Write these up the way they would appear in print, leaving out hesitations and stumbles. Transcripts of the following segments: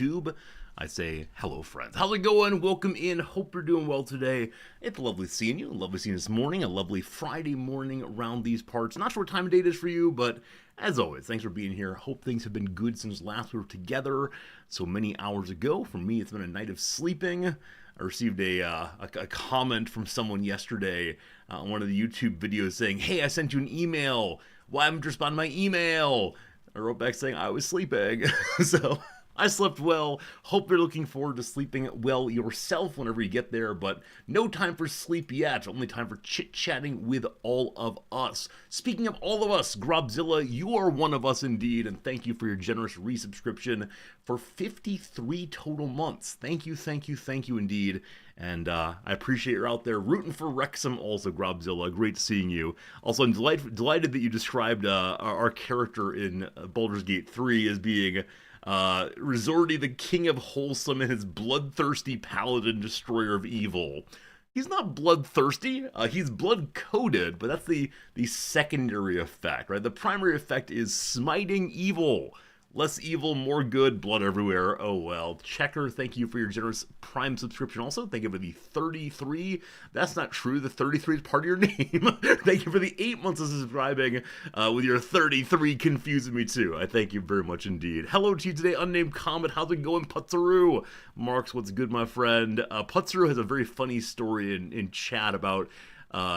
YouTube. I say, hello friends. How's it going? Welcome in. Hope you're doing well today. It's lovely seeing you. Lovely seeing you this morning. A lovely Friday morning around these parts. Not sure what time of day it is for you, but as always, thanks for being here. Hope things have been good since last we were together so many hours ago. For me, it's been a night of sleeping. I received a comment from someone yesterday on one of the YouTube videos saying, hey, I sent you an email. Why haven't you responded to my email? I wrote back saying I was sleeping. So I slept well. Hope you're looking forward to sleeping well yourself whenever you get there, but no time for sleep yet. Only time for chit-chatting with all of us. Speaking of all of us, Grobzilla, you are one of us indeed, and thank you for your generous resubscription for 53 total months. Thank you, thank you, thank you indeed. And I appreciate you're out there rooting for Wrexham also, Grobzilla. Great seeing you. Also, I'm delighted that you described our character in Baldur's Gate 3 as being Resorty, the king of wholesome and his bloodthirsty paladin destroyer of evil. He's not bloodthirsty, he's blood-coated, but that's the secondary effect, right? The primary effect is smiting evil. Less evil, more good, blood everywhere. Oh well. Checker, thank you for your generous Prime subscription also. Thank you for the 33. That's not true. The 33 is part of your name. Thank you for the 8 months of subscribing with your 33 confusing me too. I thank you very much indeed. Hello to you today, Unnamed Comet. How's it going, Putzaroo? Marks, what's good, my friend? Putzaroo has a very funny story in chat about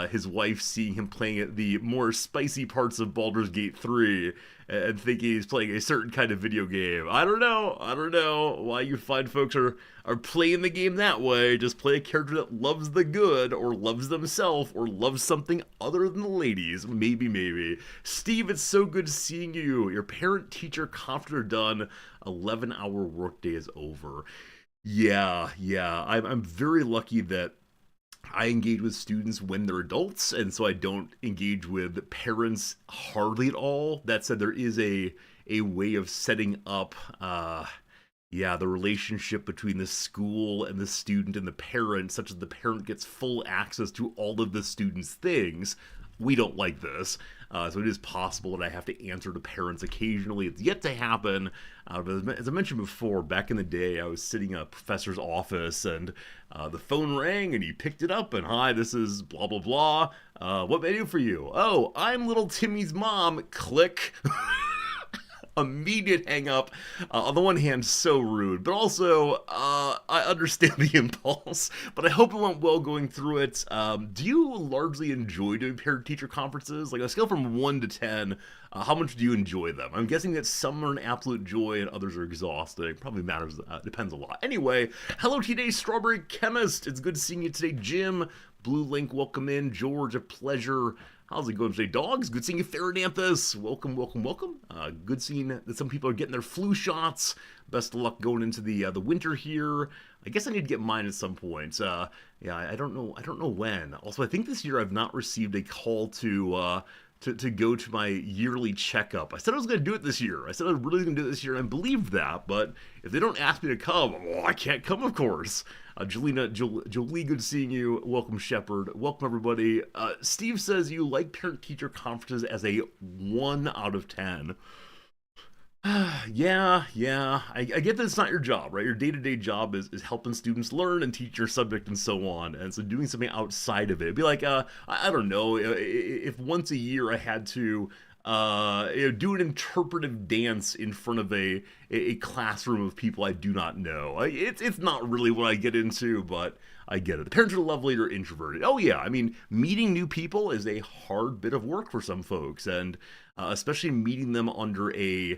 his wife seeing him playing at the more spicy parts of Baldur's Gate 3 and thinking he's playing a certain kind of video game. I don't know why you find folks are playing the game that way. Just play a character that loves the good or loves themselves or loves something other than the ladies. Maybe. Steve, it's so good seeing you. Your parent-teacher conference are done. 11-hour workday is over. Yeah. I'm very lucky that I engage with students when they're adults, and so I don't engage with parents hardly at all. That said, there is a way of setting up, the relationship between the school and the student and the parent, such that the parent gets full access to all of the student's things. We don't like this. So it is possible that I have to answer to parents occasionally. It's yet to happen. But as I mentioned before, back in the day, I was sitting in a professor's office and the phone rang and he picked it up and, hi, this is blah, blah, blah. What may I do for you? Oh, I'm little Timmy's mom. Click. Immediate hang up. On the one hand, so rude, but also I understand the impulse. But I hope it went well going through it. Do you largely enjoy doing parent-teacher conferences? Like, on a scale from 1 to 10, how much do you enjoy them? I'm guessing that some are an absolute joy and others are exhausting. Probably matters. Depends a lot. Anyway, hello today, Strawberry Chemist. It's good seeing you today, Jim. Blue Link, welcome in. George, a pleasure. How's it going today, dogs? Good seeing you, Ferrananthus. Welcome. Good seeing that some people are getting their flu shots. Best of luck going into the winter here. I guess I need to get mine at some point. I don't know when. Also, I think this year I've not received a call to go to my yearly checkup. I said I was going to do it this year. I said I was really going to do it this year, and I believed that. But if they don't ask me to come, well, I can't come, of course. Jolie, good seeing you. Welcome, Shepard. Welcome, everybody. Steve says you like parent-teacher conferences as a 1 out of 10. Yeah. I get that it's not your job, right? Your day-to-day job is helping students learn and teach your subject and so on. And so doing something outside of it'd be like, I don't know, if once a year I had to do an interpretive dance in front of a classroom of people I do not know. It's not really what I get into, but I get it. The parents are lovely, they're introverted. Oh yeah, I mean, meeting new people is a hard bit of work for some folks, and especially meeting them under a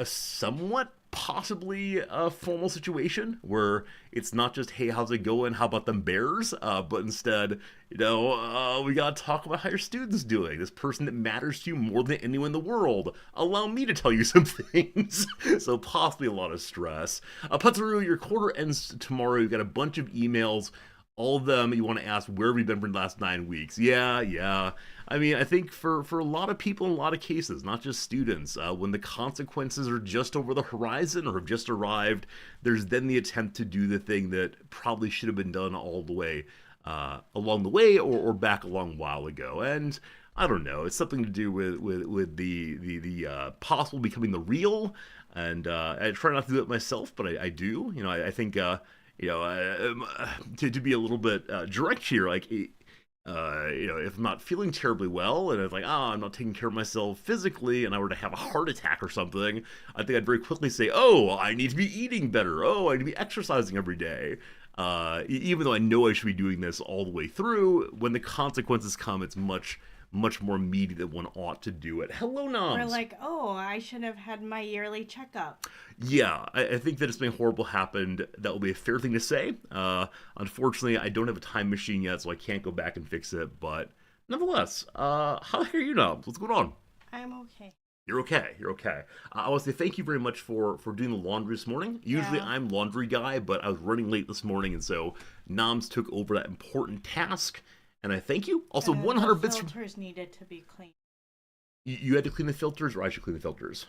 somewhat possibly a formal situation where it's not just, hey, how's it going? How about them Bears? But instead, we gotta talk about how your student's doing. This person that matters to you more than anyone in the world. Allow me to tell you some things. So possibly a lot of stress. Putzaroo, your quarter ends tomorrow. You've got a bunch of emails. All of them you want to ask, where have we been for the last 9 weeks? Yeah. I mean, I think for a lot of people in a lot of cases, not just students, when the consequences are just over the horizon or have just arrived, there's then the attempt to do the thing that probably should have been done all the way along the way or back a long while ago. And I don't know, it's something to do with the possible becoming the real. and I try not to do it myself, but I do. I think to be a little bit direct here, like if I'm not feeling terribly well and it's like, I'm not taking care of myself physically and I were to have a heart attack or something, I think I'd very quickly say, oh, I need to be eating better. Oh, I need to be exercising every day. Even though I know I should be doing this all the way through, when the consequences come, it's much more meaty that one ought to do it. Hello, Or Noms. like, oh, I should have had my yearly checkup. Yeah, I think that if something horrible happened, that will be a fair thing to say. Unfortunately, I don't have a time machine yet, so I can't go back and fix it. But nonetheless, how the heck are you, Noms? What's going on? I'm okay. You're okay. You're okay. I want to say thank you very much for doing the laundry this morning. Usually Yeah. I'm laundry guy, but I was running late this morning, and so Noms took over that important task, and I thank you. Also, The 100 bits from filters needed to be cleaned. you had to clean the filters, or I should clean the filters.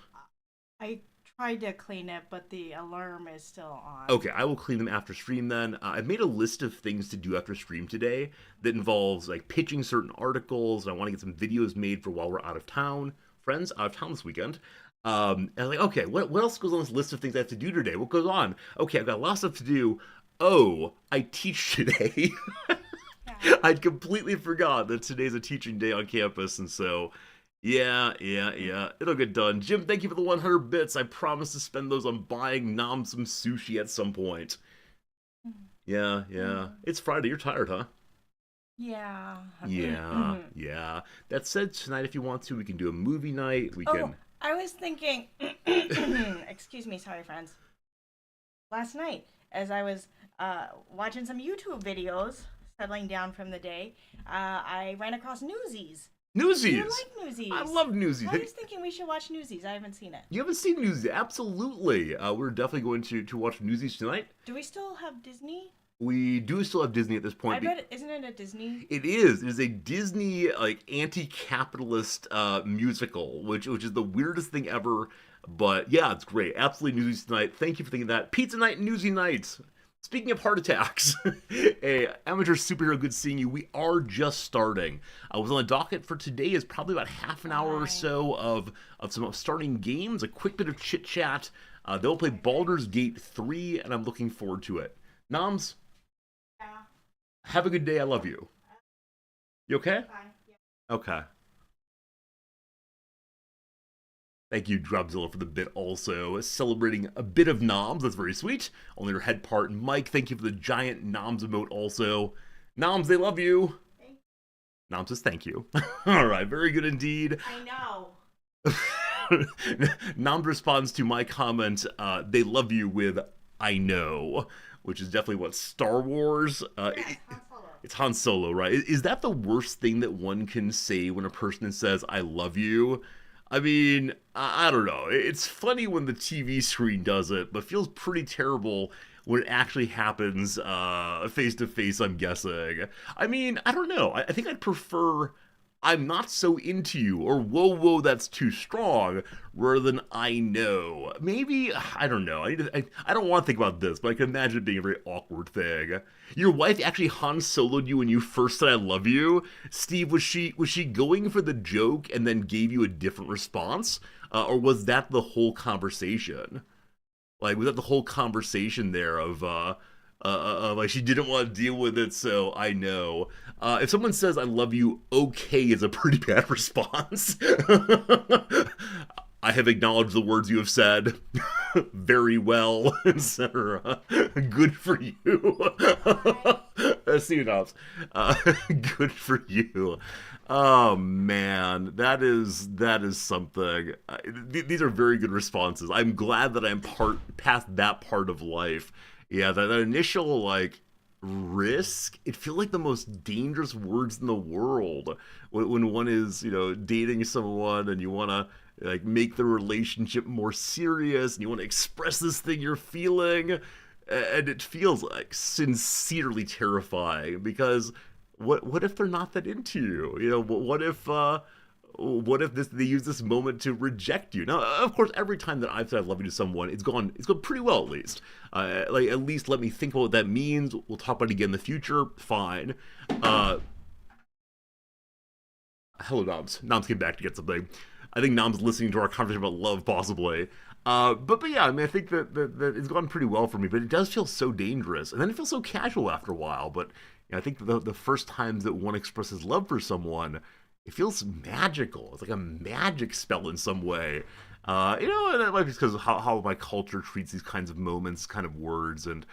I tried to clean it, but the alarm is still on. Okay, I will clean them after stream then. I've made a list of things to do after stream today that involves like pitching certain articles, and I want to get some videos made for while we're out of town. Friends, out of town this weekend. And I'm like, okay, what else goes on this list of things I have to do today? What goes on? Okay, I've got lots of stuff to do. Oh, I teach today. Yeah. I'd completely forgot that today's a teaching day on campus, and so yeah. It'll get done. Jim, thank you for the 100 bits. I promise to spend those on buying Nam some sushi at some point. Yeah. It's Friday. You're tired, huh? Yeah. Yeah. That said, tonight, if you want to, we can do a movie night. We Oh, can. I was thinking. Excuse me, sorry, friends. Last night, as I was watching some YouTube videos, settling down from the day, I ran across Newsies. Do you Newsies. like Newsies? I love Newsies. I was thinking we should watch Newsies. I haven't seen it. You haven't seen Newsies? Absolutely. We're definitely going to watch Newsies tonight. Do we still have Disney? We do still have Disney at this point. I bet isn't it a Disney? It is. It is a Disney like anti-capitalist musical, which is the weirdest thing ever. But yeah, it's great. Absolutely Newsies tonight. Thank you for thinking that. Pizza night and Newsy night. Speaking of heart attacks, hey, amateur superhero, good seeing you. We are just starting. I was on the docket for today is probably about half an hour or so of some starting games, a quick bit of chit chat. They'll play Baldur's Gate 3, and I'm looking forward to it. Noms, Yeah. have a good day. I love you. You okay? Bye. Yeah. Okay. Thank you, Dropzilla, for the bit also. Celebrating a bit of noms, that's very sweet. Only your head part. Mike, thank you for the giant noms emote also. Noms, they love you. Thank Nom says thank you. Alright, very good indeed. I know. Nom responds to my comment, they love you with I know, which is definitely what Star Wars. Yes, Han Solo. It's Han Solo, right? Is that the worst thing that one can say when a person says I love you? I mean, I don't know. It's funny when the TV screen does it, but feels pretty terrible when it actually happens face to face, I'm guessing. I mean, I don't know. I think I'd prefer I'm not so into you, or whoa, that's too strong, rather than I know. Maybe, I don't know. I don't want to think about this, but I can imagine it being a very awkward thing. Your wife actually Han Soloed you when you first said I love you? Steve, was she going for the joke and then gave you a different response? Or was that the whole conversation? Like, was that the whole conversation there of, like she didn't want to deal with it, so I know. If someone says I love you, okay is a pretty bad response. I have acknowledged the words you have said very well, etc. Good for you. See you, Knobs. Good for you. Oh man, that is something. These are very good responses. I'm glad that I'm past that part of life. Yeah, that initial like risk, it feels like the most dangerous words in the world when one is, dating someone and you want to like make the relationship more serious and you want to express this thing you're feeling, and it feels like sincerely terrifying because what if they're not that into you? What if they use this moment to reject you? Now, of course, every time that I've said I love you to someone, it's gone pretty well at least. Like at least let me think about what that means. We'll talk about it again in the future. Fine. Hello, Noms. Noms came back to get something. I think Nom's listening to our conversation about love, possibly. But yeah, I mean, I think that it's gone pretty well for me, but it does feel so dangerous, and then it feels so casual after a while. But I think the first times that one expresses love for someone, it feels magical. It's like a magic spell in some way. And that might be because of how my culture treats these kinds of moments, kind of words, and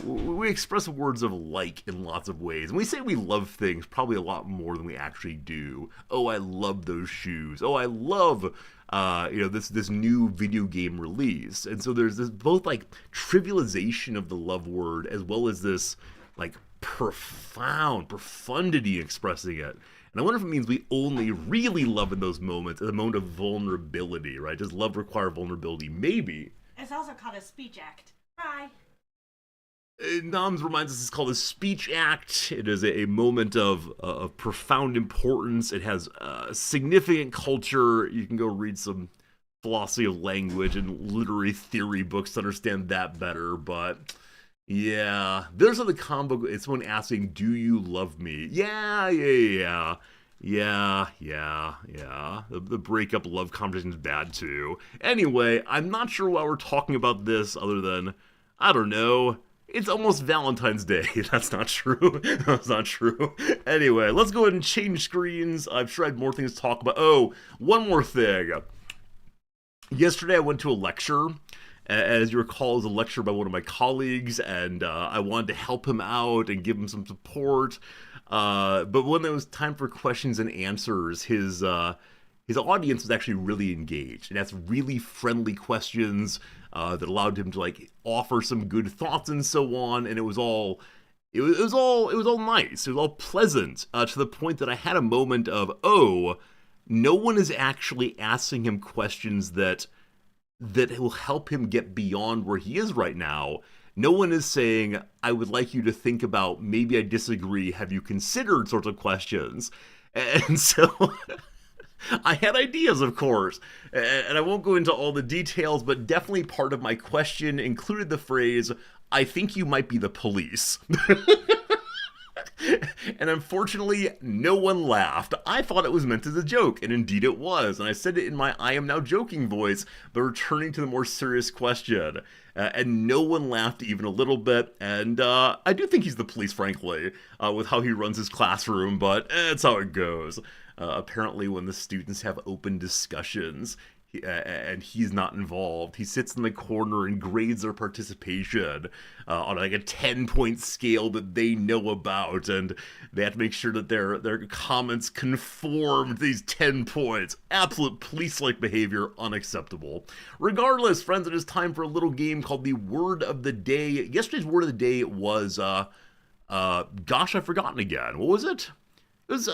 we express words of like in lots of ways. And we say we love things probably a lot more than we actually do. Oh, I love those shoes. Oh, I love, this new video game release. And so there's this both like trivialization of the love word as well as this like profundity in expressing it. And I wonder if it means we only really love in those moments, at the moment of vulnerability, right? Does love require vulnerability? Maybe. It's also called a speech act. Bye. Noms reminds us it's called a speech act. It is a moment of profound importance. It has significant culture. You can go read some philosophy of language and literary theory books to understand that better. But yeah, there's the combo. It's someone asking, "Do you love me?" Yeah. The breakup love conversation is bad too. Anyway, I'm not sure why we're talking about this other than, I don't know, it's almost Valentine's Day. That's not true. That's not true. Anyway, let's go ahead and change screens. I'm sure I had more things to talk about. Oh, one more thing. Yesterday I went to a lecture. As you recall, it was a lecture by one of my colleagues, and I wanted to help him out and give him some support. But when it was time for questions and answers, his audience was actually really engaged and asked really friendly questions that allowed him to like offer some good thoughts and so on. And it was all nice. It was all pleasant to the point that I had a moment of, oh, no one is actually asking him questions that will help him get beyond where he is right now. No one is saying, I would like you to think about, maybe I disagree, have you considered sorts of questions. And so I had ideas, of course, and I won't go into all the details, but definitely part of my question included the phrase, I think you might be the police. And unfortunately, no one laughed. I thought it was meant as a joke, and indeed it was. And I said it in my I am now joking voice, but returning to the more serious question. And no one laughed even a little bit. And I do think he's the police, frankly, with how he runs his classroom, but it's how it goes. Apparently, when the students have open discussions, and he's not involved, he sits in the corner and grades their participation on like a 10-point scale that they know about, and they have to make sure that their comments conform to these 10 points. Absolute police-like behavior, unacceptable. Regardless, friends, it is time for a little game called the Word of the Day. Yesterday's Word of the Day was, gosh, I've forgotten again. What was it? It was,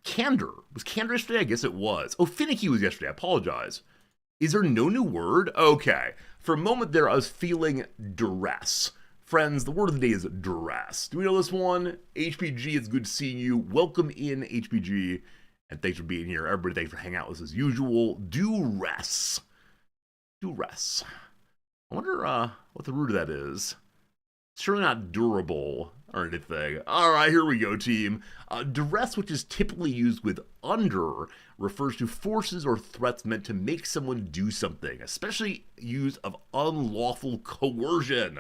candor. Was candor yesterday? I guess it was. Oh, finicky was yesterday. I apologize. Is there no new word? Okay. For a moment there, I was feeling duress. Friends, the word of the day is duress. Do we know this one? HPG, it's good seeing you. Welcome in, HPG. And thanks for being here. Everybody, thanks for hanging out with us as usual. Duress. Duress. I wonder what the root of that is. It's surely not durable or anything. All right, here we go, team. Duress, which is typically used with under, refers to forces or threats meant to make someone do something, especially use of unlawful coercion.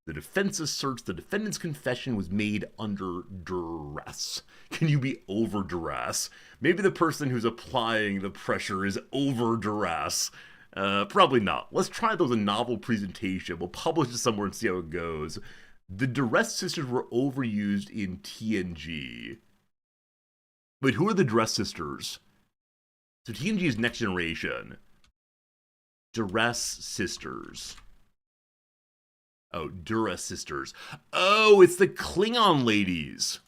The defense asserts the defendant's confession was made under duress. Can you be over duress? Maybe the person who's applying the pressure is over duress. Probably not. Let's try those in novel presentation. We'll publish it somewhere and see how it goes. The Duress sisters were overused in TNG. But who are the Duress sisters? So TNG is Next Generation. Duress sisters. Oh, Duress sisters. Oh, it's the Klingon ladies.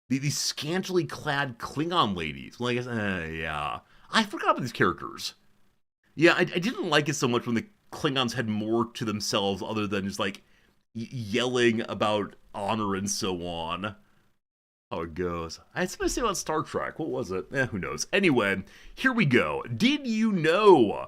These scantily clad Klingon ladies. Well, I guess, yeah. I forgot about these characters. Yeah, I didn't like it so much when the Klingons had more to themselves other than just, like, yelling about honor and so on. How it goes. I had something to say about Star Trek. What was it? Who knows. Anyway, here we go. Did you know?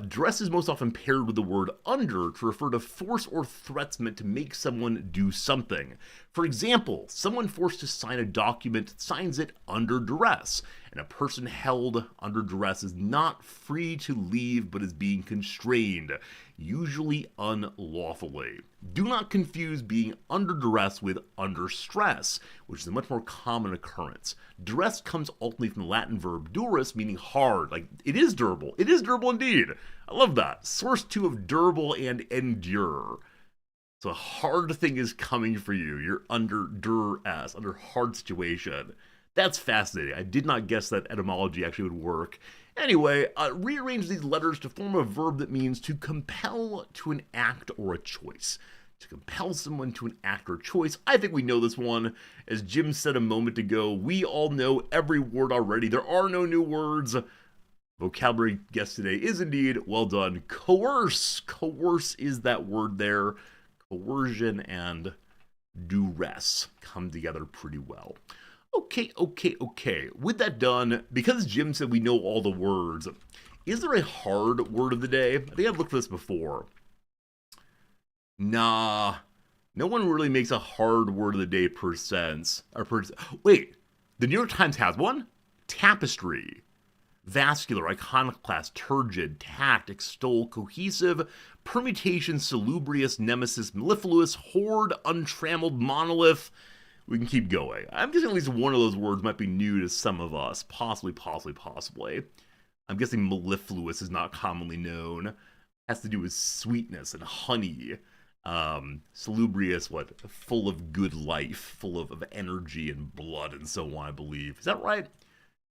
Duress is most often paired with the word under to refer to force or threats meant to make someone do something. For example, someone forced to sign a document signs it under duress. and a person held under duress is not free to leave but is being constrained, usually unlawfully. Do not confuse being under duress with under stress, which is a much more common occurrence. Duress comes ultimately from the Latin verb durus, meaning hard. Like, it is durable. It is durable indeed. I love that. Source 2 of durable and endure. So a hard thing is coming for you. You're under duress, under hard situation. That's fascinating. I did not guess that etymology actually would work. Anyway, rearrange these letters to form a verb that means to compel to an act or a choice. To compel someone to an act or choice. I think we know this one. As Jim said a moment ago, we all know every word already. There are no new words. Vocabulary guess today is indeed, well done, coerce. Coerce is that word there. Coercion and duress come together pretty well. Okay. With that done, because Jim said we know all the words, is there a hard word of the day? I think I've looked for this before. Nah, no one really makes a hard word of the day per sense. Wait, the New York Times has one? Tapestry. Vascular, iconoclast, turgid, tact, extol, cohesive, permutation, salubrious, nemesis, mellifluous, horde, untrammeled, monolith. We can keep going. I'm guessing at least one of those words might be new to some of us. Possibly. I'm guessing mellifluous is not commonly known. It has to do with sweetness and honey. Salubrious, full of good life, full of energy and blood and so on, I believe. Is that right?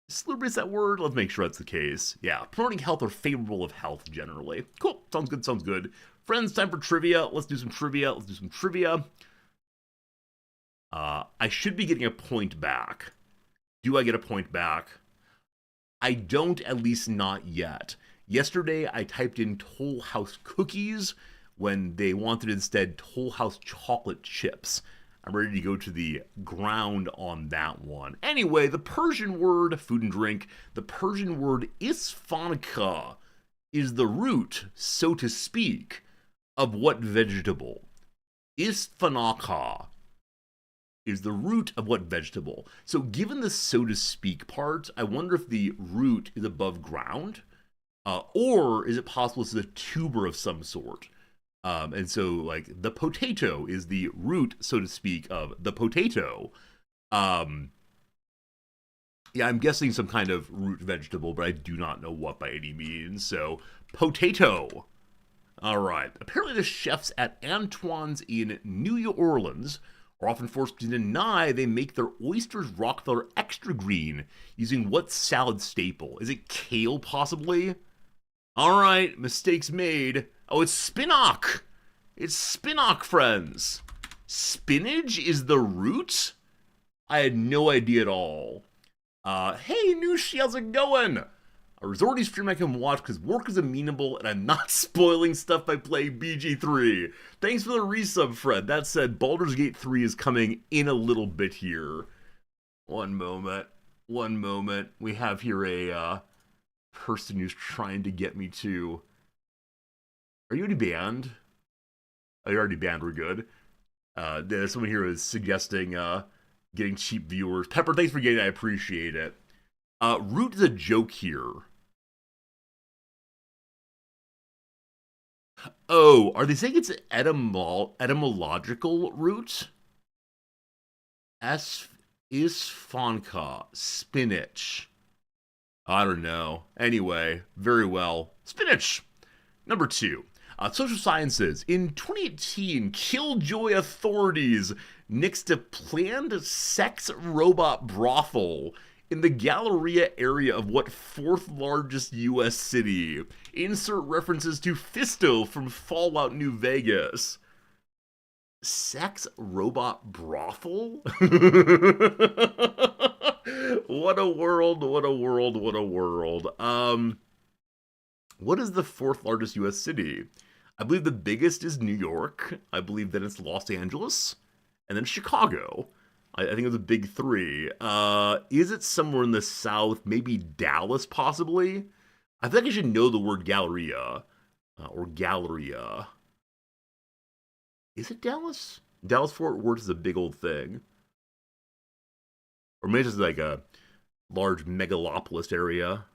Salubrious, that word? Let's make sure that's the case. Yeah, promoting health or favorable of health generally. Cool, sounds good. Friends, time for trivia. Let's do some trivia. I should be getting a point back. Do I get a point back? I don't, at least not yet. Yesterday, I typed in Toll House cookies when they wanted instead Toll House chocolate chips. I'm ready to go to the ground on that one. Anyway, the Persian word, food and drink, the Persian word isfanka is the root, so to speak, of what vegetable? Isfanaka is the root of what vegetable? So given the so to speak part, I wonder if the root is above ground, or is it possible it's a tuber of some sort? And so, like, the potato is the root, so to speak, of the potato. Yeah, I'm guessing some kind of root vegetable, but I do not know what by any means. So, potato. All right. Apparently, the chefs at Antoine's in New Orleans are often forced to deny they make their oysters Rockefeller extra green using what salad staple? Is it kale, possibly? All right, mistakes made. Oh, it's spinach. It's spinach, friends. Spinach is the root? I had no idea at all. Hey, Nooshi, how's it going? A resorty stream I can watch because work is amenable and I'm not spoiling stuff by playing BG3. Thanks for the resub, Fred. That said, Baldur's Gate 3 is coming in a little bit here. One moment. We have here a person who's trying to get me to... Are you already banned? Oh, you're already banned. We're good. There's someone here who's suggesting getting cheap viewers. Pepper, thanks for getting it. I appreciate it. Root is a joke here. Oh, are they saying it's an etymological root? Isfanka, spinach. I don't know. Anyway, very well. Spinach! Number 2. Social sciences. In 2018, Killjoy authorities nixed a planned sex robot brothel in the Galleria area of what 4th largest U.S. city? Insert references to Fisto from Fallout New Vegas. Sex robot brothel? What a world. What is the 4th largest U.S. city? I believe the biggest is New York. I believe then it's Los Angeles. And then Chicago. I think it's a big 3. Is it somewhere in the south? Maybe Dallas, possibly? I think I should know the word Galleria. Or Galleria. Is it Dallas? Dallas-Fort Worth is a big old thing. Or maybe it's like a large megalopolis area.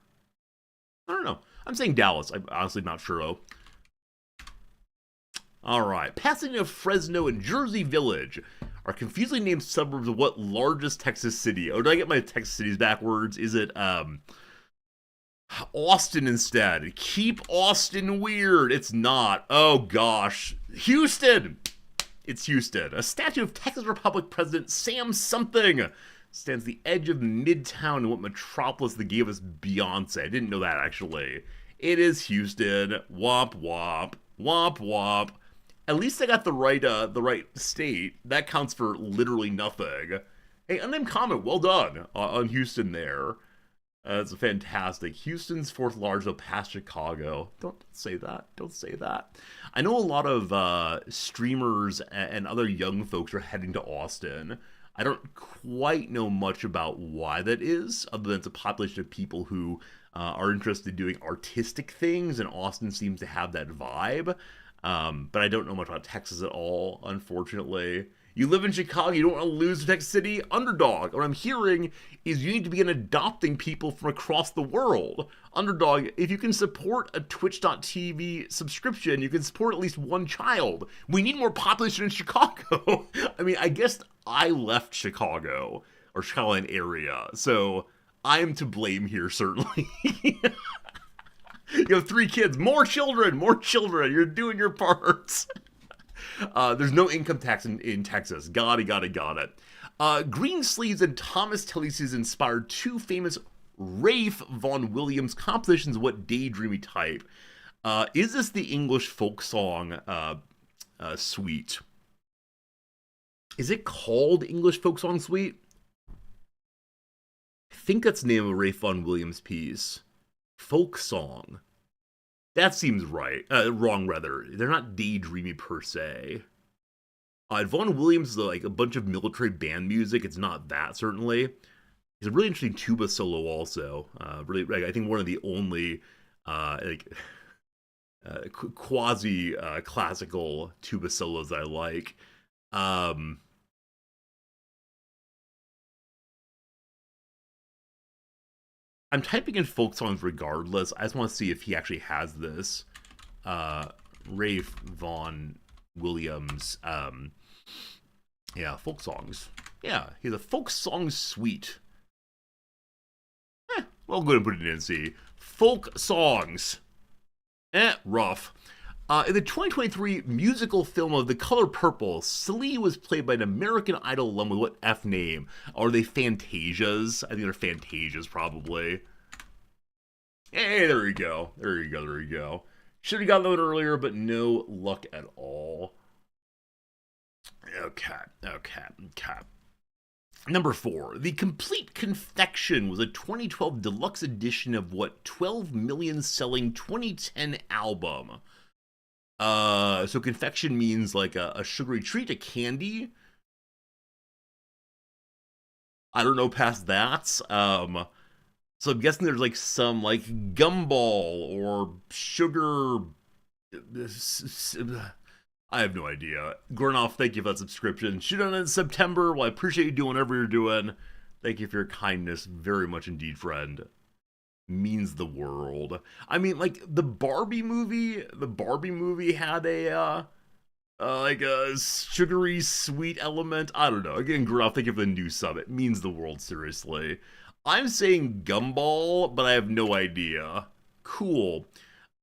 I don't know. I'm saying Dallas. I'm honestly not sure, though. All right. Pasadena, Fresno, and Jersey Village are confusingly named suburbs of what largest Texas city? Oh, did I get my Texas cities backwards? Is it, Austin instead? Keep Austin weird. It's not. Oh, gosh. Houston! It's Houston. A statue of Texas Republic President Sam something stands the edge of Midtown in what metropolis that gave us Beyonce. I didn't know that, actually. It is Houston. Womp womp. Womp womp. At least I got the right state. That counts for literally nothing. Hey, unnamed comment, well done on Houston there. That's fantastic. Houston's fourth largest, past Chicago. Don't say that. Don't say that. I know a lot of streamers and other young folks are heading to Austin. I don't quite know much about why that is, other than it's a population of people who are interested in doing artistic things, and Austin seems to have that vibe. But I don't know much about Texas at all, unfortunately. You live in Chicago, you don't want to lose to Texas City? Underdog. What I'm hearing is you need to begin adopting people from across the world. Underdog, if you can support a Twitch.tv subscription, you can support at least one child. We need more population in Chicago. I mean, I guess I left Chicago, or Chicagoland area, so I am to blame here, certainly. You have 3 kids, more children, you're doing your parts. There's no income tax in Texas. Got it. Green Sleeves and Thomas Talisi's inspired 2 famous Rafe Vaughan Williams compositions of what daydreamy type. Is this the English folk song suite? Is it called English folk song suite? I think that's the name of a Rafe Vaughan Williams piece. Folk song. That seems right. Wrong, rather. They're not daydreamy per se. Vaughan Williams is like a bunch of military band music. It's not that, certainly. He's a really interesting tuba solo, also. Really, I think one of the only quasi classical tuba solos that I like. I'm typing in folk songs regardless. I just want to see if he actually has this. Rafe Vaughan Williams. Yeah, folk songs. Yeah, he's a folk song suite. Well, go ahead and put it in and see. Folk songs. Rough. In the 2023 musical film of The Color Purple, Slee was played by an American Idol alum with what F name? Are they Fantasias? I think they're Fantasias, probably. Hey, there we go. There you go. Should have gotten that one earlier, but no luck at all. Okay. Number 4. The Complete Confection was a 2012 deluxe edition of what 12 million selling 2010 album. So confection means like a sugary treat, a candy. I don't know past that. So I'm guessing there's like some like gumball or sugar. I have no idea. Gornoff, thank you for that subscription. Shoot on in September. Well, I appreciate you doing whatever you're doing. Thank you for your kindness very much indeed, friend. Means the world. I mean, like the Barbie movie had a like a sugary sweet element. I don't know. Again, Groff, thank you for the new sub. It means the world, seriously. I'm saying gumball, but I have no idea. Cool.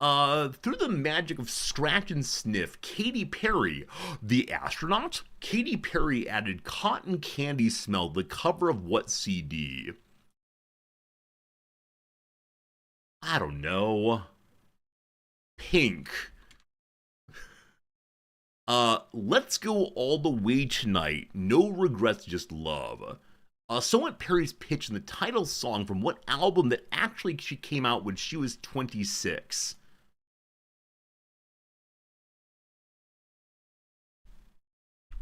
Through the magic of scratch and sniff, Katy Perry, the astronaut? Katy Perry added cotton candy smell to the cover of what CD? I don't know. Pink. Let's Go All the Way Tonight. No regrets, just love. So went Perry's pitch in the title song from what album that actually she came out when she was 26?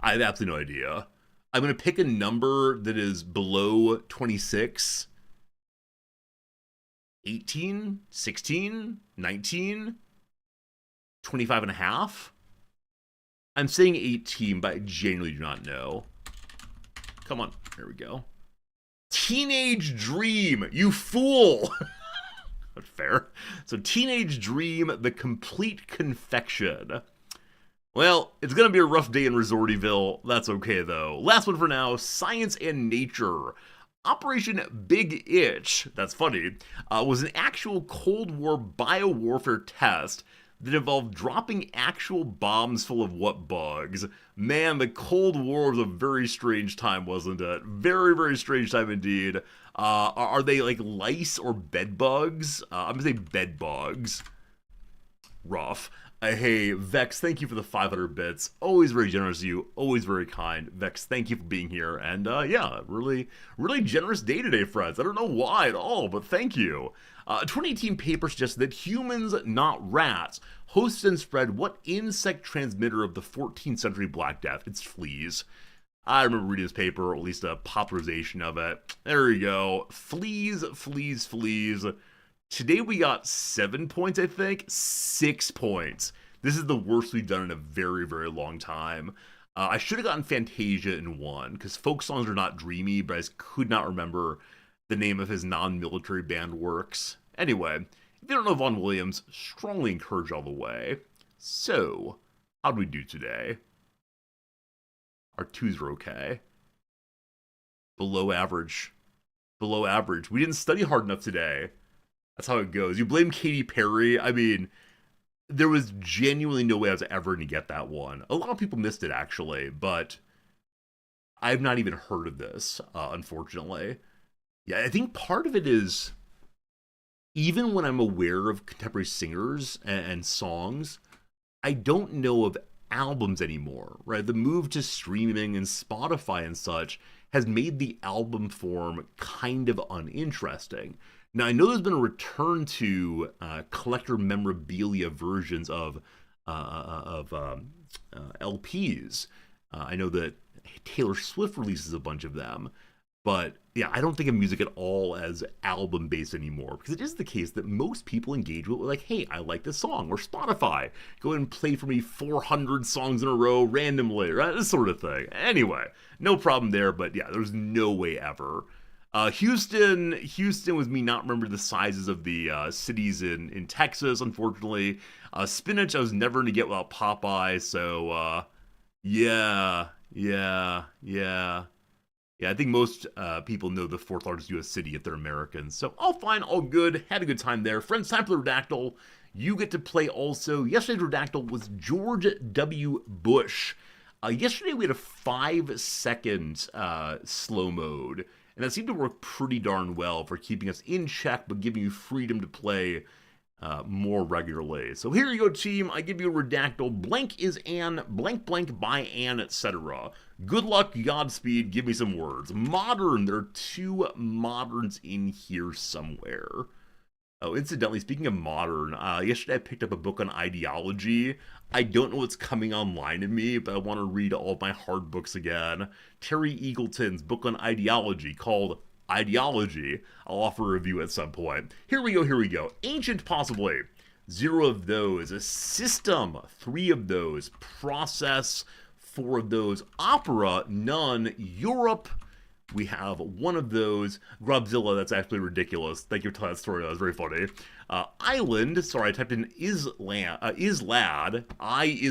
I have absolutely no idea. I'm going to pick a number that is below 26. 18, 16, 19, 25 and a half. I'm saying 18, but I genuinely do not know. Come on, here we go. Teenage Dream, you fool! Not fair. So, Teenage Dream, The Complete Confection. Well, it's gonna be a rough day in Resortyville. That's okay, though. Last one for now, Science and Nature. Operation Big Itch, that's funny, was an actual Cold War biowarfare test that involved dropping actual bombs full of what bugs? Man, the Cold War was a very strange time, wasn't it? Very, very strange time indeed. Are they like lice or bed bugs? I'm gonna say bed bugs. Rough. Hey, Vex, thank you for the 500 bits. Always very generous of you. Always very kind. Vex, thank you for being here. And yeah, really, really generous day today, friends. I don't know why at all, but thank you. A 2018 paper suggested that humans, not rats, hosted and spread what insect transmitter of the 14th century Black Death? It's fleas. I remember reading this paper, or at least a popularization of it. There you go. Fleas, fleas, fleas. Today we got 7 points, I think. 6 points. This is the worst we've done in a very, very long time. I should have gotten Fantasia in 1, because folk songs are not dreamy, but I just could not remember the name of his non-military band works. Anyway, if you don't know Vaughan Williams, strongly encourage all the way. So, how do we do today? Our 2s are okay. Below average. Below average. We didn't study hard enough today. That's how it goes. You blame Katy Perry. I mean, there was genuinely no way I was ever going to get that one. A lot of people missed it, actually, but I've not even heard of this, unfortunately. Yeah, I think part of it is, even when I'm aware of contemporary singers and songs, I don't know of albums anymore, right? The move to streaming and Spotify and such has made the album form kind of uninteresting. Now, I know there's been a return to collector memorabilia versions of LPs. I know that Taylor Swift releases a bunch of them, but yeah, I don't think of music at all as album-based anymore, because it is the case that most people engage with it like, hey, I like this song, or Spotify, go ahead and play for me 400 songs in a row randomly, right? This sort of thing. Anyway, no problem there, but yeah, there's no way ever. Houston was me not remembering the sizes of the cities in Texas, unfortunately. Spinach, I was never going to get without Popeye, so yeah. Yeah, I think most people know the fourth largest U.S. city if they're Americans. So all fine, all good. Had a good time there. Friends, time for the Redactyl. You get to play also. Yesterday's Redactyl was George W. Bush. Yesterday we had a 5-second slow mode. And that seemed to work pretty darn well for keeping us in check, but giving you freedom to play more regularly. So here you go, team. I give you a Redactyl. Blank is an, blank blank by an, etc. Good luck, Godspeed. Give me some words. Modern. There are 2 moderns in here somewhere. Oh, incidentally, speaking of modern, yesterday I picked up a book on ideology. I don't know what's coming online in me, but I want to read all of my hard books again. Terry Eagleton's book on ideology called Ideology. I'll offer a review at some point. Here we go. Ancient, possibly. 0 of those. A system. 3 of those. Process. 4 of those. Opera. None. Europe. We have 1 of those. Grubzilla, that's actually ridiculous. Thank you for telling that story. That was very funny. Island. Sorry, I typed in is lad. I is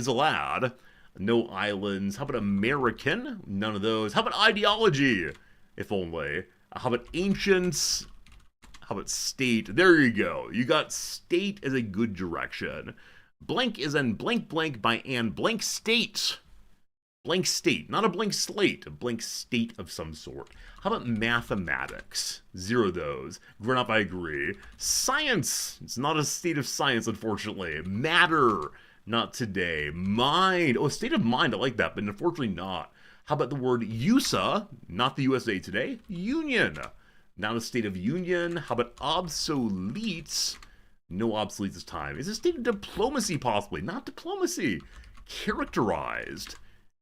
a lad. No islands. How about American? None of those. How about ideology? If only. How about ancients? How about state? There you go. You got state as a good direction. Blank is in blank blank by an blank state. Blank state, not a blank slate, a blank state of some sort. How about mathematics? 0 of those. Grown up, I agree. Science, it's not a state of science, unfortunately. Matter, not today. Mind, oh, state of mind, I like that, but unfortunately not. How about the word USA, not the USA today? Union, not a state of union. How about obsolete? No obsolete this time. Is it a state of diplomacy, possibly? Not diplomacy. Characterized.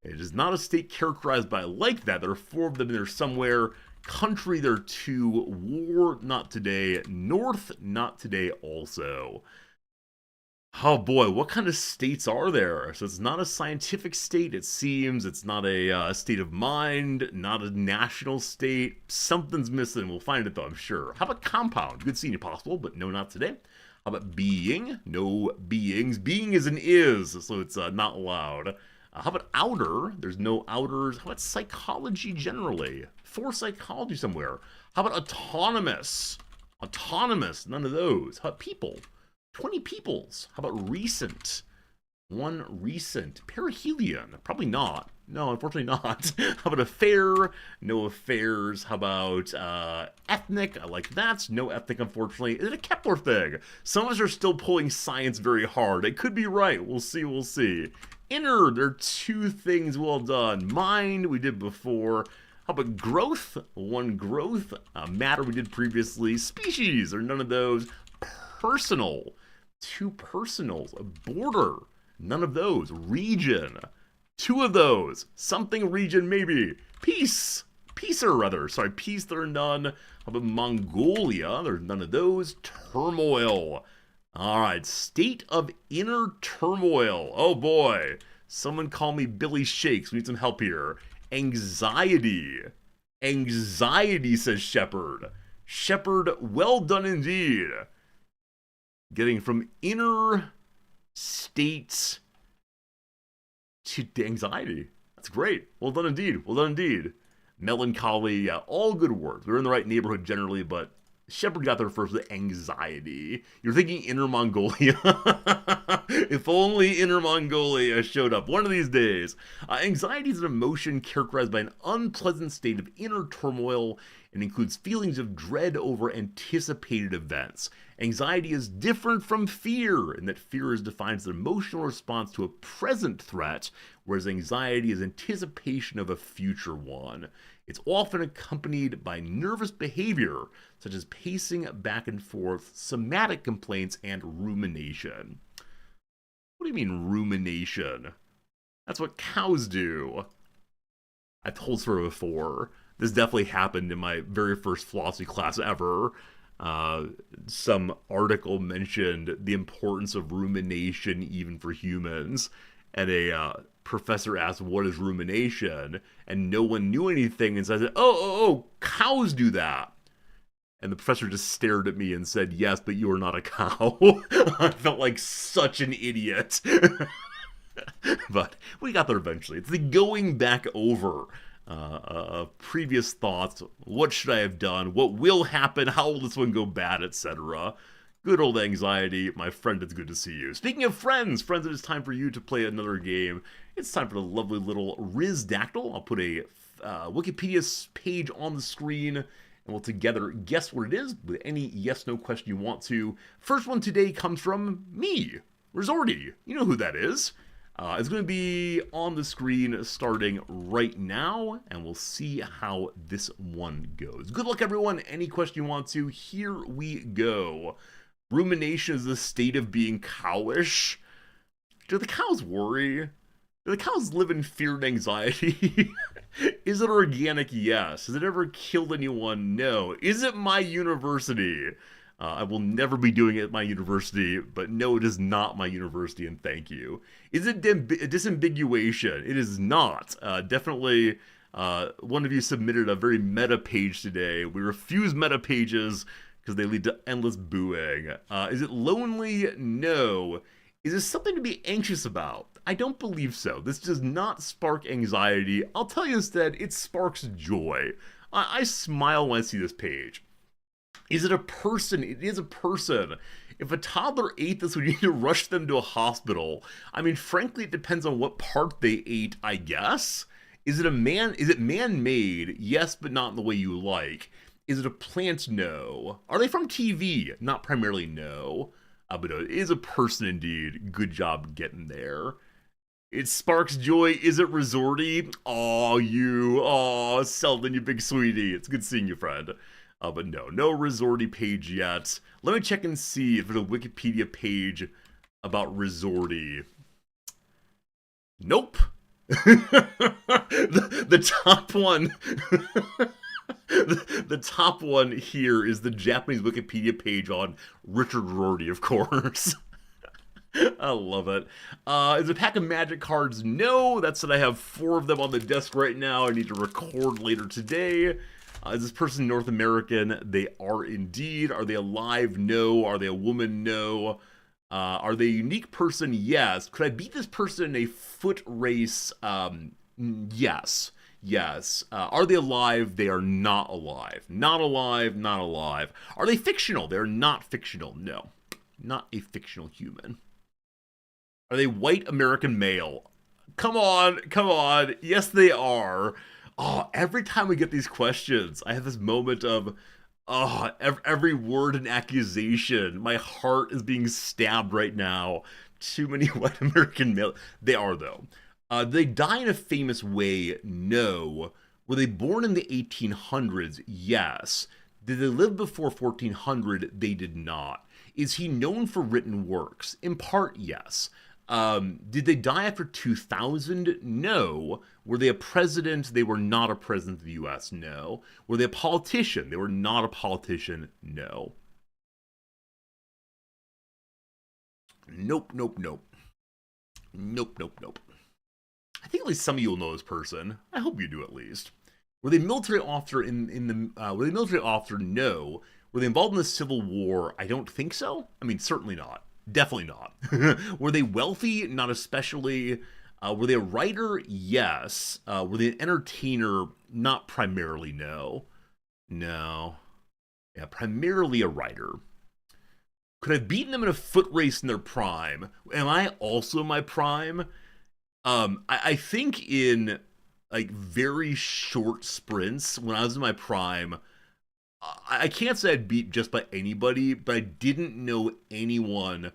It is not a state characterized by like that. There are 4 of them in there somewhere. Country, there are 2. War, not today. North, not today also. Oh boy, what kind of states are there? So it's not a scientific state, it seems. It's not a state of mind, not a national state. Something's missing. We'll find it though, I'm sure. How about compound? Good seeing you, possible, but no, not today. How about being? No beings. Being is an is, so it's not allowed. How about outer? There's no outers. How about psychology generally? For psychology somewhere. How about autonomous? Autonomous, none of those. How about people? 20 peoples. How about recent? One recent. Perihelion? Probably not. No, unfortunately not. How about affair? No affairs. How about ethnic? I like that. No ethnic, unfortunately. Is it a Kepler thing? Some of us are still pulling science very hard. It could be right. We'll see, we'll see. Inner, there are two things well done. Mind, we did before. How about growth? One growth. Matter, we did previously. Species, or none of those. Personal. Two personals. Border. None of those. Region. Two of those. Something region, maybe. Peace. Peacer, rather. Sorry, peace, there are none. How about Mongolia? There's none of those. Turmoil. Alright, state of inner turmoil. Oh boy. Someone call me Billy Shakes. We need some help here. Anxiety. Anxiety, says Shepard. Shepard, well done indeed. Getting from inner states to anxiety. That's great. Well done indeed. Well done indeed. Melancholy, yeah, all good words. We're in the right neighborhood generally, but Shepard got there first with anxiety. You're thinking Inner Mongolia. If only Inner Mongolia showed up one of these days. Anxiety is an emotion characterized by an unpleasant state of inner turmoil and includes feelings of dread over anticipated events. Anxiety is different from fear in that fear is defined as an emotional response to a present threat, whereas anxiety is anticipation of a future one. It's often accompanied by nervous behavior, such as pacing back and forth, somatic complaints, and rumination. What do you mean, rumination? That's what cows do. I've told this story before. This definitely happened in my very first philosophy class ever. Some article mentioned the importance of rumination even for humans, and a professor asked, what is rumination? And no one knew anything, and said, oh, cows do that. And the professor just stared at me and said, yes, but you are not a cow. I felt like such an idiot. But we got there eventually. It's the going back over previous thoughts. What should I have done? What will happen? How will this one go bad? Etc. Good old anxiety. My friend, it's good to see you. Speaking of friends, it is time for you to play another game. It's time for the lovely little Rizdactyl. I'll put a Wikipedia page on the screen, and we'll together guess what it is with any yes-no question you want to. First one today comes from me, Rizordi. You know who that is. It's going to be on the screen starting right now, and we'll see how this one goes. Good luck, everyone. Any question you want to, here we go. Rumination is the state of being cowish. Do the cows worry? Do the cows live in fear and anxiety? Is it organic? Yes. Has it ever killed anyone? No. Is it my university? I will never be doing it at my university, but no, it is not my university, and thank you. Is it disambiguation? It is not. Definitely, one of you submitted a very meta page today. We refuse meta pages because they lead to endless booing. Is it lonely? No. Is this something to be anxious about? I don't believe so. This does not spark anxiety. I'll tell you instead, it sparks joy. I smile when I see this page. Is it a person? It is a person. If a toddler ate this, we need to rush them to a hospital. I mean, frankly, it depends on what part they ate, I guess. Is it man-made? Yes, but not in the way you like. Is it a plant? No. Are they from TV? Not primarily, no. But no, it is a person indeed. Good job getting there. It sparks joy. Is it resorty? Aw, Selden, you big sweetie. It's good seeing you, friend. But no resorty page yet. Let me check and see if there's a Wikipedia page about resorty. Nope. the top one. The top one here is the Japanese Wikipedia page on Richard Rorty, of course. I love it. Is a pack of magic cards? No. That's that I have 4 of them on the desk right now. I need to record later today. Is this person North American? They are indeed. Are they alive? No. Are they a woman? No. Are they a unique person? Yes. Could I beat this person in a foot race? Yes. Yes. Are they alive? They are not alive. Not alive, not alive. Are they fictional? They're not fictional. No. Not a fictional human. Are they white American male? Come on, come on. Yes, they are. Oh, every time we get these questions, I have this moment of, oh, every word an accusation. My heart is being stabbed right now. Too many white American male. They are, though. Did they die in a famous way? No. Were they born in the 1800s? Yes. Did they live before 1400? They did not. Is he known for written works? In part, yes. Did they die after 2000? No. Were they a president? They were not a president of the US. No. Were they a politician? They were not a politician. No. Nope, nope, nope. Nope, nope, nope. I think at least some of you will know this person. I hope you do at least. Were they military officer in the? Were they military officer? No. Were they involved in the Civil War? I don't think so. I mean, certainly not. Definitely not. Were they wealthy? Not especially. Were they a writer? Yes. Were they an entertainer? Not primarily. No. No. Yeah, primarily a writer. Could I have beaten them in a foot race in their prime? Am I also my prime? I think in like very short sprints when I was in my prime, I can't say I'd beat just by anybody, but I didn't know anyone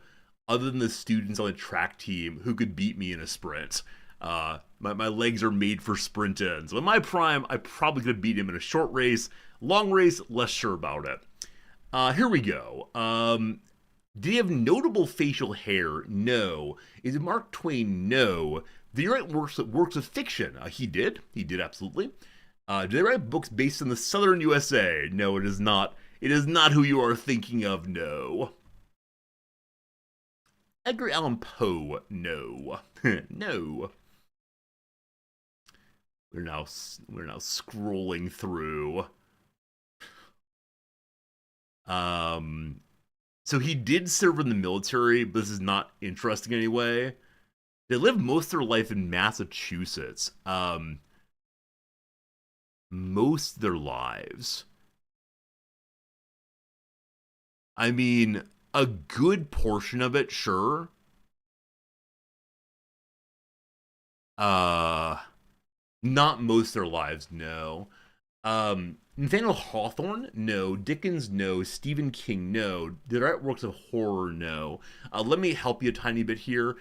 other than the students on the track team who could beat me in a sprint. My legs are made for sprinting. So in my prime, I probably could beat him in a short race. Long race, less sure about it. Here we go. Did he have notable facial hair? No. Is it Mark Twain? No. Did he write works of fiction? He did. He did, absolutely. Did they write books based in the southern USA? No, it is not. It is not who you are thinking of, no. Edgar Allan Poe? No. No. We're now scrolling through. So he did serve in the military, but this is not interesting anyway. They lived most of their life in Massachusetts. Most of their lives. I mean, a good portion of it, sure. Not most of their lives, no. Nathaniel Hawthorne? No. Dickens? No. Stephen King? No. Did I write works of horror? No. Let me help you a tiny bit here.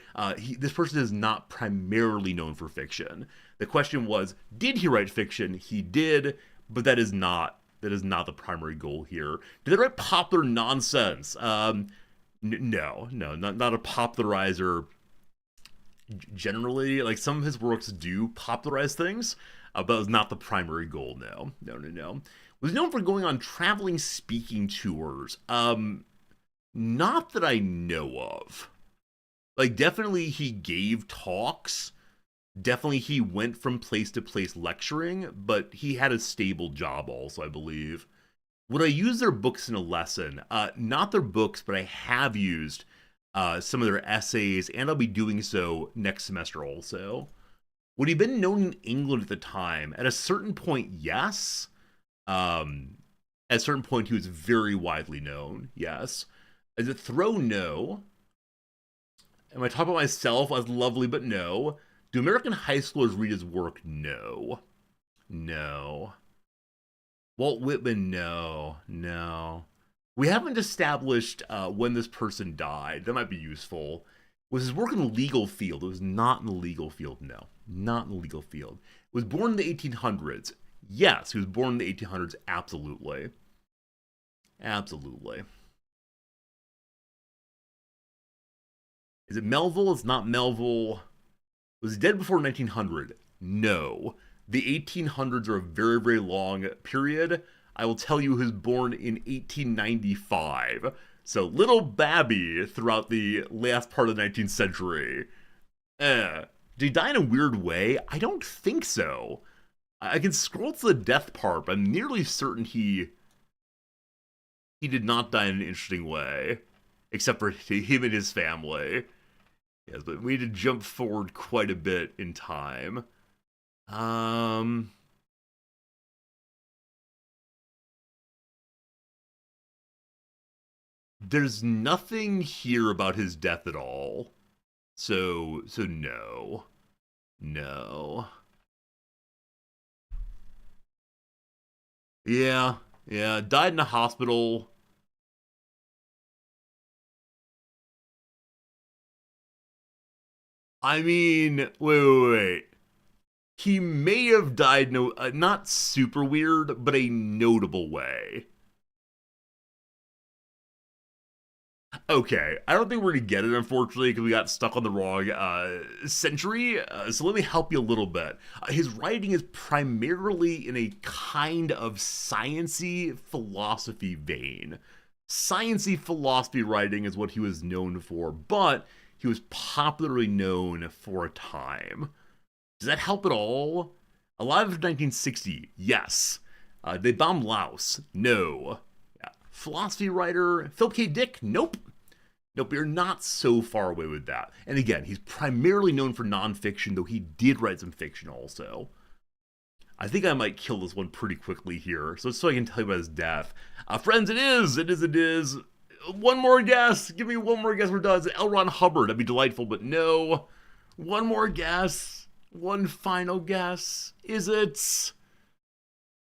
This person is not primarily known for fiction. The question was, did he write fiction? He did, but that is not the primary goal here. Did they write popular nonsense? No, not a popularizer. Generally, like some of his works do popularize things, but it was not the primary goal. No. Was known for going on traveling speaking tours. Not that I know of. Like, definitely he gave talks. Definitely he went from place to place lecturing, but he had a stable job also, I believe. Would I use their books in a lesson? Not their books, but I have used some of their essays, and I'll be doing so next semester also. Would he have been known in England at the time? At a certain point, yes. At a certain point, he was very widely known, yes. Is it Thoreau? No. Am I talking about myself as lovely, but no. Do American high schoolers read his work? No. No. Walt Whitman? No. We haven't established when this person died. That might be useful. Was his work in the legal field? It was not in the legal field, no. Not in the legal field. Was born in the 1800s? Yes, he was born in the 1800s, absolutely. Absolutely. Is it Melville? It's not Melville. Was he dead before 1900? No. The 1800s are a very, very long period. I will tell you he was born in 1895. So little Babby throughout the last part of the 19th century. Did he die in a weird way? I don't think so. I can scroll to the death part, but I'm nearly certain he did not die in an interesting way, except for him and his family. Yes, but we need to jump forward quite a bit in time. Um, there's nothing here about his death at all. So no. No. Yeah, yeah, died in a hospital. I mean, wait. He may have died no not super weird, but a notable way. Okay, I don't think we're gonna get it, unfortunately, because we got stuck on the wrong century. So let me help you a little bit. His writing is primarily in a kind of sciency philosophy vein. Sciency philosophy writing is what he was known for, but he was popularly known for a time. Does that help at all? Alive of 1960, yes. They bombed Laos, no. Yeah. Philosophy writer Philip K. Dick, nope. Nope, you're not so far away with that. And again, he's primarily known for nonfiction, though he did write some fiction also. I think I might kill this one pretty quickly here, so I can tell you about his death. Friends, it is. One more guess. Give me one more guess. We're done. It's L. Ron Hubbard. That'd be delightful, but no. One more guess. One final guess. Is it?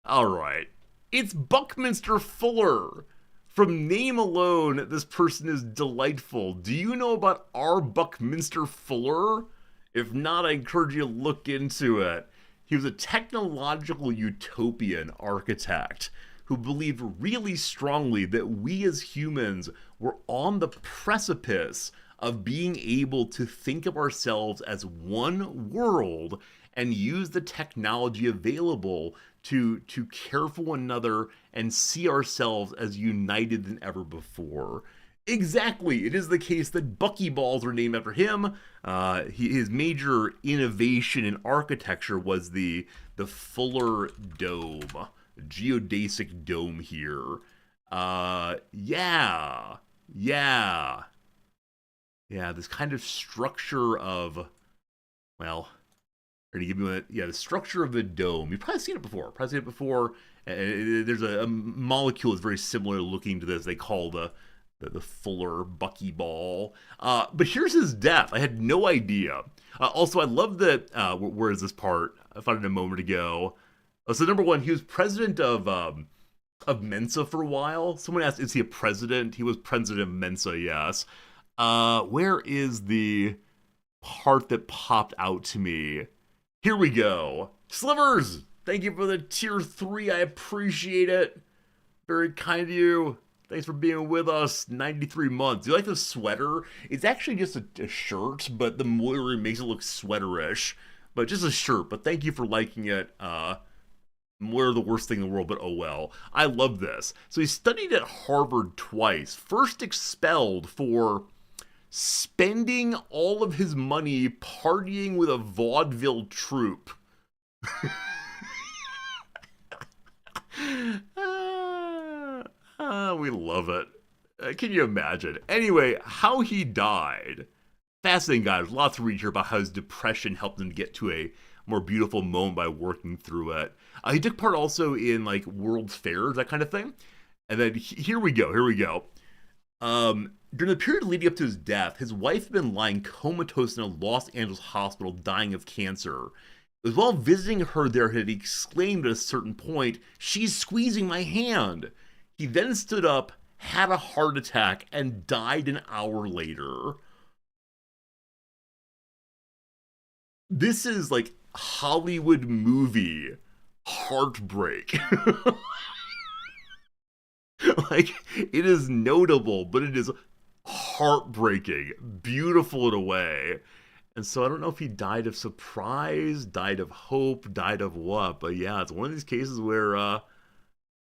All right. It's Buckminster Fuller. From name alone, this person is delightful. Do you know about R. Buckminster Fuller? If not, I encourage you to look into it. He was a technological utopian architect who believed really strongly that we as humans were on the precipice of being able to think of ourselves as one world and use the technology available to care for one another and see ourselves as united than ever before. Exactly, it is the case that buckyballs are named after him. His major innovation in architecture was the Fuller Dome, geodesic dome here. Yeah. This kind of structure of, well, or to give you the structure of the dome. You've probably seen it before. There's a molecule that's very similar looking to this. They call the Fuller buckyball. But here's his death. I had no idea. Also, I love that. Where is this part? I found it a moment ago. So number one, he was president of Mensa for a while. Someone asked, "Is he a president?" He was president of Mensa. Yes. Where is the part that popped out to me? Here we go. Slivers, thank you for the tier 3. I appreciate it. Very kind of you. Thanks for being with us. 93 months. Do you like the sweater? It's actually just a shirt, but the embroidery makes it look sweaterish. But just a shirt. But thank you for liking it. We're the worst thing in the world, but oh well. I love this. So he studied at Harvard twice. First expelled for spending all of his money partying with a vaudeville troupe. We love it. Can you imagine? Anyway, how he died. Fascinating guy. There's lots to read here about how his depression helped him to get to a more beautiful moment by working through it. He took part also in like World's Fairs, that kind of thing. And then here we go. During the period leading up to his death, his wife had been lying comatose in a Los Angeles hospital dying of cancer. It was while visiting her there that he exclaimed at a certain point, "She's squeezing my hand." He then stood up, had a heart attack, and died an hour later. This is like Hollywood movie heartbreak. Like, it is notable, but it is heartbreaking, beautiful in a way. And so I don't know if he died of surprise, died of hope, died of what, but yeah, it's one of these cases where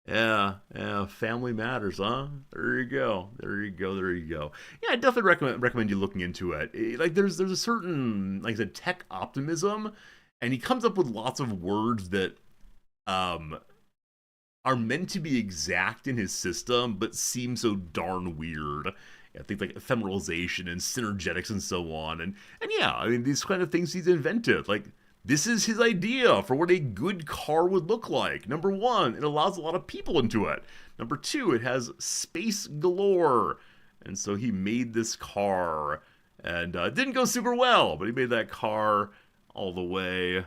Yeah, family matters, huh? There you go. There you go. There you go. Yeah, I definitely recommend you looking into it. Like, there's a certain, like I said, tech optimism, and he comes up with lots of words that um are meant to be exact in his system, but seem so darn weird. Yeah, things like ephemeralization and synergetics and so on. And yeah, I mean these kind of things he's invented. Like this is his idea for what a good car would look like. Number one, it allows a lot of people into it. Number two, it has space galore. And so he made this car. And it didn't go super well, but he made that car all the way.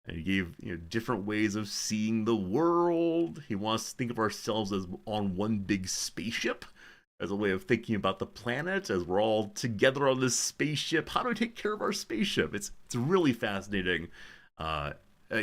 And he gave different ways of seeing the world. He wants to think of ourselves as on one big spaceship, as a way of thinking about the planet, as we're all together on this spaceship. How do we take care of our spaceship? It's really fascinating. Uh,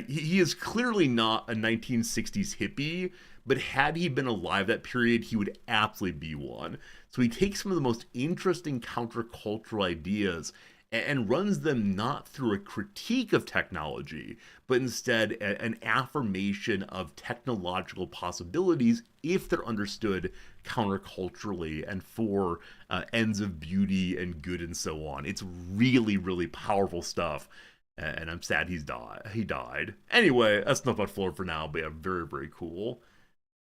he is clearly not a 1960s hippie, but had he been alive that period, he would absolutely be one. So he takes some of the most interesting countercultural ideas and runs them not through a critique of technology, but instead an affirmation of technological possibilities if they're understood counterculturally and for ends of beauty and good and so on. It's really, really powerful stuff. And I'm sad he died. Anyway, that's enough about Florida for now, but yeah, very, very cool.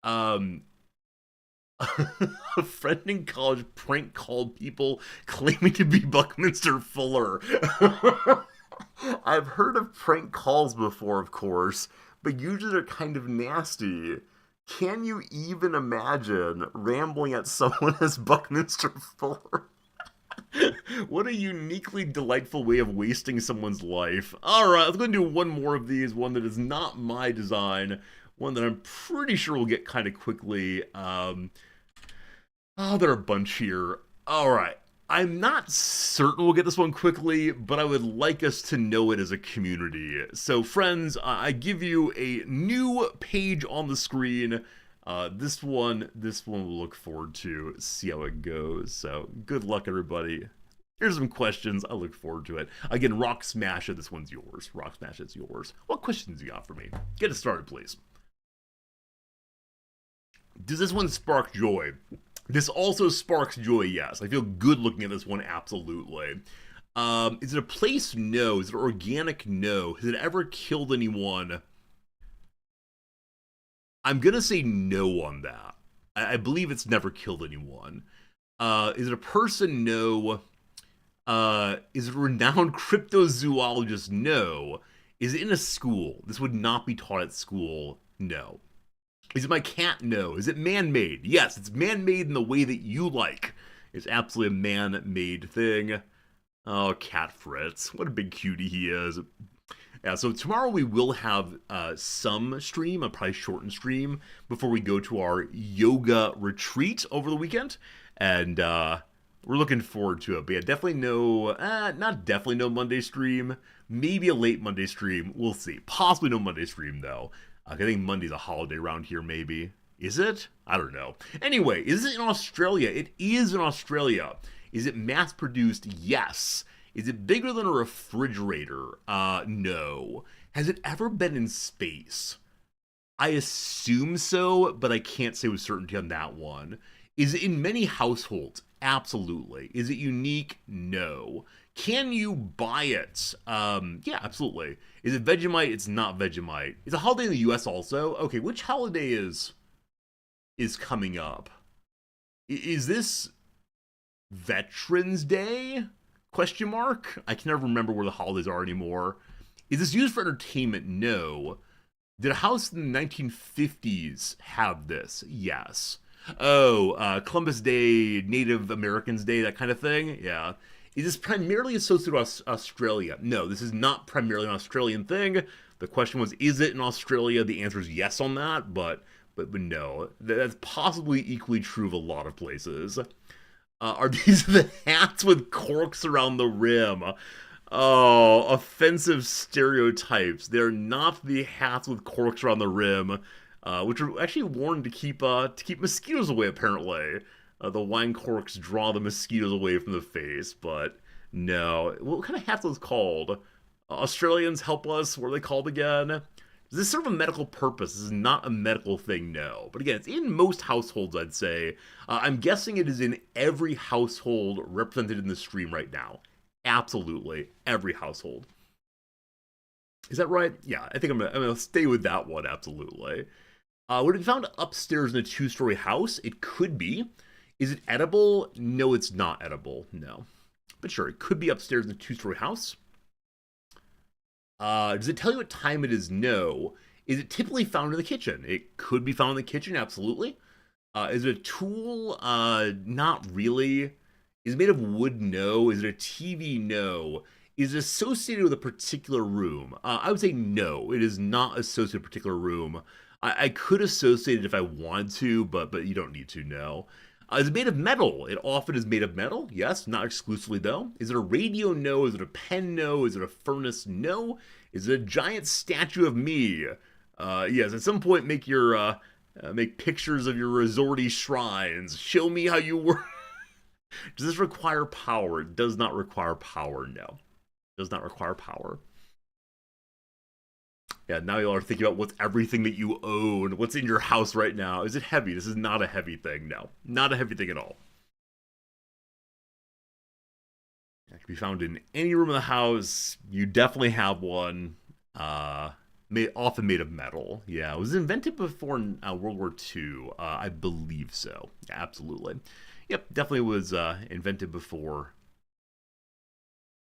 Um, a friend in college prank called people claiming to be Buckminster Fuller. I've heard of prank calls before, of course, but usually they're kind of nasty. Can you even imagine rambling at someone as Buckminster Fuller? What a uniquely delightful way of wasting someone's life. Alright, let's go and do one more of these, one that is not my design, one that I'm pretty sure we'll get kind of quickly. There are a bunch here. Alright, I'm not certain we'll get this one quickly, but I would like us to know it as a community. So, friends, I give you a new page on the screen. This one we'll look forward to, see how it goes. So, good luck, everybody. Here's some questions. I look forward to it. Again, Rock Smash It. This one's yours. Rock Smash It's yours. What questions do you got for me? Get it started, please. Does this one spark joy? This also sparks joy, yes. I feel good looking at this one, absolutely. Is it a place? No. Is it organic? No. Has it ever killed anyone? I'm gonna say no on that. I believe it's never killed anyone. Is it a person? No. Is it a renowned cryptozoologist? No. Is it in a school? This would not be taught at school. No. Is it my cat? No. Is it man-made? Yes, it's man-made in the way that you like. It's absolutely a man-made thing. Oh, Cat Fritz. What a big cutie he is. Yeah, so tomorrow we will have some stream, a probably shortened stream, before we go to our yoga retreat over the weekend. And we're looking forward to it. But yeah, definitely not definitely no Monday stream. Maybe a late Monday stream. We'll see. Possibly no Monday stream, though. I think Monday's a holiday around here, maybe. Is it? I don't know. Anyway, is it in Australia? It is in Australia. Is it mass produced? Yes. Is it bigger than a refrigerator? No. Has it ever been in space? I assume so, but I can't say with certainty on that one. Is it in many households? Absolutely. Is it unique? No. Can you buy it? Yeah, absolutely. Is it Vegemite? It's not Vegemite. It's a holiday in the US also. Okay, which holiday is coming up? Is this Veterans Day? Question mark? I can never remember where the holidays are anymore. Is this used for entertainment? No. Did a house in the 1950s have this? Yes. Oh, Columbus Day, Native Americans Day, that kind of thing? Yeah. Is this primarily associated with Australia? No, this is not primarily an Australian thing. The question was, is it in Australia? The answer is yes on that, but no. That's possibly equally true of a lot of places. Are these the hats with corks around the rim? Oh, offensive stereotypes. They're not the hats with corks around the rim, which are actually worn to keep mosquitoes away, apparently. The wine corks draw the mosquitoes away from the face, but no. What kind of hats are those called? Australians, help us. What are they called again? Does Is this sort of a medical purpose? This is not a medical thing, no. But again, it's in most households, I'd say. I'm guessing it is in every household represented in the stream right now. Absolutely, every household. Is that right? Yeah, I think I'm gonna stay with that one, absolutely. Would it be found upstairs in a two-story house? It could be. Is it edible? No, it's not edible, no. But sure, it could be upstairs in a two-story house. Does it tell you what time it is? No. Is it typically found in the kitchen? It could be found in the kitchen, absolutely. Is it a tool? Not really. Is it made of wood? No. Is it a TV? No. Is it associated with a particular room? I would say no. It is not associated with a particular room. I could associate it if I wanted to, but you don't need to, no. Is it made of metal? It often is made of metal. Yes, not exclusively though. Is it a radio? No. Is it a pen? No. Is it a furnace? No. Is it a giant statue of me? Yes. At some point, make pictures of your resorty shrines. Show me how you work. Does this require power? It does not require power. No, it does not require power. Yeah, now y'all are thinking about what's everything that you own, what's in your house right now. Is it heavy? This is not a heavy thing, no. Not a heavy thing at all. It can be found in any room of the house. You definitely have one. Often made of metal. Yeah, it was invented before World War II. I believe so. Absolutely. Yep, definitely was invented before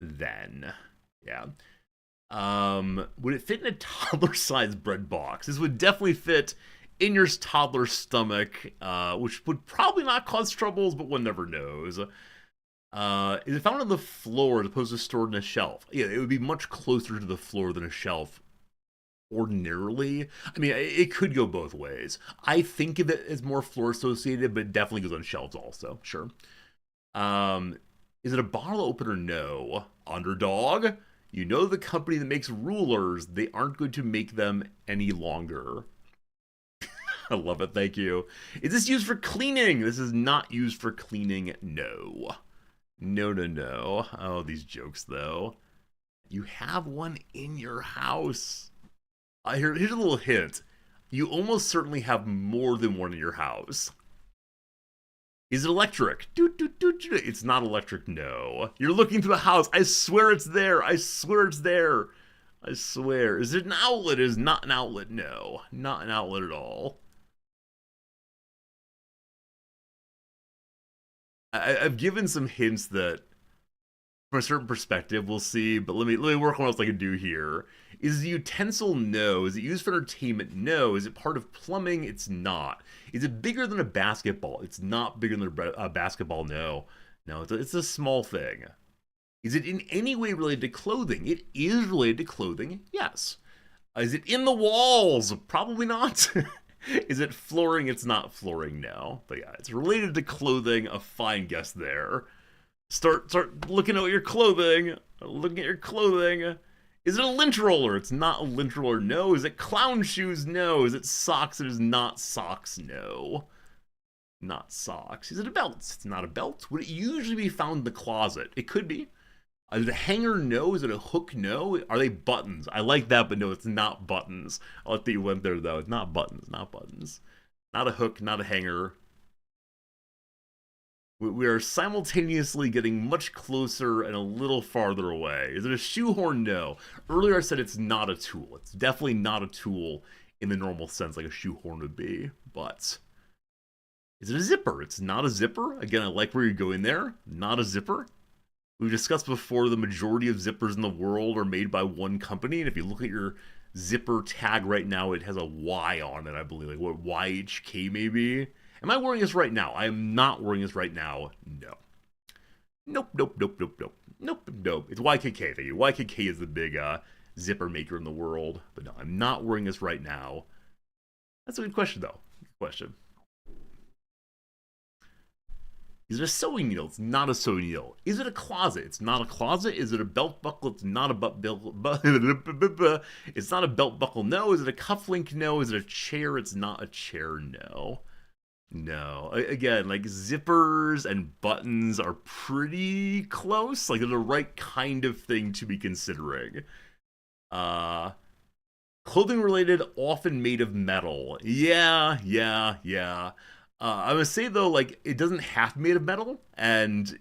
then. Yeah. Would it fit in a toddler-sized bread box? This would definitely fit in your toddler's stomach, which would probably not cause troubles, but one never knows. Is it found on the floor as opposed to stored in a shelf? Yeah, it would be much closer to the floor than a shelf ordinarily. I mean, it could go both ways. I think of it as more floor associated, but it definitely goes on shelves also, sure. Is it a bottle opener? No. Underdog? You know the company that makes rulers, they aren't going to make them any longer. I love it, thank you. Is this used for cleaning? This is not used for cleaning, no. No. Oh, these jokes, though. You have one in your house. Here's a little hint. You almost certainly have more than one in your house. Is it electric? It's not electric, no. You're looking through the house. I swear it's there. I swear it's there. I swear. Is it an outlet? It is not an outlet, no. Not an outlet at all. I've given some hints that from a certain perspective we'll see, but let me work on what else I can do here. Is it a utensil? No. Is it used for entertainment? No. Is it part of plumbing? It's not. Is it bigger than a basketball? It's not bigger than a basketball, no. No, it's a small thing. Is it in any way related to clothing? It is related to clothing, yes. Is it in the walls? Probably not. Is it flooring? It's not flooring, no. But yeah, it's related to clothing. A fine guess there. Start looking at your clothing. Looking at your clothing. Is it a lint roller? It's not a lint roller, no. Is it clown shoes? No. Is it socks? It is not socks, no. Not socks. Is it a belt? It's not a belt. Would it usually be found in the closet? It could be. Is it a hanger? No. Is it a hook? No. Are they buttons? I like that, but no, it's not buttons. I like that you went there, though. It's not buttons, not buttons. Not a hook, not a hanger. We are simultaneously getting much closer and a little farther away. Is it a shoehorn? No. Earlier I said it's not a tool. It's definitely not a tool in the normal sense like a shoehorn would be. But is it a zipper? It's not a zipper. Again, I like where you're going there. Not a zipper. We've discussed before the majority of zippers in the world are made by one company. And if you look at your zipper tag right now, it has a Y on it, I believe. Like what, YHK maybe? Am I wearing this right now? I am not wearing this right now. No. Nope. It's YKK. Thank you. YKK is the big zipper maker in the world. But no, I'm not wearing this right now. That's a good question, though. Good question. Is it a sewing needle? It's not a sewing needle. Is it a closet? It's not a closet. Is it a belt buckle? It's not a it's not a belt buckle. No. Is it a cufflink? No. Is it a chair? It's not a chair. No. No. Again, like zippers and buttons are pretty close. Like they're the right kind of thing to be considering. Clothing related, often made of metal. Yeah, yeah, yeah. I would say though, like it doesn't have to be made of metal, and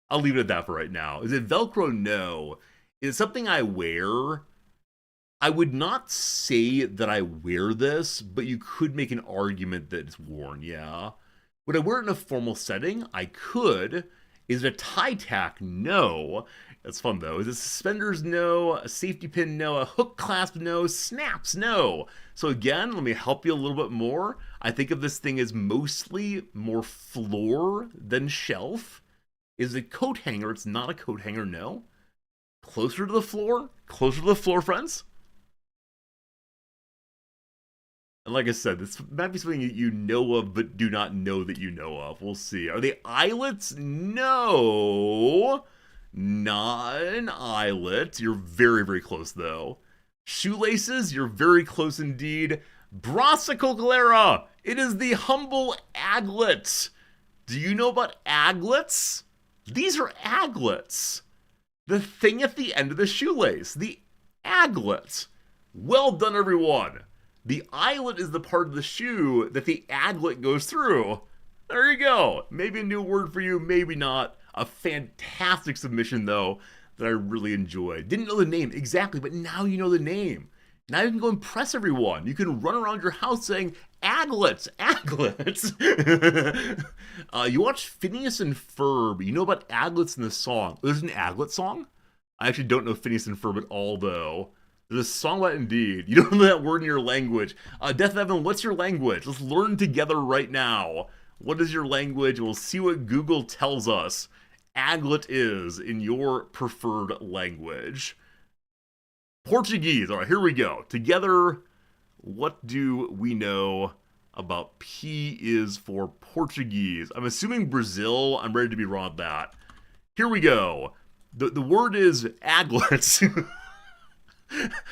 I'll leave it at that for right now. Is it Velcro? No. Is it something I wear? I would not say that I wear this, but you could make an argument that it's worn, yeah. Would I wear it in a formal setting? I could. Is it a tie tack? No. That's fun though. Is it suspenders? No. A safety pin? No. A hook clasp? No. Snaps? No. So again, let me help you a little bit more. I think of this thing as mostly more floor than shelf. Is it a coat hanger? It's not a coat hanger, no. Closer to the floor? Closer to the floor, friends? And like I said, this might be something you know of, but do not know that you know of. We'll see. Are they eyelets? No. Not an eyelet. You're very, very close, though. Shoelaces? You're very close indeed. Brassicocalera! It is the humble aglet. Do you know about aglets? These are aglets. The thing at the end of the shoelace. The aglet. Well done, everyone. The eyelet is the part of the shoe that the aglet goes through. There you go. Maybe a new word for you, maybe not. A fantastic submission, though, that I really enjoyed. Didn't know the name exactly, but now you know the name. Now you can go impress everyone. You can run around your house saying, aglets, aglets. You watch Phineas and Ferb. You know about aglets in the song. There's an aglet song? I actually don't know Phineas and Ferb at all, though. There's a song about it indeed. You don't know that word in your language. Death Evan, what's your language? Let's learn together right now. What is your language? We'll see what Google tells us aglet is in your preferred language. Portuguese. All right, here we go. Together, what do we know about P is for Portuguese? I'm assuming Brazil. I'm ready to be wrong with that. Here we go. The word is aglets.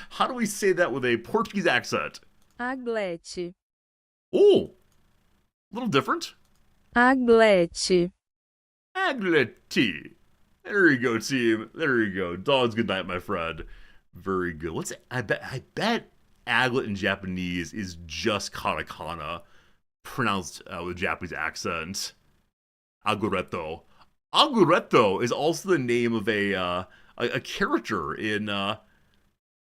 How do we say that with a Portuguese accent? Aglete. Oh, a little different. Aglete. Agleti. There you go, team. There you go. Dog's good night, my friend. Very good. I bet aglet in Japanese is just katakana pronounced with a Japanese accent. Aguretto. Aguretto is also the name of a character in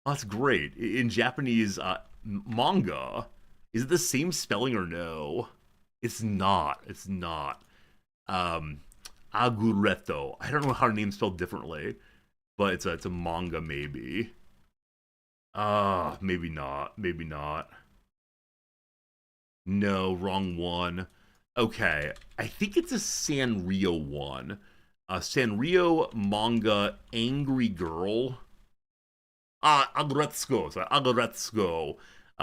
that's great. In Japanese manga, is it the same spelling or no? It's not. It's not. Aguretto. I don't know how to name spelled differently, but it's a manga maybe. Maybe not. Maybe not. No, wrong one. Okay, I think it's a Sanrio one. Sanrio manga Angry Girl. Agoretsuko. Sorry, Agoretsuko,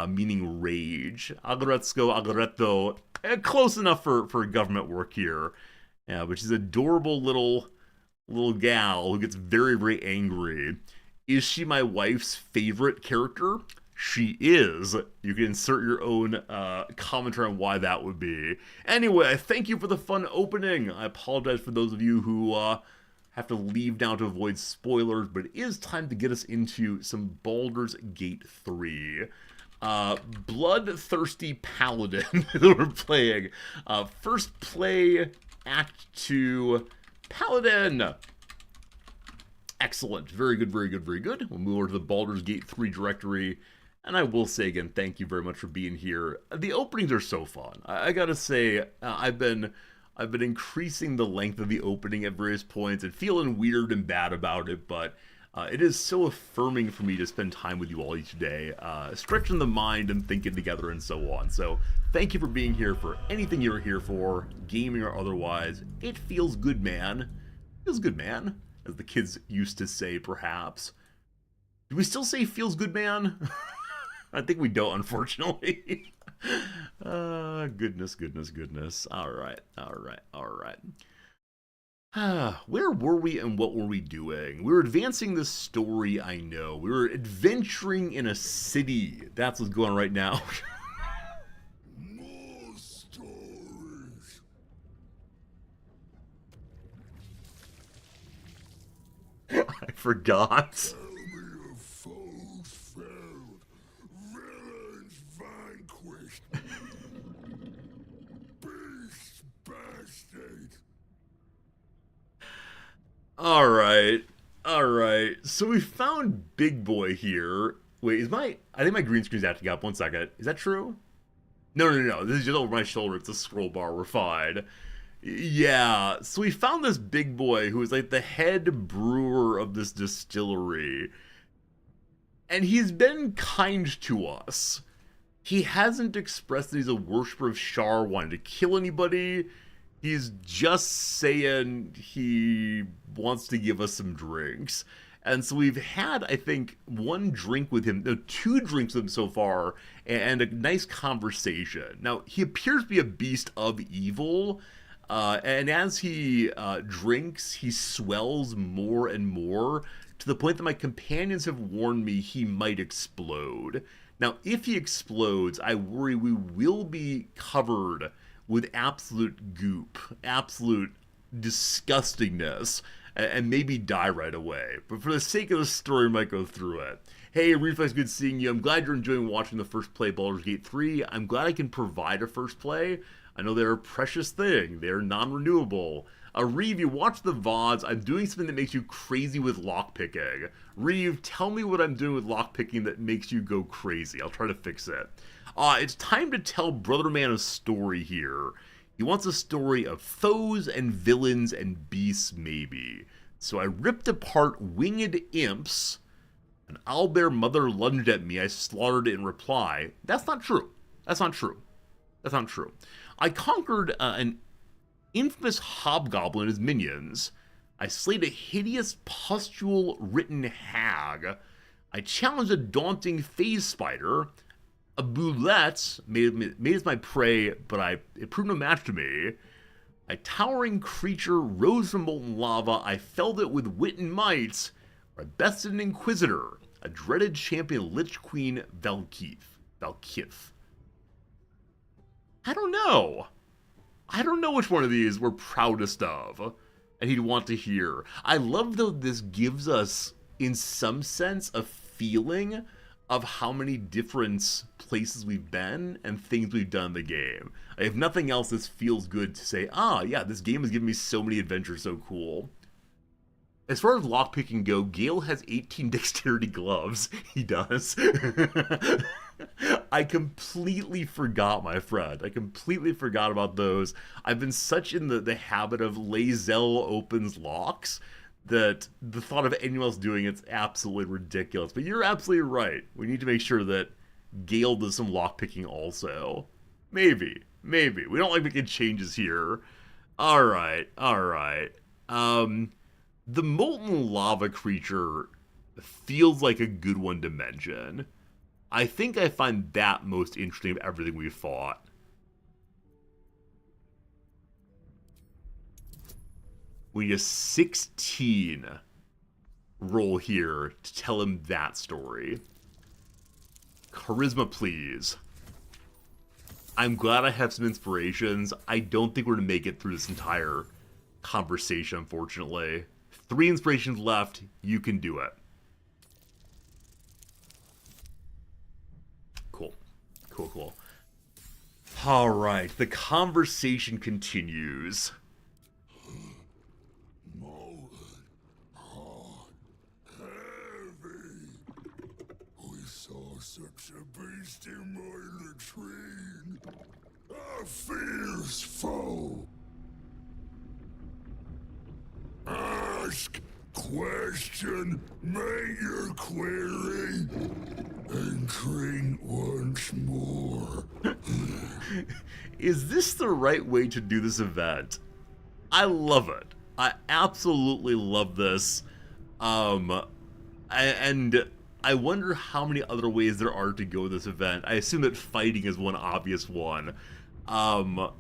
meaning rage. Agoretsuko, Agoretto. Close enough for government work here. Yeah, but she's an adorable little gal who gets very, very angry. Is she my wife's favorite character? She is. You can insert your own commentary on why that would be. Anyway, thank you for the fun opening. I apologize for those of you who have to leave now to avoid spoilers, but it is time to get us into some Baldur's Gate 3. Bloodthirsty Paladin that we're playing. First play, Act 2, Paladin. Excellent. Very good, very good, very good. We'll move over to the Baldur's Gate 3 directory. And I will say again, thank you very much for being here. The openings are so fun. I gotta say, I've been increasing the length of the opening at various points and feeling weird and bad about it, but it is so affirming for me to spend time with you all each day, stretching the mind and thinking together and so on. So thank you for being here for anything you're here for, gaming or otherwise. It feels good, man. Feels good, man, as the kids used to say, perhaps. Do we still say feels good, man? I think we don't, unfortunately. Goodness, goodness, goodness. All right. Where were we and what were we doing? We were advancing the story, I know. We were adventuring in a city. That's what's going on right now. More stories. I forgot. Tell me of foes fell Alright. Alright. So we found Big Boy here. Wait, I think my green screen's acting up. 1 second. Is that true? No. This is just over my shoulder. It's a scroll bar. We're fine. Yeah. So we found this Big Boy who is like the head brewer of this distillery. And he's been kind to us. He hasn't expressed that he's a worshiper of Shar, wanting to kill anybody. He's just saying he wants to give us some drinks. And so we've had, I think, 1 drink with him, no, 2 drinks with him so far, and a nice conversation. Now, he appears to be a beast of evil, and as he drinks, he swells more and more, to the point that my companions have warned me he might explode. Now, if he explodes, I worry we will be covered with absolute goop, absolute disgustingness, and maybe die right away. But for the sake of the story, we might go through it. Hey, Reflex, good seeing you. I'm glad you're enjoying watching the first play, Baldur's Gate 3. I'm glad I can provide a first play. I know they're a precious thing. They're non-renewable. Reeve, you watch the VODs. I'm doing something that makes you crazy with lockpicking. Reeve, tell me what I'm doing with lockpicking that makes you go crazy. I'll try to fix it. It's time to tell Brother Man a story here. He wants a story of foes and villains and beasts, maybe. So I ripped apart winged imps. An owlbear mother lunged at me. I slaughtered it in reply. That's not true. That's not true. That's not true. I conquered an infamous hobgoblin and his minions. I slayed a hideous pustule-written hag. I challenged a daunting phase spider. A boulette made as my prey, but it proved no match to me. A towering creature rose from molten lava. I felled it with wit and might. I bested an inquisitor, a dreaded champion Lich Queen Valkith. I don't know. I don't know which one of these we're proudest of, and he'd want to hear. I love, though, this gives us, in some sense, a feeling of how many different places we've been and things we've done in the game. If nothing else, this feels good to say, yeah, this game has given me so many adventures, so cool. As far as lockpicking go, Gale has 18 dexterity gloves. He does. I completely forgot, my friend. I completely forgot about those. I've been such in the habit of Lae'zel opens locks that the thought of anyone else doing it's absolutely ridiculous. But you're absolutely right. We need to make sure that Gale does some lockpicking also. Maybe. We don't like making changes here. Alright. The molten lava creature feels like a good one to mention. I think I find that most interesting of everything we've fought. We need a 16 roll here to tell him that story. Charisma, please. I'm glad I have some inspirations. I don't think we're going to make it through this entire conversation, unfortunately. 3 inspirations left. You can do it. Cool. Alright, the conversation continues. Molten, hot, heavy. We saw such a beast in my latrine. A fierce foe. Ask, question, make your query, and drink once more. Is this the right way to do this event? I love it. I absolutely love this. And I wonder how many other ways there are to go with this event. I assume that fighting is one obvious one. I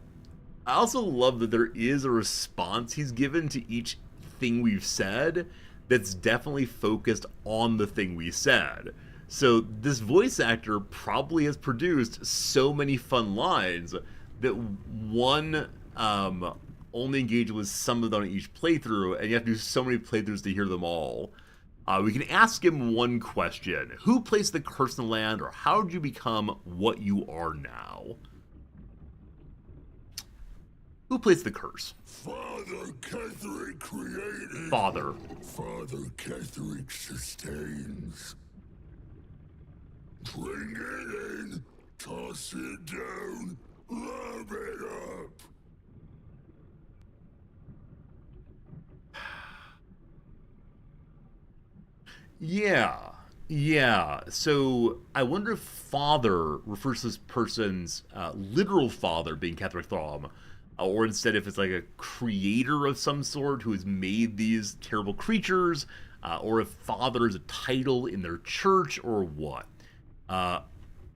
also love that there is a response he's given to each thing we've said that's definitely focused on the thing we said. So this voice actor probably has produced so many fun lines that one only engages with some of them on each playthrough, and you have to do so many playthroughs to hear them all. We can ask him one question. Who placed the curse in the land, or how did you become what you are now? Who placed the curse? Father Ketherick created. Father. Father Ketherick sustains. Bring it in, toss it down, rub it up. Yeah. So I wonder if father refers to this person's literal father being Ketherick Throm, or instead if it's like a creator of some sort who has made these terrible creatures, or if father is a title in their church, or what.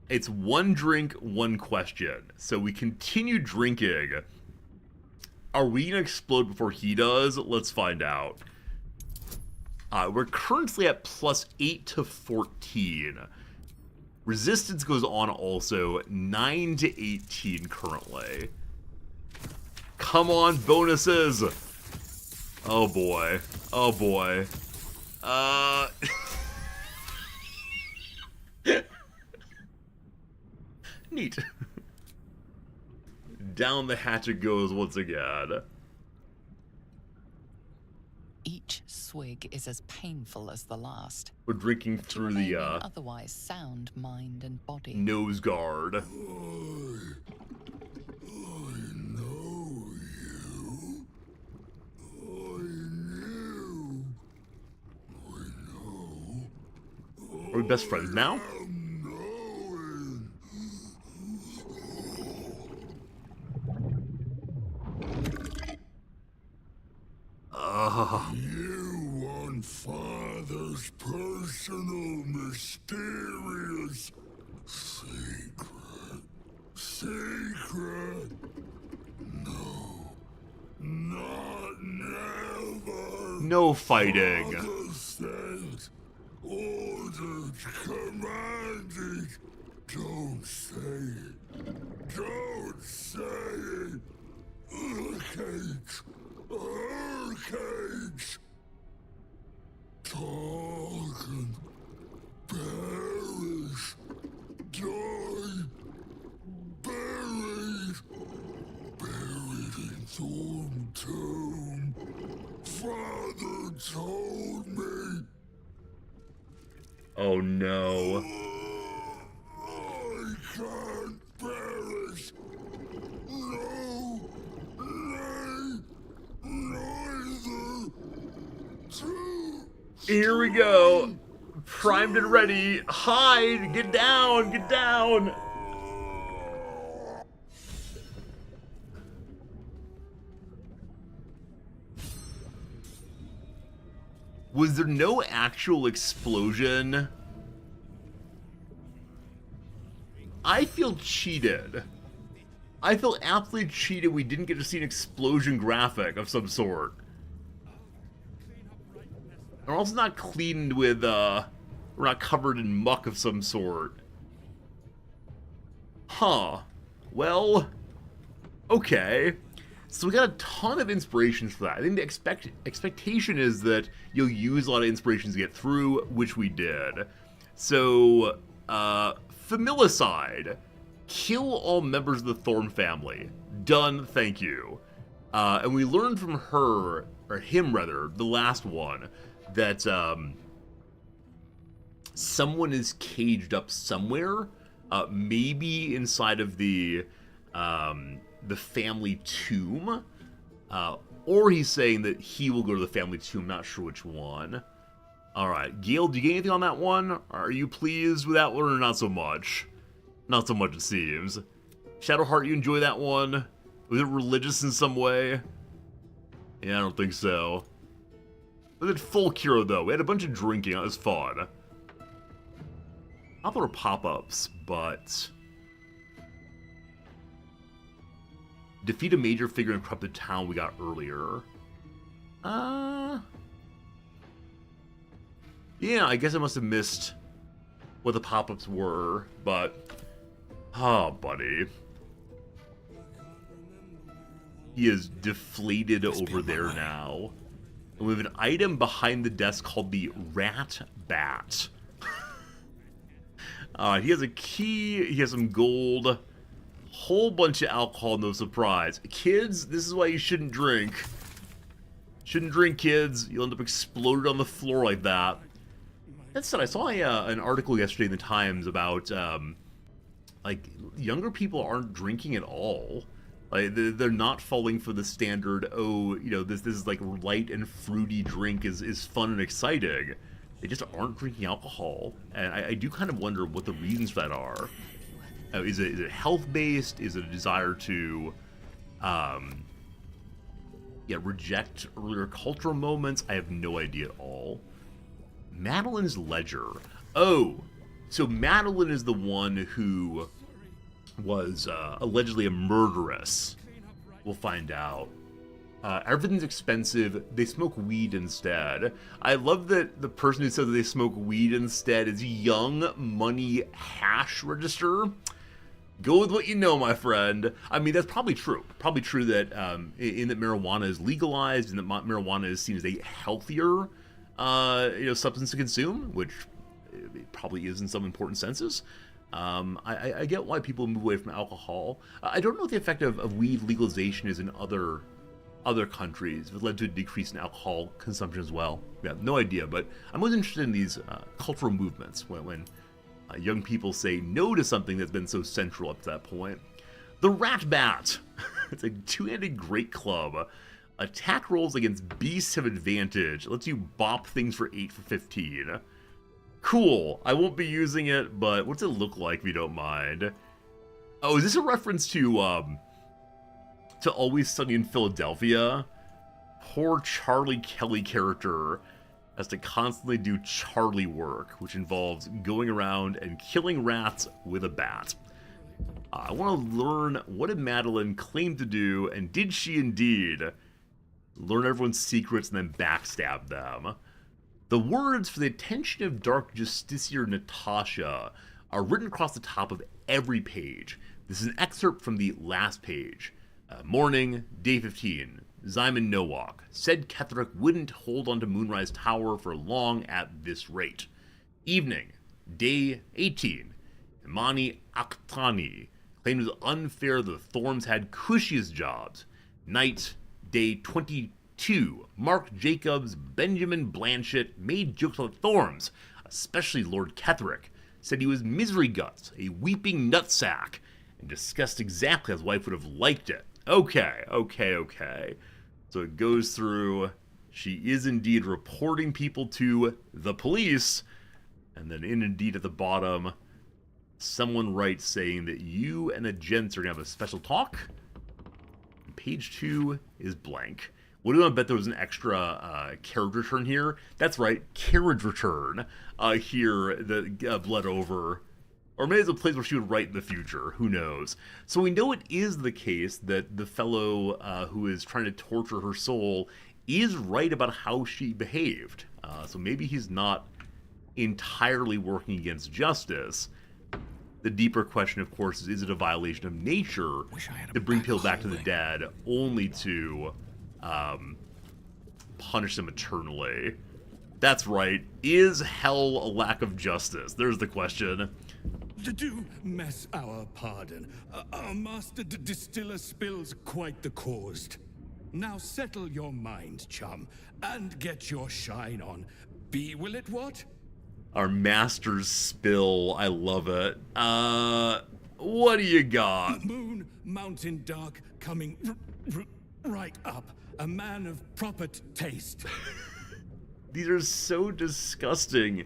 It's one drink, one question. So we continue drinking. Are we going to explode before he does? Let's find out. We're currently at plus 8 to 14. Resistance goes on also, 9 to 18 currently. Come on, bonuses! Oh boy. Oh boy. Neat. Down the hatch it goes once again. Each swig is as painful as the last. We're drinking through the Otherwise sound mind and body. nose guard. I know you. I knew. I know. Are we best friends now? I'm knowing. You want Father's personal, mysterious secret. Secret? No. Not never. No fighting. Father said, ordered, commanded. Don't say it. Don't say it. Cage. Cage. Talk and perish. Die. Buried. Buried in Thorn Tomb. Father told me. Oh no. I can't perish. No. Nay. Neither. Two. Here we go. Primed and ready. Hide. Get down. Get down. Was there no actual explosion? I feel cheated. I feel absolutely cheated we didn't get to see an explosion graphic of some sort. We're also not cleaned with, we're not covered in muck of some sort. Huh. Well, okay. So we got a ton of inspirations for that. I think the expectation is that you'll use a lot of inspirations to get through, which we did. So, familicide. Kill all members of the Thorn family. Done, thank you. And we learned from her, or him rather, the last one, that someone is caged up somewhere, maybe inside of the family tomb, or he's saying that he will go to the family tomb, not sure which one. Alright, Gale, do you get anything on that one? Are you pleased with that one or not so much? Not so much, it seems. Shadowheart, you enjoy that one? Was it religious in some way? Yeah, I don't think so. Was it full cure, though? We had a bunch of drinking, that was fun. I thought were pop-ups, but... Defeat a major figure in corrupted town we got earlier. Yeah, I guess I must have missed what the pop-ups were, but... Oh, buddy. He is deflated over there now. And we have an item behind the desk called the Rat Bat. He has a key, he has some gold. Whole bunch of alcohol, no surprise. Kids, this is why you shouldn't drink. Shouldn't drink, kids. You'll end up exploded on the floor like that. That said, I saw an article yesterday in the Times about, like, younger people aren't drinking at all. Like, they're not falling for the standard, oh, you know, this is like light and fruity drink is fun and exciting. They just aren't drinking alcohol. And I do kind of wonder what the reasons for that are. Is it health-based? Is it a desire to, reject earlier cultural moments? I have no idea at all. Madeline's ledger. Oh, so Madeline is the one who was allegedly a murderess. We'll find out. Everything's expensive. They smoke weed instead. I love that the person who said that they smoke weed instead is Young Money Hash Register. Go with what you know, my friend. I mean, that's probably true. Probably true that in that marijuana is legalized and that marijuana is seen as a healthier substance to consume, which it probably is in some important senses. I get why people move away from alcohol. I don't know what the effect of weed legalization is in other countries. If it led to a decrease in alcohol consumption as well. Yeah, no idea, but I'm always interested in these cultural movements when young people say no to something that's been so central up to that point. The Rat Bat. It's a two-handed great club. Attack rolls against beasts have advantage. It lets you bop things for 8 for 15. Cool. I won't be using it, but what's it look like if you don't mind? Oh, is this a reference to Always Sunny in Philadelphia? Poor Charlie Kelly character has to constantly do Charlie work, which involves going around and killing rats with a bat. I want to learn, what did Madeline claim to do, and did she indeed learn everyone's secrets and then backstab them? The words for the attention of Dark Justiciar Natasha are written across the top of every page. This is an excerpt from the last page. Morning, day 15. Zyman Nowak said Ketherick wouldn't hold onto Moonrise Tower for long at this rate. Evening, day 18. Imani Akhtani claimed it was unfair that the Thorns had cushiest jobs. Night, day 22. Mark Jacobs, Benjamin Blanchett made jokes on the Thorns, especially Lord Ketherick. Said he was misery guts, a weeping nutsack, and discussed exactly how his wife would have liked it. Okay. So it goes through, she is indeed reporting people to the police, and then indeed at the bottom, someone writes saying that you and the gents are going to have a special talk. And page 2 is blank. What do I bet there was an extra carriage return here? That's right, carriage return here that bled over. Or maybe it's a place where she would write in the future. Who knows? So we know it is the case that the fellow who is trying to torture her soul is right about how she behaved. So maybe he's not entirely working against justice. The deeper question, of course, is it a violation of nature to bring people back to the dead only to punish them eternally? That's right. Is hell a lack of justice? There's the question. Do mess our pardon. Our master distiller spills quite the cause. Now settle your mind, chum, and get your shine on. Be will it what? Our master's spill. I love it. What do you got? Moon, mountain dark, coming right up. A man of proper taste. These are so disgusting,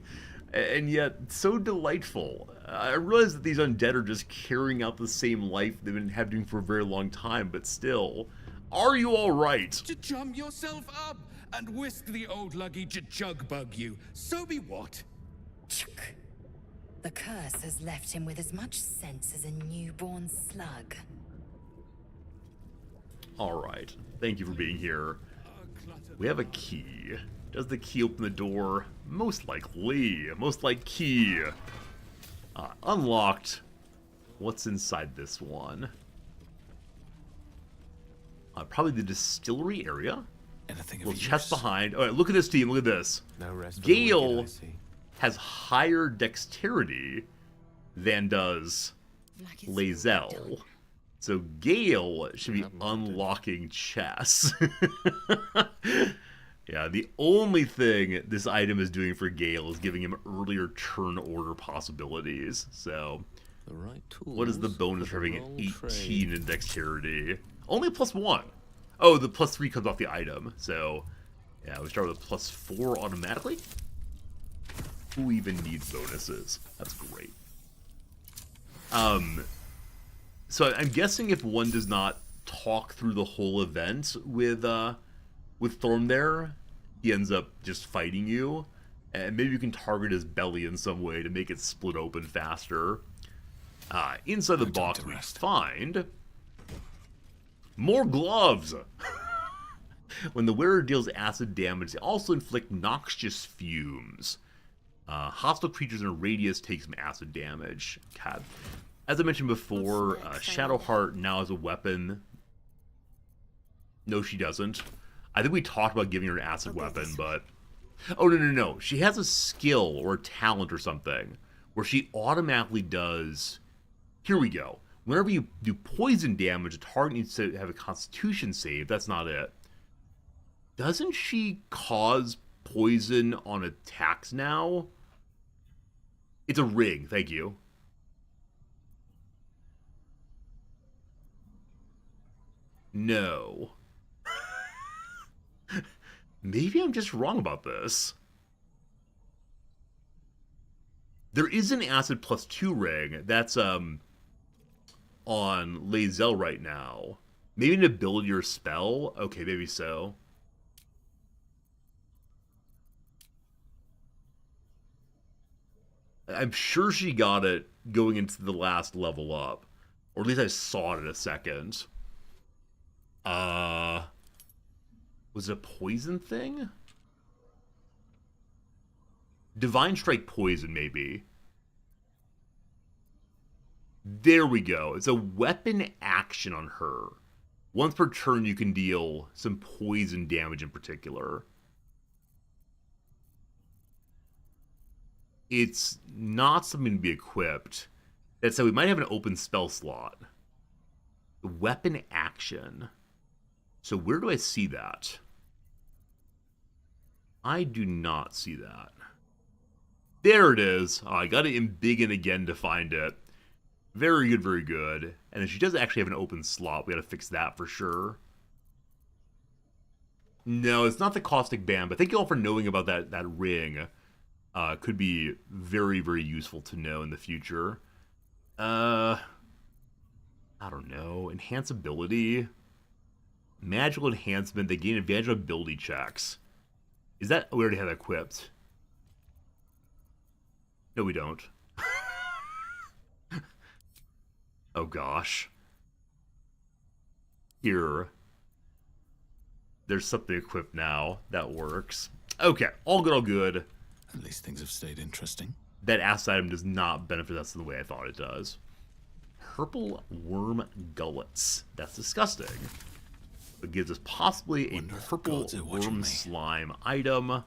and yet so delightful. I realize that these undead are just carrying out the same life they've been having for a very long time, but still. Are you alright? To chum yourself up and whisk the old luggy jug bug you. So be what? The curse has left him with as much sense as a newborn slug. Alright. Thank you for being here. We have a key. Does the key open the door? Most likely. Most like key. Unlocked. What's inside this one? Probably the distillery area. Anything of Little use? chest behind. Alright, look at this team. Look at this. No rest for the wicked, Gale I see. has higher dexterity than does Lae'zel. So Gale should be unlocking chess. Yeah, the only thing this item is doing for Gale is giving him earlier turn order possibilities. So, The right tools what is the bonus for for the having an long 18 trade. in dexterity? Only +1. Oh, the +3 comes off the item. So, yeah, we start with a +4 automatically. Who even needs bonuses? That's great. So I'm guessing if one does not talk through the whole event with Thorm there, he ends up just fighting you, and maybe you can target his belly in some way to make it split open faster. Inside the box we find more gloves. When the wearer deals acid damage, they also inflict noxious fumes. Hostile creatures in a radius take some acid damage. God. As I mentioned before, Shadowheart now has a weapon. No, she doesn't. I think we talked about giving her an acid weapon, but... Oh, no. She has a skill or a talent or something where she automatically does... Here we go. Whenever you do poison damage, the target needs to have a constitution save. That's not it. Doesn't she cause poison on attacks now? It's a ring, thank you. No. Maybe I'm just wrong about this. There is an acid +2 ring that's on Lae'zel right now. Maybe an ability or spell? Okay, maybe so. I'm sure she got it going into the last level up. Or at least I saw it in a second. Was it a poison thing? Divine Strike poison, maybe. There we go. It's a weapon action on her. Once per turn, you can deal some poison damage in particular. It's not something to be equipped. That said, we might have an open spell slot. Weapon action. So where do I see that? I do not see that. There it is. Oh, I got it in big and again to find it. Very good, very good. And then she does actually have an open slot. We gotta fix that for sure. No, it's not the caustic band, but thank you all for knowing about that ring. Could be very, very useful to know in the future. I don't know. Enhanceability. Magical enhancement. They gain advantage on ability checks. Is that... We already have that equipped. No, we don't. Oh, gosh. Here. There's something equipped now. That works. Okay. All good, all good. At least things have stayed interesting. That acid item does not benefit us in the way I thought it does. Purple worm gullets. That's disgusting. It gives us possibly a purple worm slime item.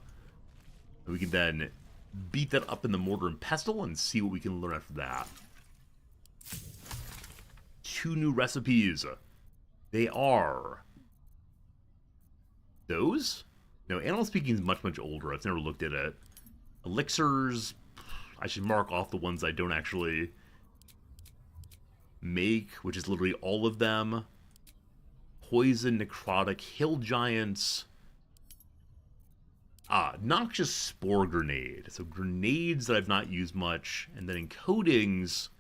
We can then beat that up in the mortar and pestle and see what we can learn after that. 2 new recipes. They are those? No, Animal Speaking is much, much older. I've never looked at it. Elixirs. I should mark off the ones I don't actually make, which is literally all of them. Poison, necrotic, hill giants. Noxious spore grenade. So grenades that I've not used much. And then in coatings,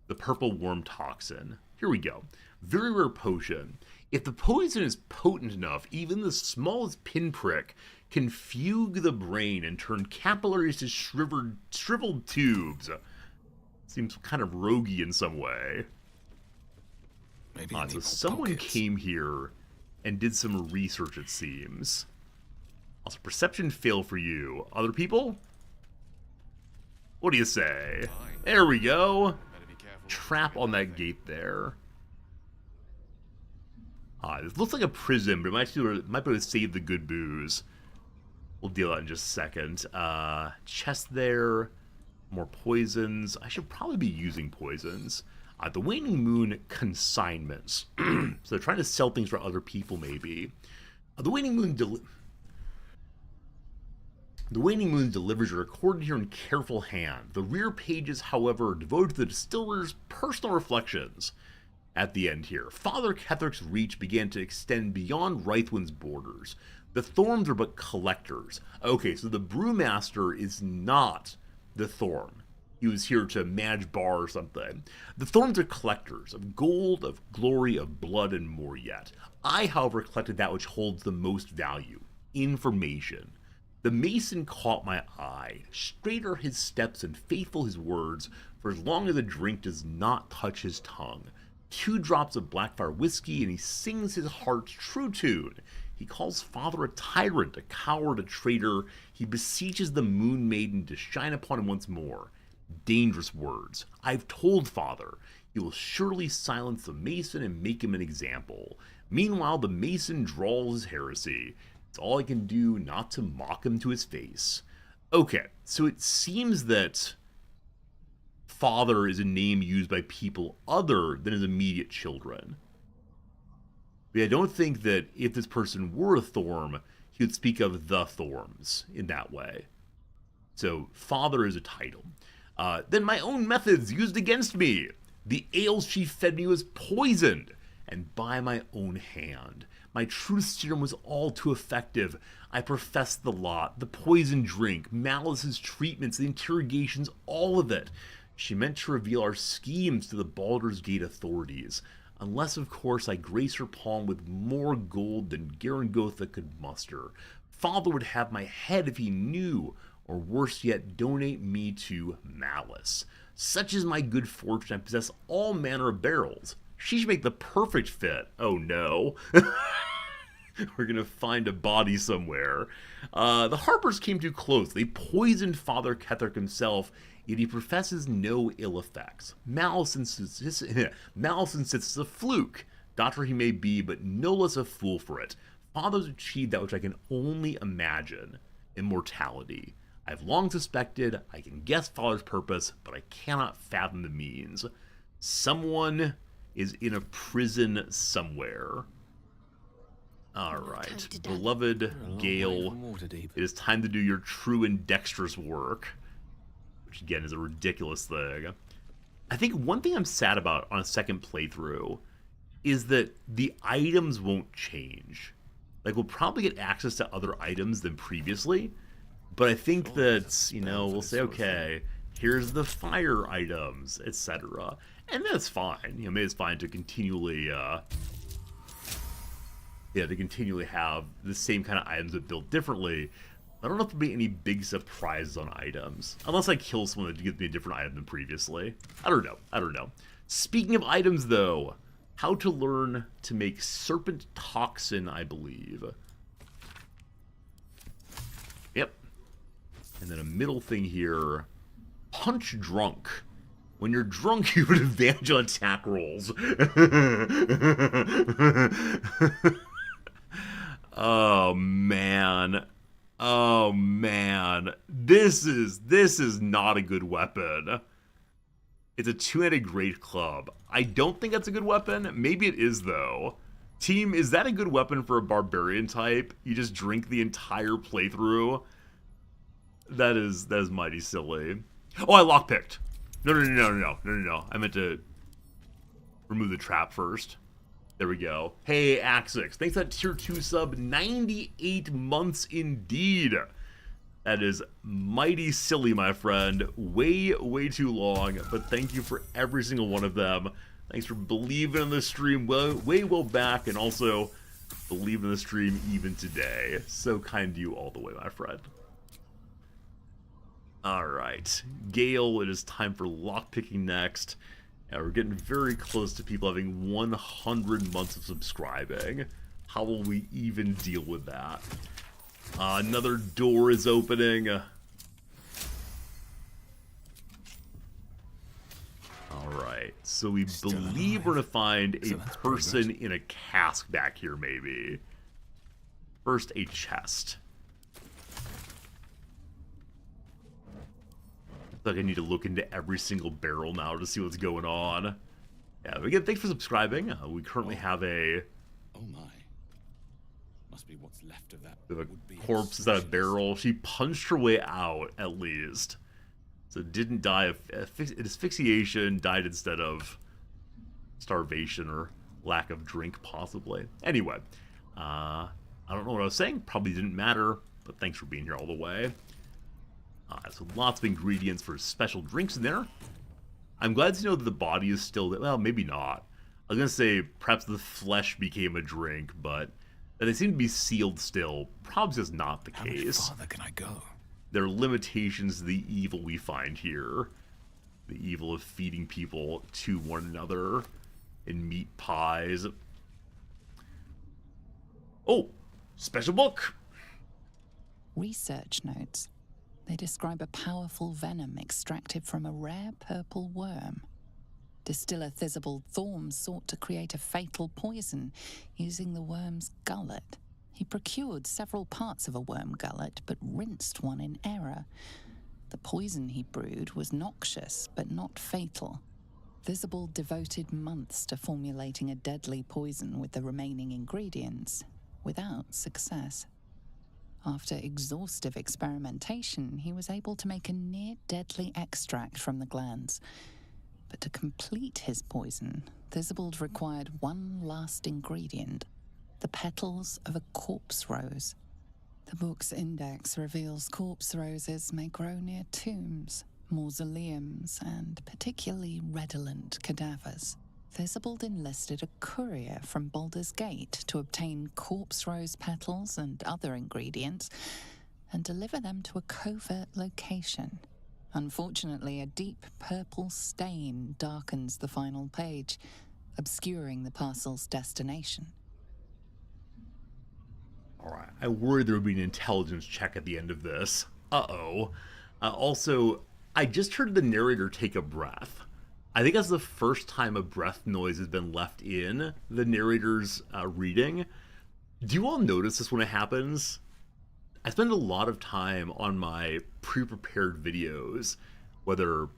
the purple worm toxin. Here we go. Very rare potion. If the poison is potent enough, even the smallest pinprick can fugue the brain and turn capillaries to shriveled tubes. Seems kind of roguey in some way. Maybe So someone came here and did some research, it seems. Also, perception fail for you. Other people? What do you say? There we go. Trap on that gate there. This looks like a prison, but it might be able to save the good booze. We'll deal that in just a second. Chest there. More poisons. I should probably be using poisons. The Waning Moon consignments. So they're trying to sell things for other people, maybe. The Waning Moon delivers are recorded here in careful hand. The rear pages, however, are devoted to the distiller's personal reflections. At the end here, Father Ketherick's reach began to extend beyond Rythwin's borders. The Thorns are but collectors. Okay, so the Brewmaster is not the Thorn. He was here to manage bar or something. The Thorns are collectors of gold, of glory, of blood, and more yet. I, however, collected that which holds the most value: information. The Mason caught my eye. Straight are his steps and faithful his words, for as long as the drink does not touch his tongue. 2 drops of Blackfire whiskey, and he sings his heart's true tune. He calls Father a tyrant, a coward, a traitor. He beseeches the Moon Maiden to shine upon him once more. Dangerous words. I've told Father. He will surely silence the Mason and make him an example. Meanwhile, the Mason drawls his heresy. It's all I can do not to mock him to his face. Okay, so it seems that Father is a name used by people other than his immediate children. But I don't think that if this person were a Thorm, he would speak of the Thorms in that way. So, Father is a title. Then my own methods used against me. The ale she fed me was poisoned, and by my own hand. My truth serum was all too effective. I professed the lot, the poison drink, Malice's treatments, the interrogations, all of it. She meant to reveal our schemes to the Baldur's Gate authorities. Unless, of course, I grace her palm with more gold than Garangotha could muster. Father would have my head if he knew, or worse yet, donate me to Malice. Such is my good fortune, I possess all manner of barrels. She should make the perfect fit. Oh no. We're gonna find a body somewhere. The Harpers came too close. They poisoned Father Ketherick himself, yet he professes no ill effects. Malice insists it's a fluke. Doctor he may be, but no less a fool for it. Father's achieved that which I can only imagine: immortality. I've long suspected, I can guess Father's purpose, but I cannot fathom the means. Someone is in a prison somewhere. Alright, beloved Gale, it is time to do your true and dexterous work. Which again is a ridiculous thing. I think one thing I'm sad about on a second playthrough is that the items won't change. Like, we'll probably get access to other items than previously, but I think that, you know, we'll say, okay, here's the fire items, etc. And that's fine. You know, maybe it's fine to continually, have the same kind of items but built differently. I don't know if there'll be any big surprises on items. Unless I kill someone that gives me a different item than previously. I don't know. Speaking of items, though, how to learn to make serpent toxin, I believe. Yep. And then a middle thing here. Punch drunk. When you're drunk, you have an advantage on attack rolls. Oh, man. Oh, man. This is not a good weapon. It's a two-handed great club. I don't think that's a good weapon. Maybe it is, though. Team, is that a good weapon for a barbarian type? You just drink the entire playthrough? That is mighty silly. Oh, I lockpicked. No. I meant to remove the trap first. There we go. Hey, Axix. Thanks for that tier 2 sub. 98 months indeed. That is mighty silly, my friend. Way too long. But thank you for every single one of them. Thanks for believing in the stream way well back, and also believing in the stream even today. So kind to you all the way, my friend. Alright. Gale, it is time for lockpicking next. And we're getting very close to people having 100 months of subscribing. How will we even deal with that? Another door is opening. Alright, so we believe we're going to find a person in a cask back here, maybe. First, a chest. I feel like I need to look into every single barrel now to see what's going on. Yeah, again, thanks for subscribing. We currently have a Oh my. Must be what's left of that. the would-be corpse is at a extortionist. barrel. She punched her way out, at least. So didn't die of asphyxiation, died instead of starvation or lack of drink, possibly. Anyway, I don't know what I was saying. Probably didn't matter, but thanks for being here all the way. So lots of ingredients for special drinks in there. I'm glad to know that the body is still there. Well, maybe not. I was going to say perhaps the flesh became a drink, but they seem to be sealed still. Probably just not the How much case. farther can I go? There are limitations to the evil we find here. The evil of feeding people to one another in meat pies. Oh, special book. Research notes. They describe a powerful venom extracted from a rare purple worm. Distiller Thisibald Thorm sought to create a fatal poison using the worm's gullet. He procured several parts of a worm gullet, but rinsed one in error. The poison he brewed was noxious, but not fatal. Thisibald devoted months to formulating a deadly poison with the remaining ingredients, without success. After exhaustive experimentation, he was able to make a near-deadly extract from the glands. But to complete his poison, Thisibald required one last ingredient, the petals of a corpse rose. The book's index reveals corpse roses may grow near tombs, mausoleums, and particularly redolent cadavers. Thisibald enlisted a courier from Baldur's Gate to obtain corpse rose petals and other ingredients and deliver them to a covert location. Unfortunately, a deep purple stain darkens the final page, obscuring the parcel's destination. Alright, I worried there would be an intelligence check at the end of this. Uh-oh. Also, I just heard the narrator take a breath. I think that's the first time a breath noise has been left in the narrator's reading. Do you all notice this when it happens? I spend a lot of time on my pre-prepared videos, whether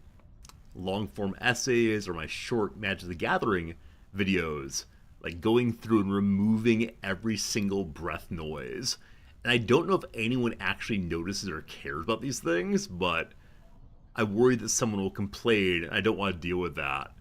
long-form essays or my short Magic the Gathering videos, like going through and removing every single breath noise. And I don't know if anyone actually notices or cares about these things, but I worry that someone will complain, and I don't want to deal with that.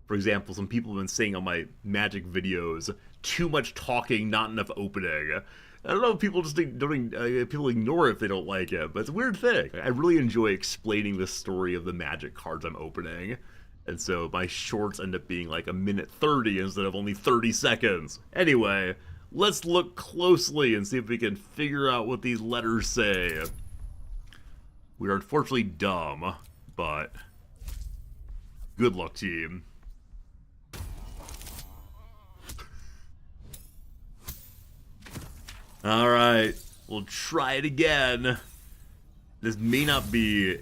For example, some people have been saying on my Magic videos, too much talking, not enough opening. I don't know if people just people ignore it if they don't like it, but it's a weird thing. I really enjoy explaining the story of the Magic cards I'm opening. And so my shorts end up being like a minute 30 instead of only 30 seconds. Anyway, let's look closely and see if we can figure out what these letters say. We are unfortunately dumb, but good luck, team. Alright, we'll try it again. This may not be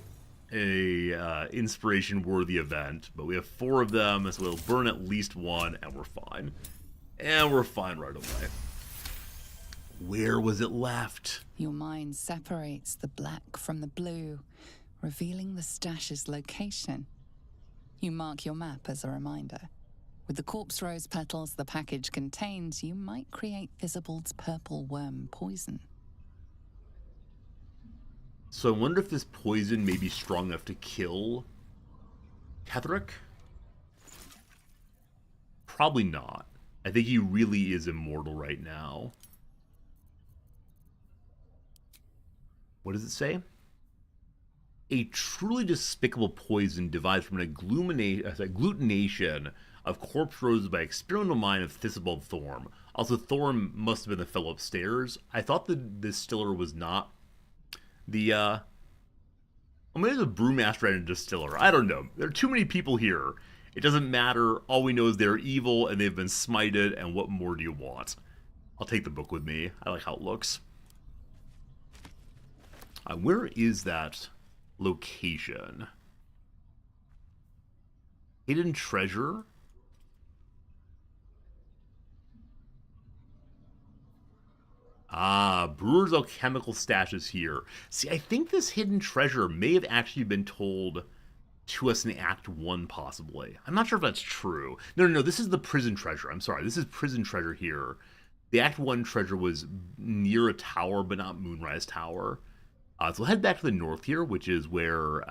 a inspiration-worthy event, but we have 4 of them, so we'll burn at least one, and we're fine. And we're fine right away. Where was it left? Your mind separates the black from the blue, revealing the stash's location. You mark your map as a reminder. With the corpse rose petals the package contains, you might create Thisibald's purple worm poison. So I wonder if this poison may be strong enough to kill Ketherick? Probably not. I think he really is immortal right now. What does it say? A truly despicable poison devised from an agglutination of corpse roses by experimental mind of Thisibald Thorm. Also, Thorm must have been the fellow upstairs. I thought the distiller was not the, well, maybe the brewmaster and a distiller. I don't know. There are too many people here. It doesn't matter. All we know is they're evil and they've been smited, and what more do you want? I'll take the book with me. I like how it looks. Where is that location? Hidden treasure? Ah, Brewer's alchemical stash is here. See, I think this hidden treasure may have actually been told to us in Act 1, possibly. I'm not sure if that's true. No, this is the prison treasure. I'm sorry, this is prison treasure here. The Act 1 treasure was near a tower, but not Moonrise Tower. So we'll head back to the north here, which is where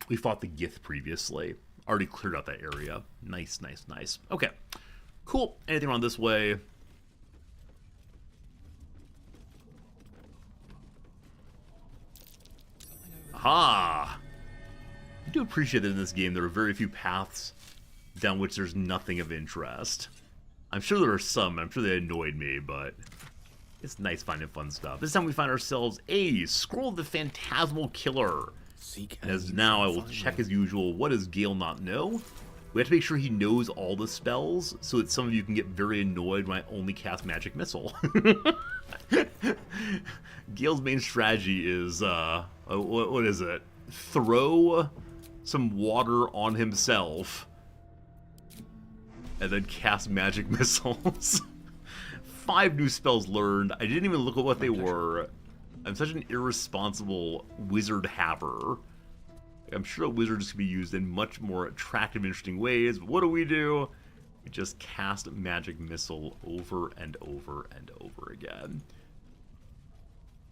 we fought the Gith previously. Already cleared out that area. Nice. Okay, cool. Anything around this way? Aha! I do appreciate that in this game there are very few paths down which there's nothing of interest. I'm sure there are some, I'm sure they annoyed me, but it's nice finding fun stuff. This time we find ourselves a Scroll of the Phantasmal Killer. And as now I will check as usual, what does Gale not know? We have to make sure he knows all the spells, so that some of you can get very annoyed when I only cast Magic Missile. Gale's main strategy is, what is it? Throw some water on himself, and then cast Magic Missiles. 5 new spells learned. I didn't even look at what they were. I'm such an irresponsible wizard haver. I'm sure wizards can be used in much more attractive, interesting ways, but what do? We just cast Magic Missile over and over and over again.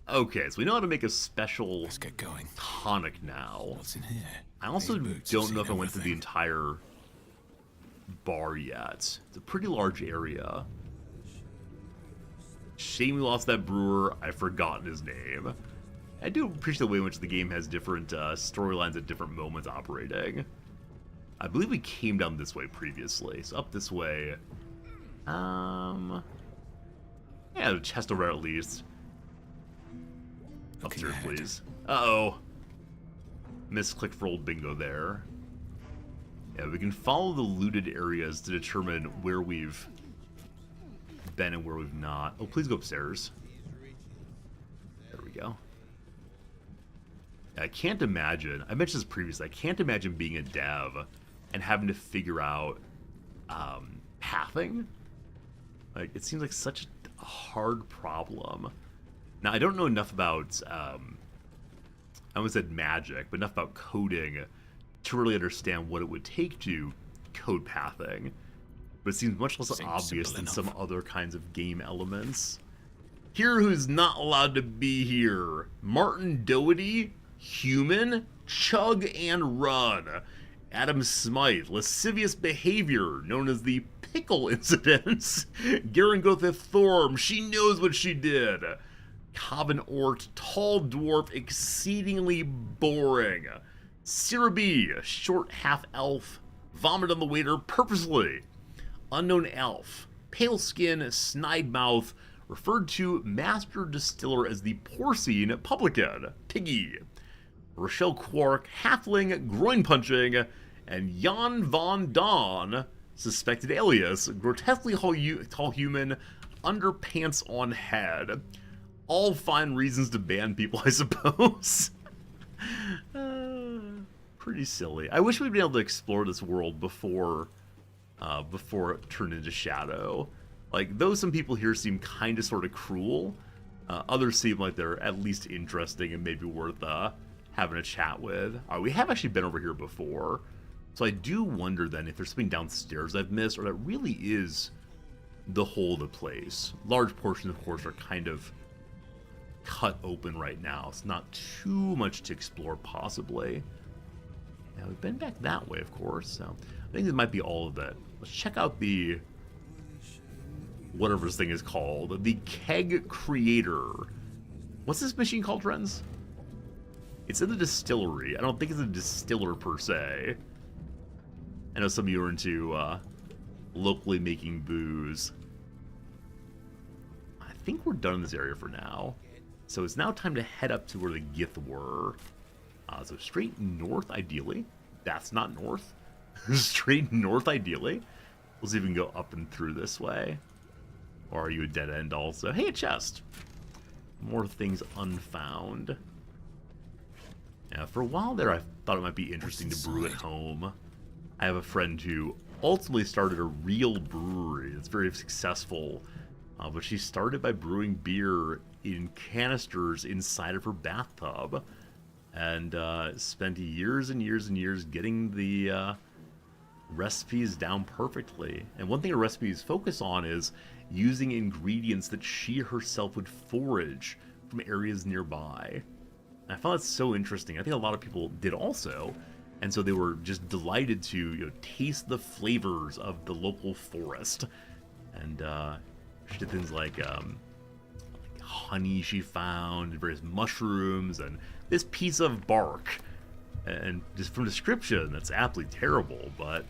Okay, so we know how to make a special Let's get going. tonic now. What's in here? I also These boots don't have know if I seen went through the everything. entire bar yet. It's a pretty large area. Shame we lost that brewer. I've forgotten his name. I do appreciate the way in which the game has different storylines at different moments operating. I believe we came down this way previously, so up this way. Yeah, the chest over at least. Looking Upstairs, ahead. please. Uh-oh. Misclick for old bingo there. Yeah, we can follow the looted areas to determine where we've been and where we've not. Oh, please go upstairs. There we go. I can't imagine, I mentioned this previously, I can't imagine being a dev and having to figure out pathing. Like, it seems like such a hard problem. Now, I don't know enough about, I almost said magic, but enough about coding to really understand what it would take to code pathing. But it seems much less Seems obvious simple than some enough. other kinds of game elements. Here who's not allowed to be here. Martin Doherty, human, chug and run. Adam Smythe, lascivious behavior, known as the pickle incidents. Garen Gothith Thorm, she knows what she did. Coven Ort, tall dwarf, exceedingly boring. Sarah B, short half-elf, vomit on the waiter purposely. Unknown elf, pale skin, snide mouth, referred to master distiller as the porcine publican, Piggy. Rochelle Quark, halfling, groin punching, and Jan von Dawn, suspected alias, grotesquely tall human, underpants on head. All fine reasons to ban people, I suppose. Pretty silly. I wish we'd been able to explore this world before it turned into Shadow. Like, though some people here seem kind of sort of cruel, others seem like they're at least interesting and maybe worth having a chat with. We have actually been over here before, so I do wonder then if there's something downstairs I've missed, or that really is the whole of the place. Large portions, of course, are kind of cut open right now. It's not too much to explore, possibly. Now, we've been back that way, of course, so I think it might be all of it. Let's check out the whatever this thing is called, the Keg Creator. What's this machine called, friends? It's in the distillery. I don't think it's a distiller per se. I know some of you are into locally making booze. I think we're done in this area for now. So it's now time to head up to where the Gith were. So straight north, ideally. That's not north. Straight north, ideally. We'll see if we can go up and through this way. Or are you a dead end also? Hey, a chest! More things unfound. Yeah, for a while there, I thought it might be interesting to brew at home. I have a friend who ultimately started a real brewery. It's very successful. But she started by brewing beer in canisters inside of her bathtub. and spent years and years and years getting the recipes down perfectly. And one thing her recipes focus on is using ingredients that she herself would forage from areas nearby. And I found that so interesting. I think a lot of people did also, and so they were just delighted to taste the flavors of the local forest. And she did things like honey she found, various mushrooms, and this piece of bark. And just from description, that's aptly terrible, but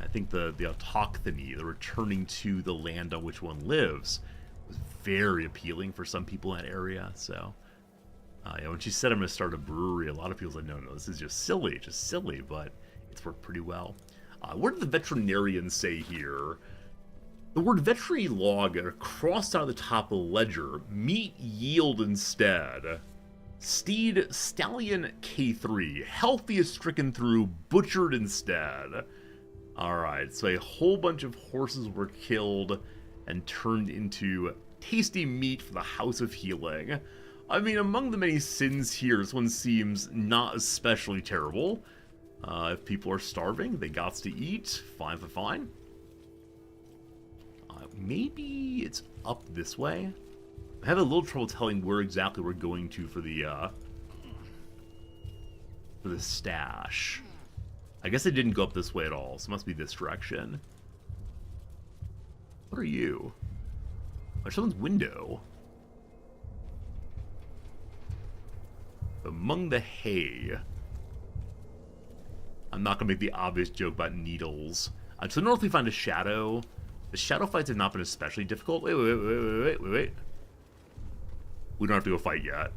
I think the autochthony, the returning to the land on which one lives, was very appealing for some people in that area. So, when she said I'm going to start a brewery, a lot of people said, no, this is just silly, but it's worked pretty well. What did the veterinarian say here? The word veterinary log crossed out of the top of the ledger. Meat yield instead. Steed Stallion K3. Healthiest stricken through. Butchered instead. Alright, so a whole bunch of horses were killed and turned into tasty meat for the House of Healing. I mean, among the many sins here, this one seems not especially terrible. If people are starving, they got to eat. Fine. Maybe it's up this way? I have a little trouble telling where exactly we're going to for the stash. I guess it didn't go up this way at all, so it must be this direction. What are you? There's someone's window. Among the hay. I'm not going to make the obvious joke about needles. So normally if we find a shadow, the shadow fights have not been especially difficult. Wait. We don't have to go fight yet.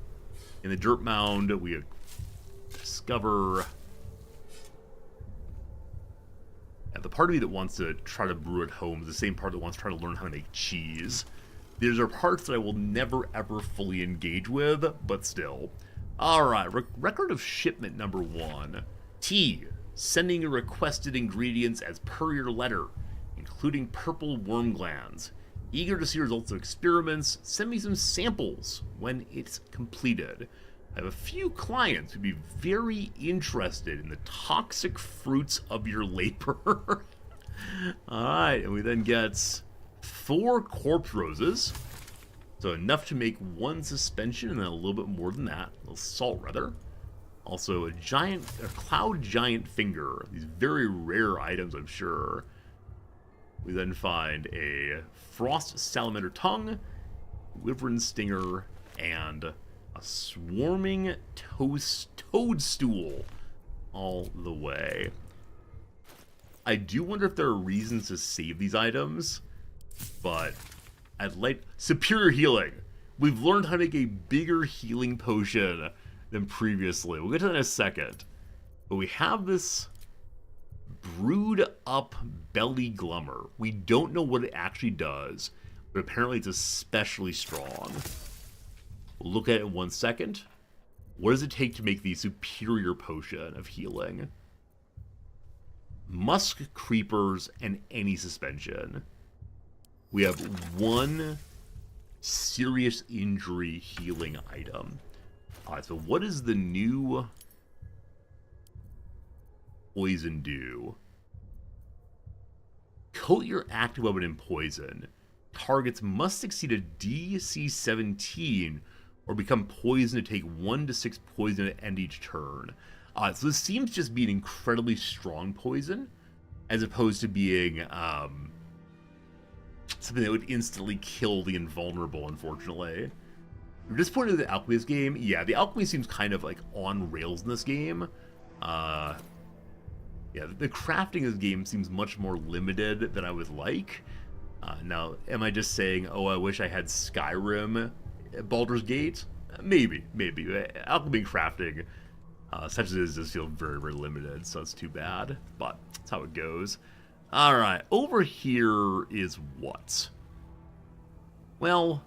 In the dirt mound, we discover... Yeah, the part of me that wants to try to brew at home is the same part that wants to try to learn how to make cheese. These are parts that I will never ever fully engage with, but still. Alright, record of shipment number 1. T. Sending your requested ingredients as per your letter, including purple worm glands. Eager to see results of experiments, send me some samples when it's completed. I have a few clients who'd be very interested in the toxic fruits of your labor. Alright, and we then get 4 corpse roses. So enough to make 1 suspension, and then a little bit more than that. A little salt, rather. Also, a cloud giant finger. These very rare items, I'm sure. We then find a frost salamander tongue, wyvern stinger, and a swarming toadstool all the way. I do wonder if there are reasons to save these items, but I'd like... Superior healing! We've learned how to make a bigger healing potion than previously. We'll get to that in a second. But we have this brewed up belly glummer. We don't know what it actually does, but apparently it's especially strong. We'll look at it in 1 second. What does it take to make the superior potion of healing? Musk creepers and any suspension. We have 1 serious injury healing item. Alright, so what is the new poison do? Coat your active weapon in poison. Targets must succeed a DC 17 or become poisoned to take 1 to 6 poison at end each turn. So this seems just be an incredibly strong poison, as opposed to being something that would instantly kill the invulnerable, unfortunately. We're disappointed with the Alchemist game. Yeah, the Alchemy seems kind of like on rails in this game. Yeah, the crafting of this game seems much more limited than I would like. Now, am I just saying, oh, I wish I had Skyrim at Baldur's Gate? Maybe. Alchemy crafting, such as it is, does feel very, very limited, so it's too bad. But that's how it goes. Alright, over here is what? Well,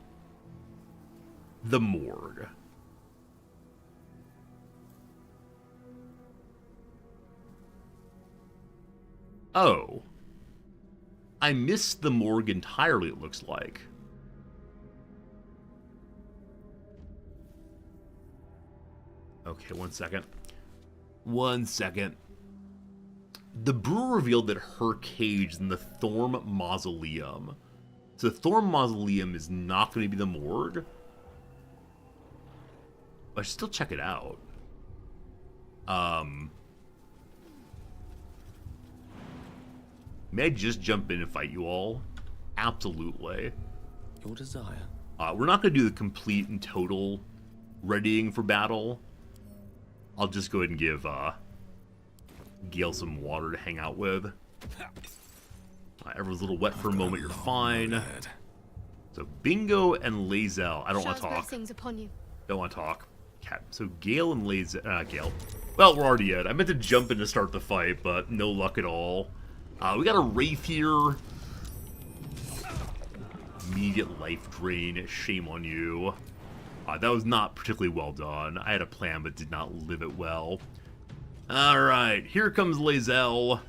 the morgue. Oh. I missed the morgue entirely, it looks like. Okay, 1 second. 1 second. The brewer revealed that her cage is in the Thorm Mausoleum. So the Thorm Mausoleum is not going to be the morgue. But I should still check it out. May I just jump in and fight you all? Absolutely. Your desire. We're not going to do the complete and total readying for battle. I'll just go ahead and give Gale some water to hang out with. Everyone's a little wet for a moment. You're fine. So Bingo and Lae'zel. I don't want to talk. Blessings upon you. Don't want to talk. Okay, so Gale and Lae'zel. Gale. Well, we're already at. I meant to jump in to start the fight, but no luck at all. We got a Wraith here. Immediate life drain. Shame on you. That was not particularly well done. I had a plan, but did not live it well. Alright, here comes Lae'zel.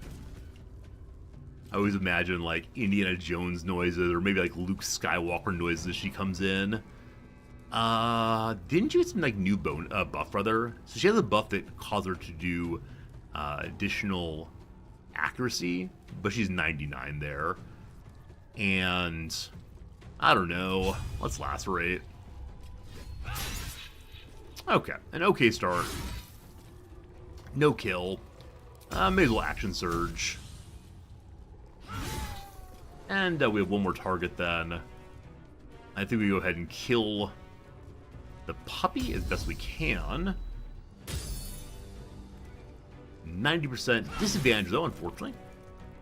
I always imagine, like, Indiana Jones noises, or maybe, like, Luke Skywalker noises as she comes in. Didn't you get some, like, new buff, rather? So she has a buff that caused her to do additional accuracy, but she's 99 there. And I don't know. Let's lacerate. Okay, an okay start. No kill. Maybe a little action surge. And we have one more target then. I think we go ahead and kill the puppy as best we can. 90% disadvantage though, unfortunately.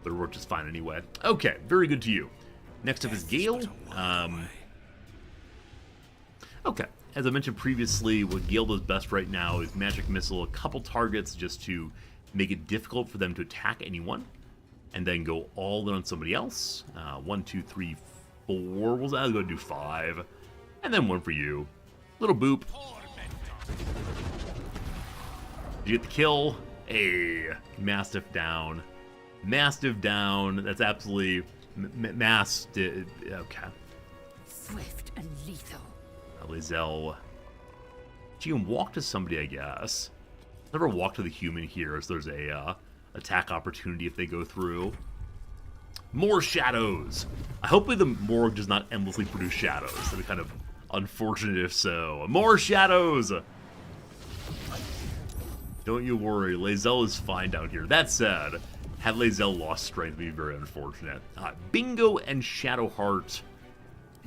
But it worked just fine anyway. Okay, very good to you. Next up is Gale. Okay, as I mentioned previously, what Gale does best right now is magic missile a couple targets just to make it difficult for them to attack anyone. And then go all in on somebody else. 1, 2, 3, 4. We'll go and do 5. And then 1 for you. Little boop. Did you get the kill? Hey, Mastiff down. Mastiff down. That's absolutely Mastiff. Okay. Swift and lethal. Lae'zel. She can walk to somebody, I guess. Never walk to the human here, so there's a attack opportunity if they go through. More shadows. I hope the morgue does not endlessly produce shadows. That'd be kind of unfortunate if so. More shadows. Don't you worry, Lae'zel is fine down here. That said, had Lae'zel lost strength, it'd be very unfortunate. Bingo and Shadowheart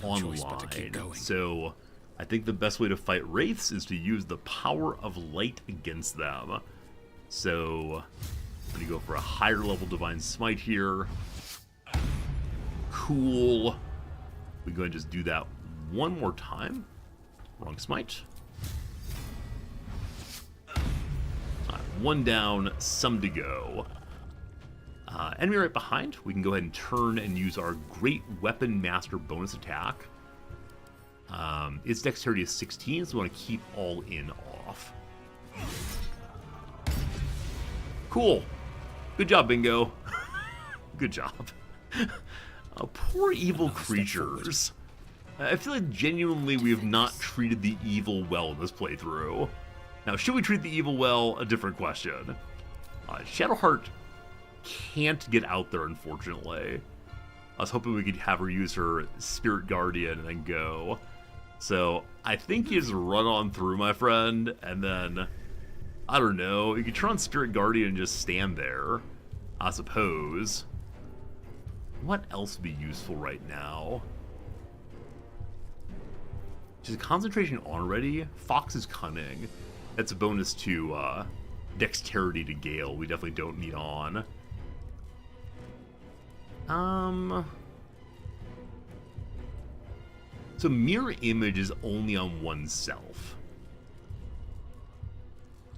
online. So I think the best way to fight wraiths is to use the power of light against them. So I'm going to go for a higher level Divine Smite here. Cool. We go and just do that one more time. Wrong smite. Alright, 1 down, some to go. Enemy right behind. We can go ahead and turn and use our Great Weapon Master bonus attack. Its dexterity is 16, so we want to keep all in off. Cool. Good job, Bingo. Good job. Poor evil creatures. I feel like genuinely we have not treated the evil well in this playthrough. Now, should we treat the evil well? A different question. Shadowheart can't get out there, unfortunately. I was hoping we could have her use her Spirit Guardian and then go. So, I think you just run on through, my friend, and then, I don't know, you could turn on Spirit Guardian and just stand there, I suppose. What else would be useful right now? Just concentration already? Fox is cunning. That's a bonus to dexterity to Gale. We definitely don't need on. So mirror image is only on oneself.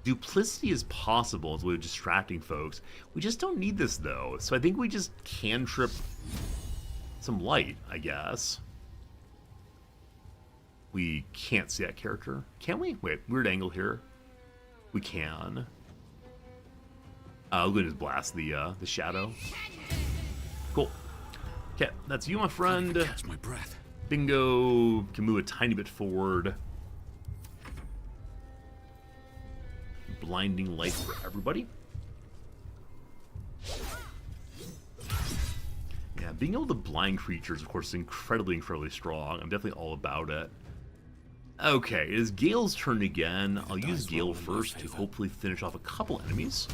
Duplicity is possible as a way of distracting folks. We just don't need this though. So I think we just cantrip some light, I guess. We can't see that character. Can we? Wait, weird angle here. We can. We'll go and just blast the shadow. Cool. Okay, that's you, my friend. Catch my breath. Bingo can move a tiny bit forward. blinding light for everybody. Yeah, being able to blind creatures, of course, is incredibly strong. I'm definitely all about it. Okay, it is Gale's turn again. I'll use Gale first to hopefully finish off a couple enemies.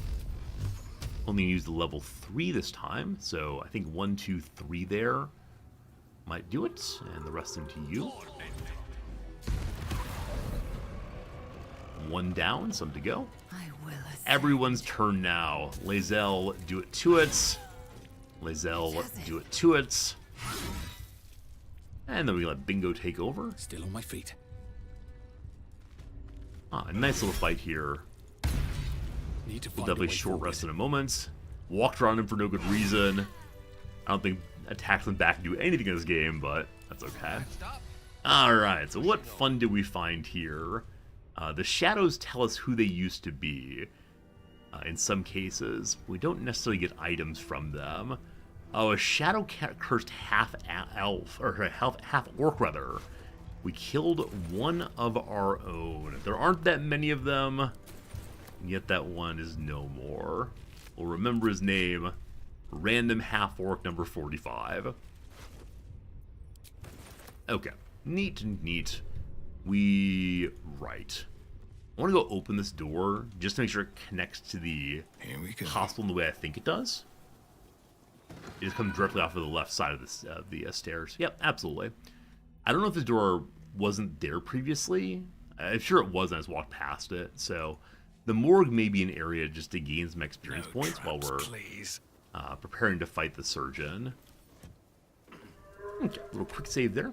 Only use the level 3 this time, so I think 1, 2, 3 there might do it, and the rest into you. 1 down, some to go. Everyone's turn now. Lae'zel, do it to it. Lae'zel, do it to it. And then we let Bingo take over. Still on my feet. Ah, a nice little fight here. Need to We'll find a definitely way short forward. rest in a moment. Walked around him for no good reason. I don't think attacks them back do anything in this game, but that's okay. Alright, so what fun did we find here? The shadows tell us who they used to be. In some cases, we don't necessarily get items from them. Oh, a shadow cursed half-elf, or half-orc rather. We killed one of our own. There aren't that many of them, and yet that one is no more. We'll remember his name, random half-orc number 45. Okay, neat. Right. I want to go open this door just to make sure it connects to the Here we go. hospital in the way I think it does. It just comes directly off of the left side of the stairs. Yep, absolutely. I don't know if this door wasn't there previously. I'm sure it was, and I just walked past it. So the morgue may be an area just to gain some experience points while we're preparing to fight the surgeon. Okay, little quick save there.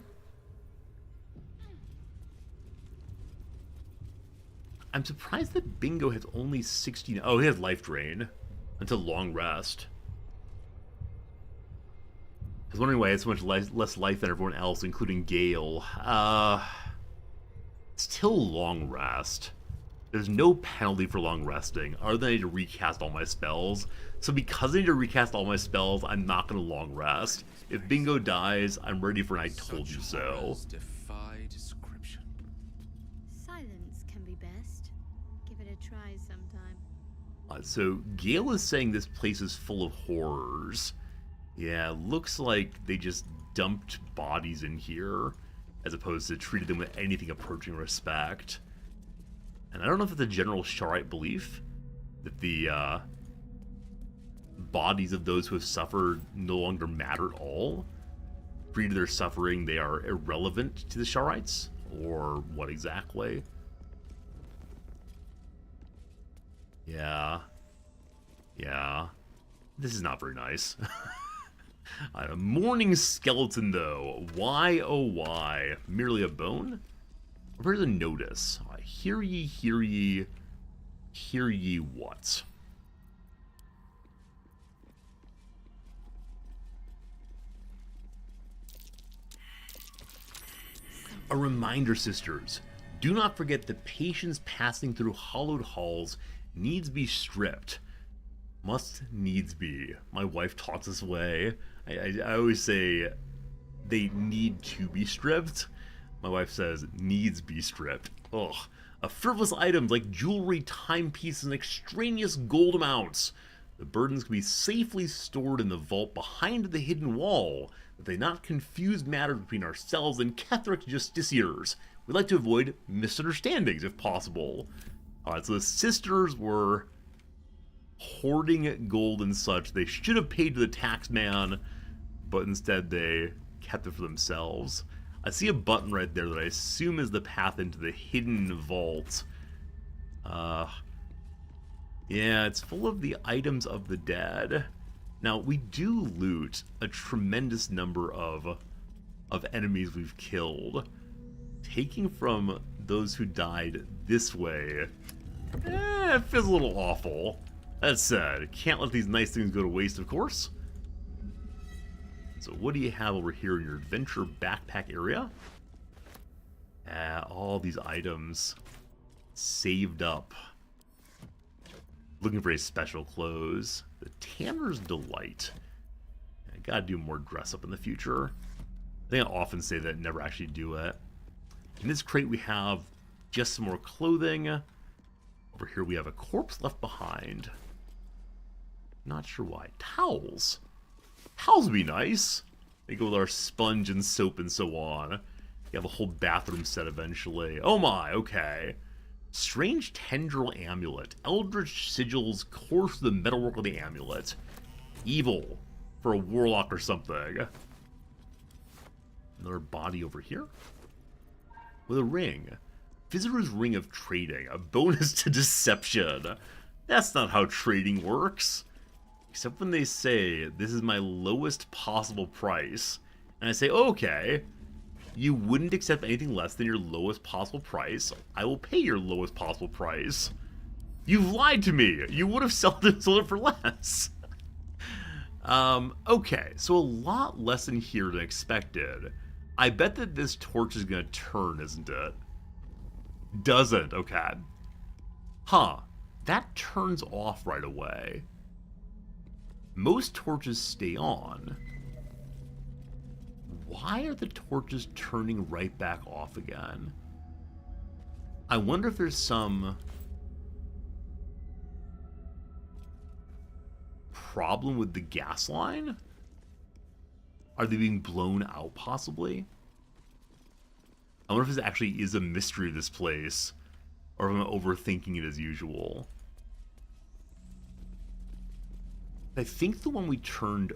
I'm surprised that Bingo has only 16. Oh, he has life drain until long rest. I was wondering why he has so much less life than everyone else, including Gale. Still long rest. There's no penalty for long resting, other than I need to recast all my spells. So because I need to recast all my spells, I'm not going to long rest. If Bingo dies, I'm ready for an I told you so. Defy description. Silence can be best. Give it a try sometime. So Gale is saying this place is full of horrors. Yeah, looks like they just dumped bodies in here, as opposed to treated them with anything approaching respect. And I don't know if it's a general Sharite belief that the bodies of those who have suffered no longer matter at all. Due to their suffering, they are irrelevant to the Sharites, or what exactly? Yeah. This is not very nice. A mourning skeleton, though. Why, oh why? Merely a bone? Where's a notice? Hear ye, hear ye, hear ye what? A reminder, sisters. Do not forget that patients passing through hollowed halls needs be stripped. Must needs be. My wife talks this way. I always say they need to be stripped. My wife says needs be stripped. Ugh. Frivolous items like jewelry, timepieces, and extraneous gold amounts. The burdens can be safely stored in the vault behind the hidden wall, that they not confuse matters between ourselves and Ketheric justiciars. We like to avoid misunderstandings if possible. Alright, so the sisters were hoarding gold and such. They should have paid to the tax man, but instead they kept it for themselves. I see a button right there that I assume is the path into the hidden vault. Yeah, it's full of the items of the dead. Now, we do loot a tremendous number of enemies we've killed. Taking from those who died this way, it feels a little awful. That said, can't let these nice things go to waste, of course. So what do you have over here in your adventure backpack area? All these items saved up. Looking for a special clothes. The Tanner's Delight. I gotta do more dress up in the future. I think I often say that, never actually do it. In this crate we have just some more clothing. Over here we have a corpse left behind. Not sure why. Towels. Towels would be nice. They go with our sponge and soap and so on. You have a whole bathroom set eventually. Oh my, okay. Strange tendril amulet. Eldritch sigils course the metalwork of the amulet. Evil. For a warlock or something. Another body over here. With a ring. Visitor's Ring of Trading. A bonus to deception. That's not how trading works. Except when they say, this is my lowest possible price. And I say, okay, you wouldn't accept anything less than your lowest possible price. I will pay your lowest possible price. You've lied to me. You would have sold it for less. Okay, so a lot less in here than expected. I bet that this torch is going to turn, isn't it? Doesn't, okay. Huh, that turns off right away. Most torches stay on. Why are the torches turning right back off again? I wonder if there's some problem with the gas line? Are they being blown out, possibly? I wonder if this actually is a mystery of this place, or if I'm overthinking it as usual. I think the one we turned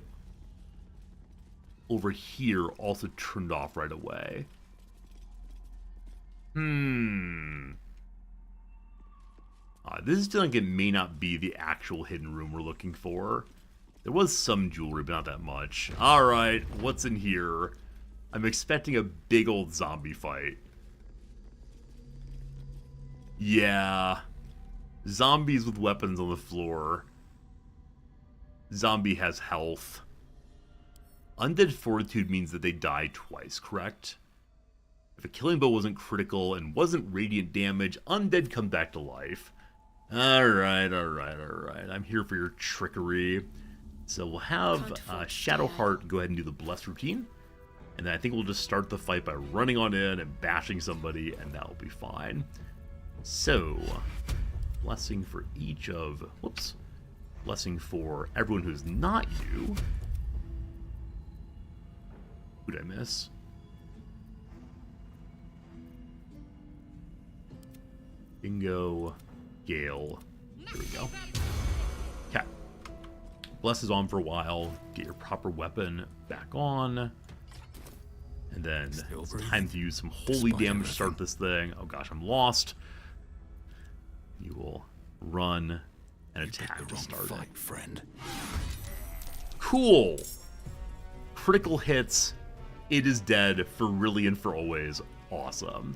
over here also turned off right away. This is feeling like it may not be the actual hidden room we're looking for. There was some jewelry, but not that much. Alright, what's in here? I'm expecting a big old zombie fight. Yeah. Zombies with weapons on the floor. Zombie has health. Undead Fortitude means that they die twice, correct? If a killing blow wasn't critical and wasn't radiant damage, undead come back to life. Alright. I'm here for your trickery. So we'll have Shadowheart go ahead and do the Bless routine. And then I think we'll just start the fight by running on in and bashing somebody, and that'll be fine. So, blessing for each of... Whoops. Blessing for everyone who's not you. Who did I miss? Bingo. Gale. There we go. Okay. Bless is on for a while. Get your proper weapon back on. And then it's time to use some holy damage to start this thing. Oh gosh, I'm lost. You will run and attack to start it. Friend. Cool. Critical hits. It is dead for really and for always. Awesome.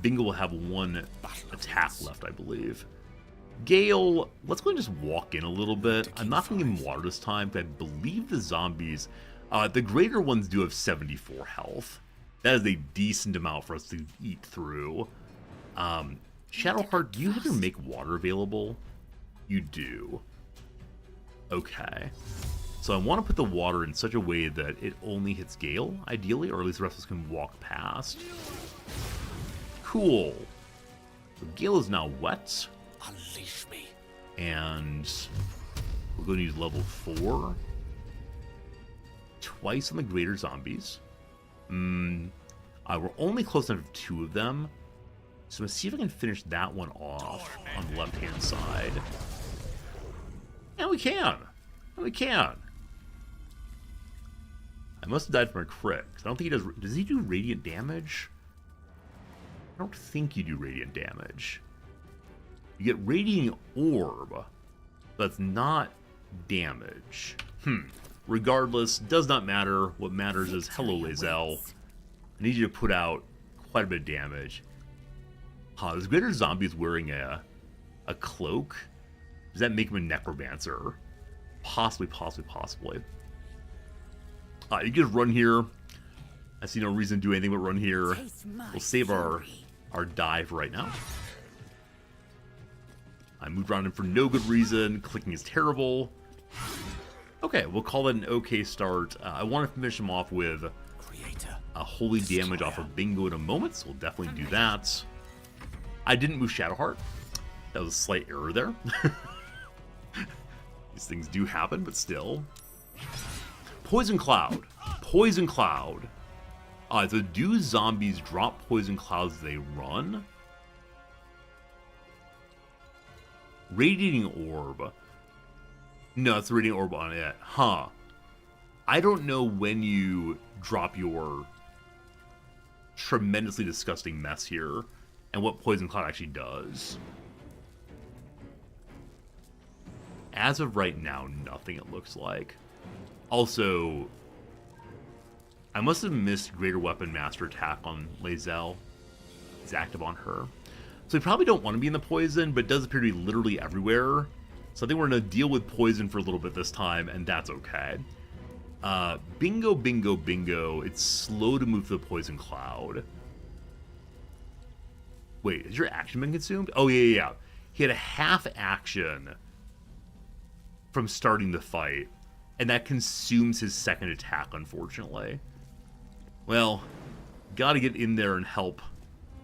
Bingo will have one attack left, I believe. Gale, let's go and just walk in a little bit. I'm not going to give him water this time, but I believe the zombies... the greater ones do have 74 health. That is a decent amount for us to eat through. Shadowheart, do you have your make water available? You do. Okay. So I want to put the water in such a way that it only hits Gale, ideally, or at least the rest of us can walk past. Cool. So Gale is now wet. Unleash me. And we're going to use level 4. Twice on the greater zombies. We're only close enough to 2 of them. So let's see if I can finish that one off on the left-hand side. And we can. And we can. I must have died from a crit. I don't think he does... Does he do radiant damage? I don't think you do radiant damage. You get radiant orb. That's not damage. Regardless, does not matter. What matters is, hello, Lae'zel. I need you to put out quite a bit of damage. This greater zombie is wearing a cloak. Does that make him a necromancer? Possibly. You just run here. I see no reason to do anything but run here. We'll save our dive right now. I moved around him for no good reason. Clicking is terrible. Okay, we'll call it an okay start. I want to finish him off with a holy damage off of Bingo in a moment, so we'll definitely do that. I didn't move Shadowheart. That was a slight error there. These things do happen, but still. Poison Cloud. Poison Cloud. So do zombies drop poison clouds as they run? Radiating Orb. No, it's the Radiating Orb on it. Huh. I don't know when you drop your tremendously disgusting mess here and what Poison Cloud actually does. As of right now, nothing, it looks like. Also, I must have missed Greater Weapon Master Attack on Lae'zel. It's active on her. So we probably don't want to be in the poison, but it does appear to be literally everywhere. So I think we're going to deal with poison for a little bit this time, and that's okay. Bingo, bingo, bingo. It's slow to move to the poison cloud. Wait, has your action been consumed? Oh, yeah. He had a half action from starting the fight, and that consumes his second attack, unfortunately. Well, gotta get in there and help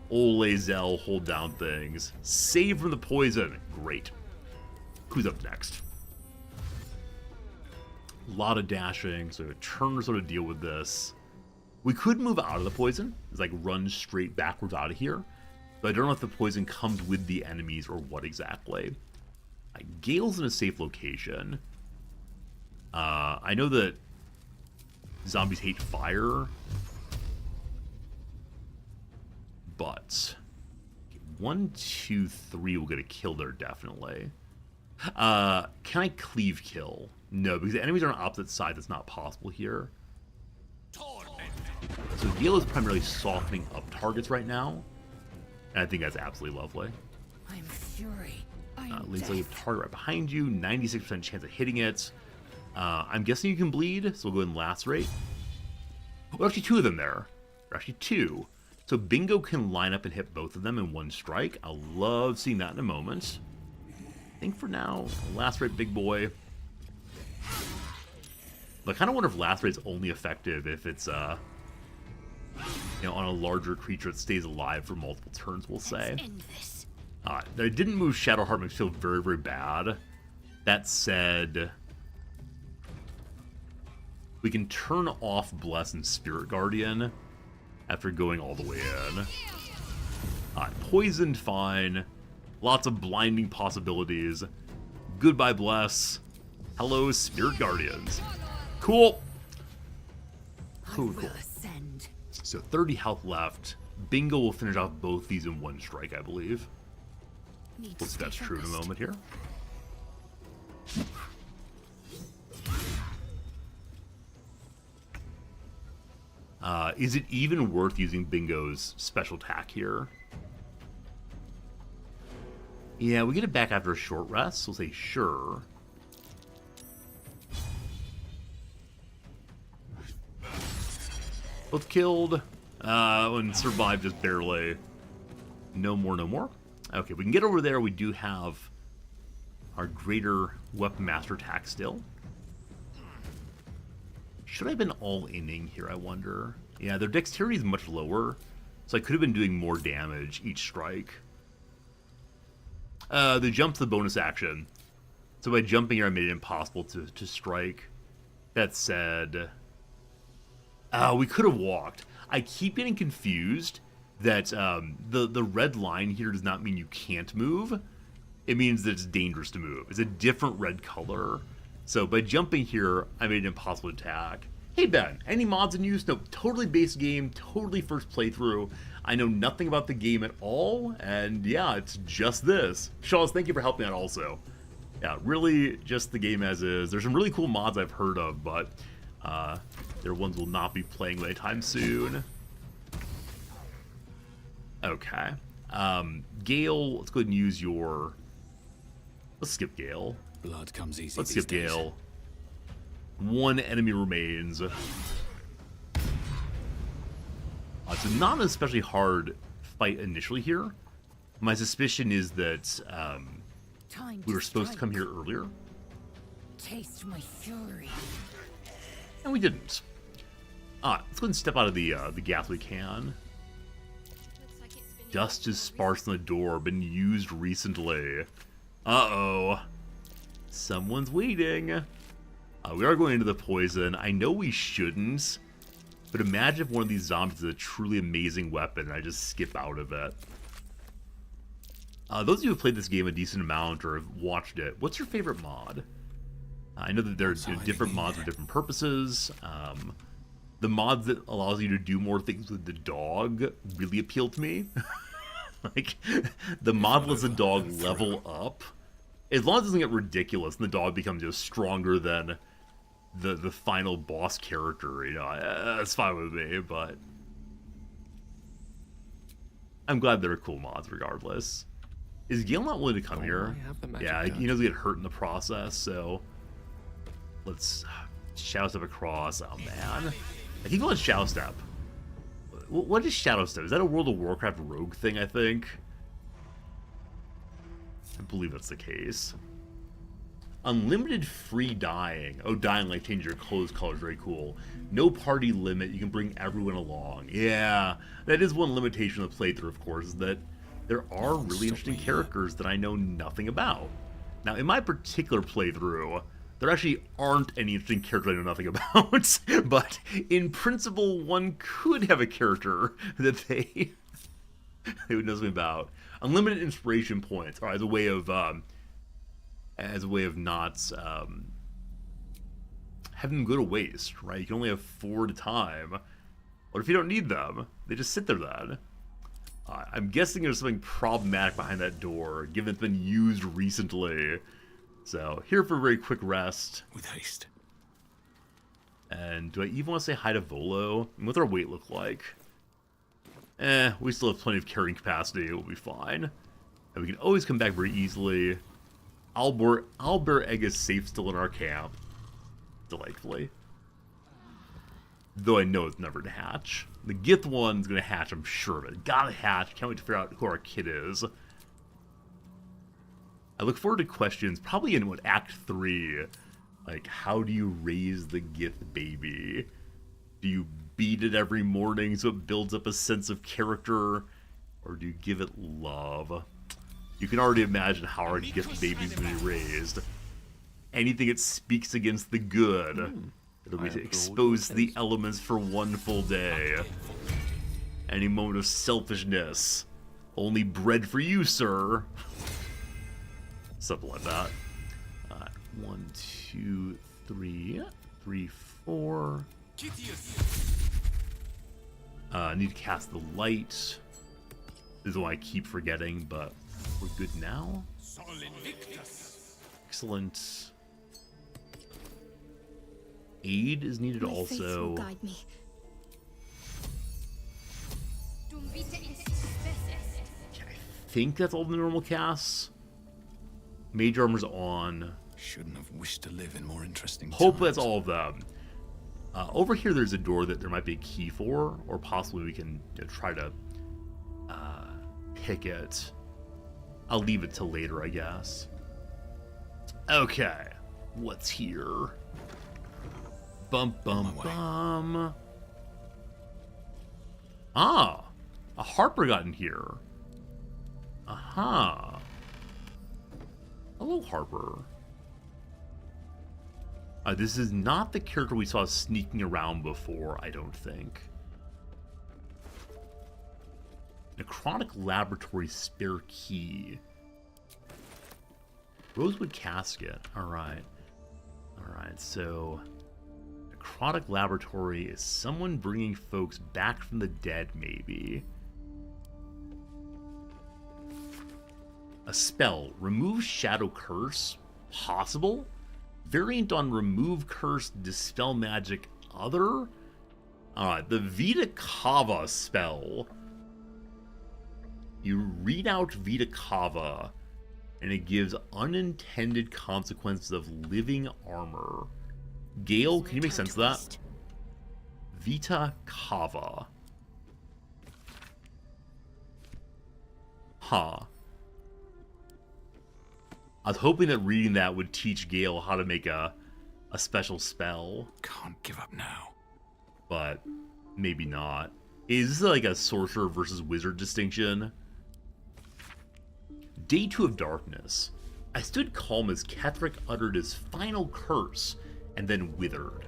old Lae'zel hold down things. Save from the poison. Great. Who's up next? A lot of dashing, so turn to sort of deal with this. We could move out of the poison. It's like run straight backwards out of here. But I don't know if the poison comes with the enemies or what exactly. Gale's in a safe location. I know that zombies hate fire. But 1, 2, 3 will get a kill there, definitely. Can I cleave kill? No, because the enemies are on opposite sides. That's not possible here. So Gale is primarily softening up targets right now. And I think that's absolutely lovely. I'm fury. Lae'zel, you have a target right behind you. 96% chance of hitting it. I'm guessing you can bleed, so we'll go ahead and lacerate. Oh, actually 2 of them there. Actually 2. So Bingo can line up and hit both of them in one strike. I'll love seeing that in a moment. I think for now, lacerate big boy. But I kind of wonder if lacerate's only effective if it's on a larger creature that stays alive for multiple turns, we'll say. I didn't move Shadowheart, makes me feel very, very bad. That said, we can turn off Bless and Spirit Guardian after going all the way in. Poisoned, fine. Lots of blinding possibilities. Goodbye, Bless. Hello, Spirit Guardians. Cool. Cool. So 30 health left. Bingo will finish off both these in one strike, I believe. We'll see if that's true in a moment here. Is it even worth using Bingo's special attack here? Yeah, we get it back after a short rest, so we'll say sure. Both killed. And survived just barely. No more, no more. Okay, we can get over there. We do have our Greater Weapon Master attack still. Should I have been all-inning here, I wonder? Yeah, their dexterity is much lower, so I could have been doing more damage each strike. The jump's the bonus action. So by jumping here, I made it impossible to strike. That said, we could have walked. I keep getting confused that the red line here does not mean you can't move. It means that it's dangerous to move. It's a different red color. So by jumping here, I made an impossible attack. Hey Ben, any mods in use? No, totally base game, totally first playthrough. I know nothing about the game at all, and yeah, it's just this. Shaws, thank you for helping out also. Yeah, really just the game as is. There's some really cool mods I've heard of, but their ones will not be playing anytime soon. Okay. Gale, let's go ahead and use your... Let's skip Gale. Blood comes easy. Let's skip Gale. One enemy remains. It's not an especially hard fight initially here. My suspicion is that we were supposed to come here earlier. Taste my fury. And we didn't. Let's go ahead and step out of the gap we can. Looks like it's been Dust is sparse on the door, been used recently. Uh-oh. Someone's waiting. We are going into the poison. I know we shouldn't, but imagine if one of these zombies is a truly amazing weapon and I just skip out of it. Those of you who have played this game a decent amount or have watched it, what's your favorite mod? I know that there's different mods for different purposes. The mods that allows you to do more things with the dog really appeal to me. Like, the mod lets the dog level up. As long as it doesn't get ridiculous and the dog becomes just stronger than the final boss character, you know, that's fine with me, but I'm glad there are cool mods regardless. Is Gale not willing to come here? Yeah, he knows he'll get hurt in the process, so let's Shadow Step across. Oh man, I keep going Shadow Step. What is Shadow Step? Is that a World of Warcraft rogue thing? I think. I believe that's the case. Unlimited free dying. Oh, dying like change your clothes color is very cool. No party limit. You can bring everyone along. Yeah, that is one limitation of the playthrough, of course, is that there are really interesting characters that I know nothing about. Now, in my particular playthrough, there actually aren't any interesting characters I know nothing about, but in principle, one could have a character that they would know something about. Unlimited inspiration points, or as a way of not having them go to waste, right? You can only have 4 at a time. What if you don't need them? They just sit there then. I'm guessing there's something problematic behind that door, given it's been used recently. So, here for a very quick rest. With haste. And do I even want to say hi to Volo? And what's our weight look like? We still have plenty of carrying capacity. We'll be fine. And we can always come back very easily. Albert Egg is safe still in our camp. Delightfully. Though I know it's never to hatch. The Gith one's gonna hatch, I'm sure of it. Gotta hatch. Can't wait to figure out who our kid is. I look forward to questions, probably in Act 3. Like, how do you raise the Gith baby? Do you beat it every morning so it builds up a sense of character? Or do you give it love? You can already imagine how our Gith baby's gonna be raised. Anything that speaks against the good. It'll be exposed to the elements for one full day. Any moment of selfishness. Only bread for you, sir. Something like that. 1, 2, 3. 3, 4. I need to cast the light. This is what I keep forgetting, but we're good now. Excellent. Aid is needed also. Guide me. I think that's all the normal casts. Mage armor's on. Shouldn't have wished to live in more interesting Hope times. that's all of them. Over here there's a door that there might be a key for, or possibly we can try to pick it. I'll leave it till later, I guess. Okay, what's here? Bum bum bum. Ah, a Harper got in here. Aha. Hello, Harper. This is not the character we saw sneaking around before, I don't think. Necrotic Laboratory spare key. Rosewood casket. Alright. Alright, so Necrotic Laboratory is someone bringing folks back from the dead, maybe. A spell. Remove Shadow Curse. Possible? Variant on Remove Curse, Dispel Magic, Other? Alright, the Vita Kava spell. You read out Vita Kava, and it gives unintended consequences of living armor. Gale, can you make sense of that? Vita Kava. Huh. I was hoping that reading that would teach Gale how to make a special spell. Can't give up now. But maybe not. Is this like a sorcerer versus wizard distinction? Day 2 of darkness. I stood calm as Ketherick uttered his final curse and then withered.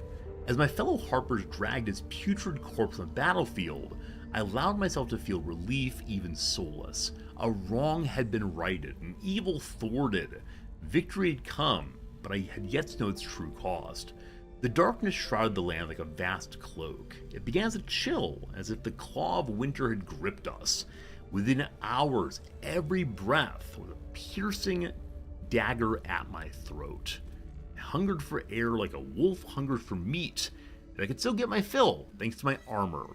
As my fellow harpers dragged his putrid corpse on the battlefield, I allowed myself to feel relief, even solace. A wrong had been righted, an evil thwarted. Victory had come, but I had yet to know its true cost. The darkness shrouded the land like a vast cloak. It began to chill, as if the claw of winter had gripped us. Within hours, every breath was a piercing dagger at my throat. I hungered for air like a wolf hungers for meat, and I could still get my fill, thanks to my armor.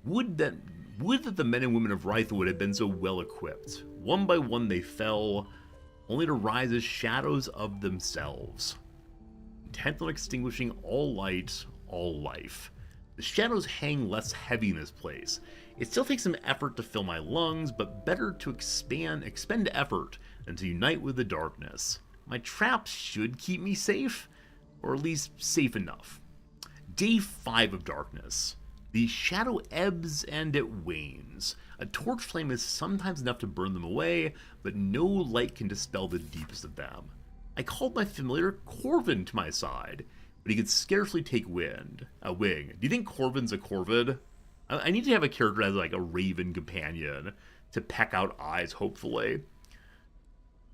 Would that the men and women of Rytherwood had been so well equipped. One by one they fell, only to rise as shadows of themselves, intent on extinguishing all light, all life. The shadows hang less heavy in this place. It still takes some effort to fill my lungs, but better to expend effort than to unite with the darkness. My traps should keep me safe, or at least safe enough. Day 5 of darkness. The shadow ebbs and it wanes. A torch flame is sometimes enough to burn them away, but no light can dispel the deepest of them. I called my familiar Corvin to my side, but he could scarcely take a wing. Do you think Corvin's a Corvid? I need to have a character as like a raven companion to peck out eyes, hopefully.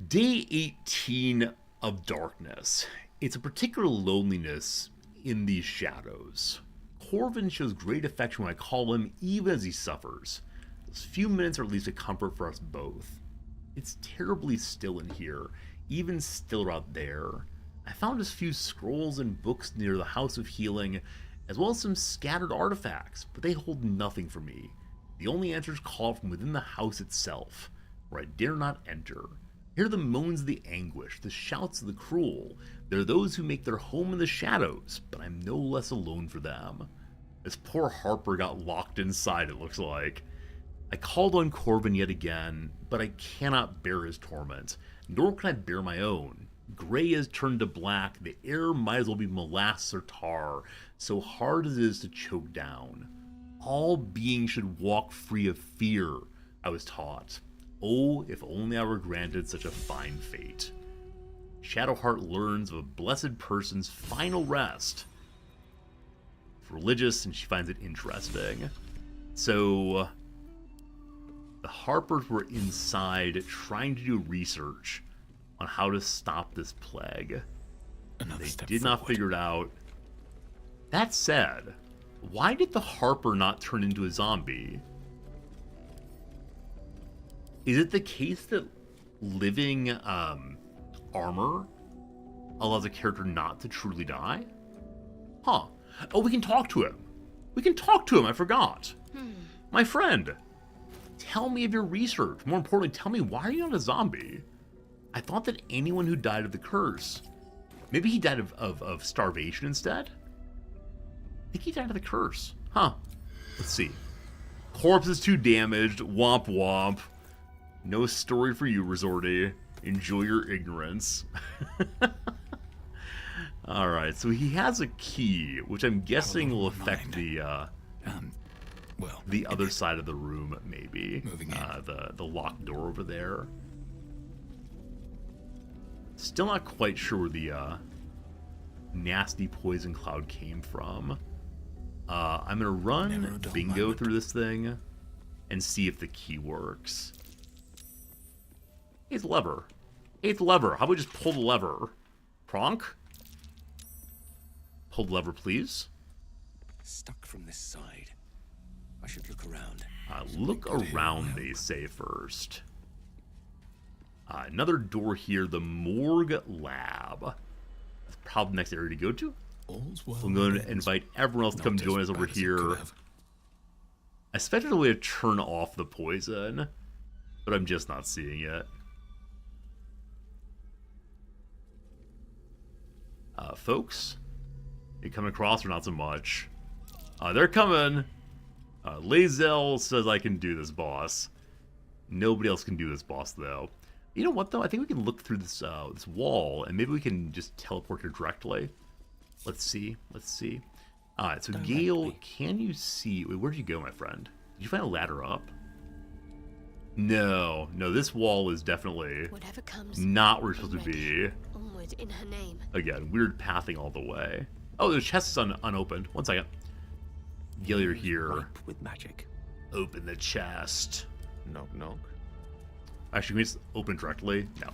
Day 18 of darkness. It's a particular loneliness in these shadows. Corvin shows great affection when I call him, even as he suffers. Those few minutes are at least a comfort for us both. It's terribly still in here, even stiller out there. I found a few scrolls and books near the House of Healing, as well as some scattered artifacts, but they hold nothing for me. The only answers call from within the house itself, where I dare not enter. Hear the moans of the anguish, the shouts of the cruel. There are those who make their home in the shadows, but I'm no less alone for them. This poor Harper got locked inside, it looks like. I called on Corvin yet again, but I cannot bear his torment, nor can I bear my own. Gray has turned to black, the air might as well be molasses or tar, so hard as it is to choke down. All beings should walk free of fear, I was taught. Oh, if only I were granted such a fine fate. Shadowheart learns of a blessed person's final rest. It's religious, and she finds it interesting. So, the Harpers were inside trying to do research on how to stop this plague. They did not figure it out. That said, why did the Harper not turn into a zombie? Is it the case that living armor allows a character not to truly die? Huh. Oh, we can talk to him. I forgot. My friend, tell me of your research. More importantly, tell me, why are you not a zombie? I thought that anyone who died of the curse, maybe he died of starvation instead? I think he died of the curse. Huh. Let's see. Corpse is too damaged. Womp womp. No story for you, Resorty. Enjoy your ignorance. Alright, so he has a key, which I'm guessing will affect the other side of the room, maybe. The locked door over there. Still not quite sure where the nasty poison cloud came from. I'm gonna run bingo through this thing and see if the key works. Eighth lever. How about we just pull the lever? Pronk? Pull the lever, please. Stuck from this side. I should look around. Look around, they say first. Another door here, the morgue lab. That's probably the next area to go to. I'm going to invite everyone else to come join us over here. I expected a way to turn off the poison, but I'm just not seeing it. Folks, you coming across or not so much? They're coming. Lazel says I can do this, boss. Nobody else can do this, boss, though. You know what, though? I think we can look through this this wall, and maybe we can just teleport here directly. Let's see. Alright, so Directly. Gale, can you see... Wait, where'd you go, my friend? Did you find a ladder up? No, this wall is definitely Whatever comes, not where you're supposed to be. onward in her name. Again, weird pathing all the way. Oh, the chest is unopened. One second. Gale, you're here. Ripe with magic. Open the chest. Knock, knock. Actually, can we just open directly? No.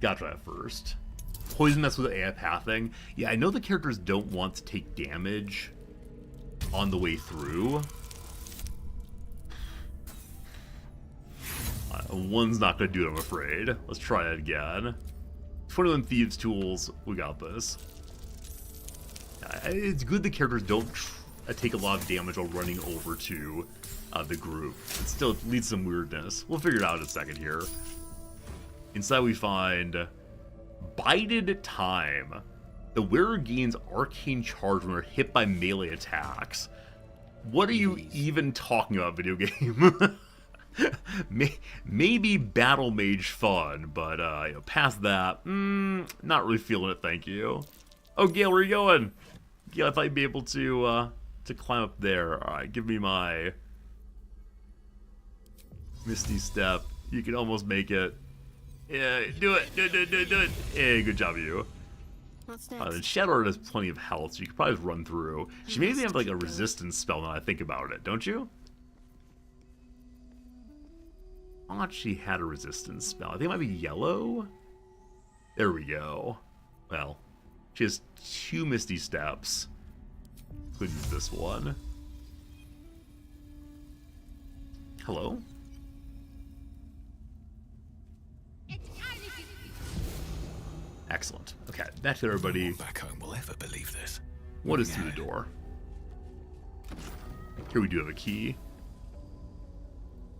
Gotta try that first. Poison mess with AI pathing. Yeah, I know the characters don't want to take damage on the way through. One's not gonna do it, I'm afraid. Let's try it again. 21 Thieves Tools, we got this. It's good the characters don't take a lot of damage while running over to the group. It still leads to some weirdness. We'll figure it out in a second here. Inside we find Bided Time. The wearer gains arcane charge when they're hit by melee attacks. What are you even talking about, video game? Maybe Battle Mage fun, but you know, past that, not really feeling it, thank you. Oh, Gale, where are you going? Gale, I thought you'd be able to climb up there. Alright, give me my Misty Step. You can almost make it. Yeah, do it. Hey, good job, you. What's Then next? Shadowheart has plenty of health, so you could probably run through. She maybe have like a resistance spell now I think about it, don't you? I thought she had a resistance spell. I think it might be yellow. There we go. Well, she has 2 Misty Steps. Could use this one. Hello? Excellent. Okay, back to everybody. No one back home will ever believe this. What is through the door? Here we do have a key.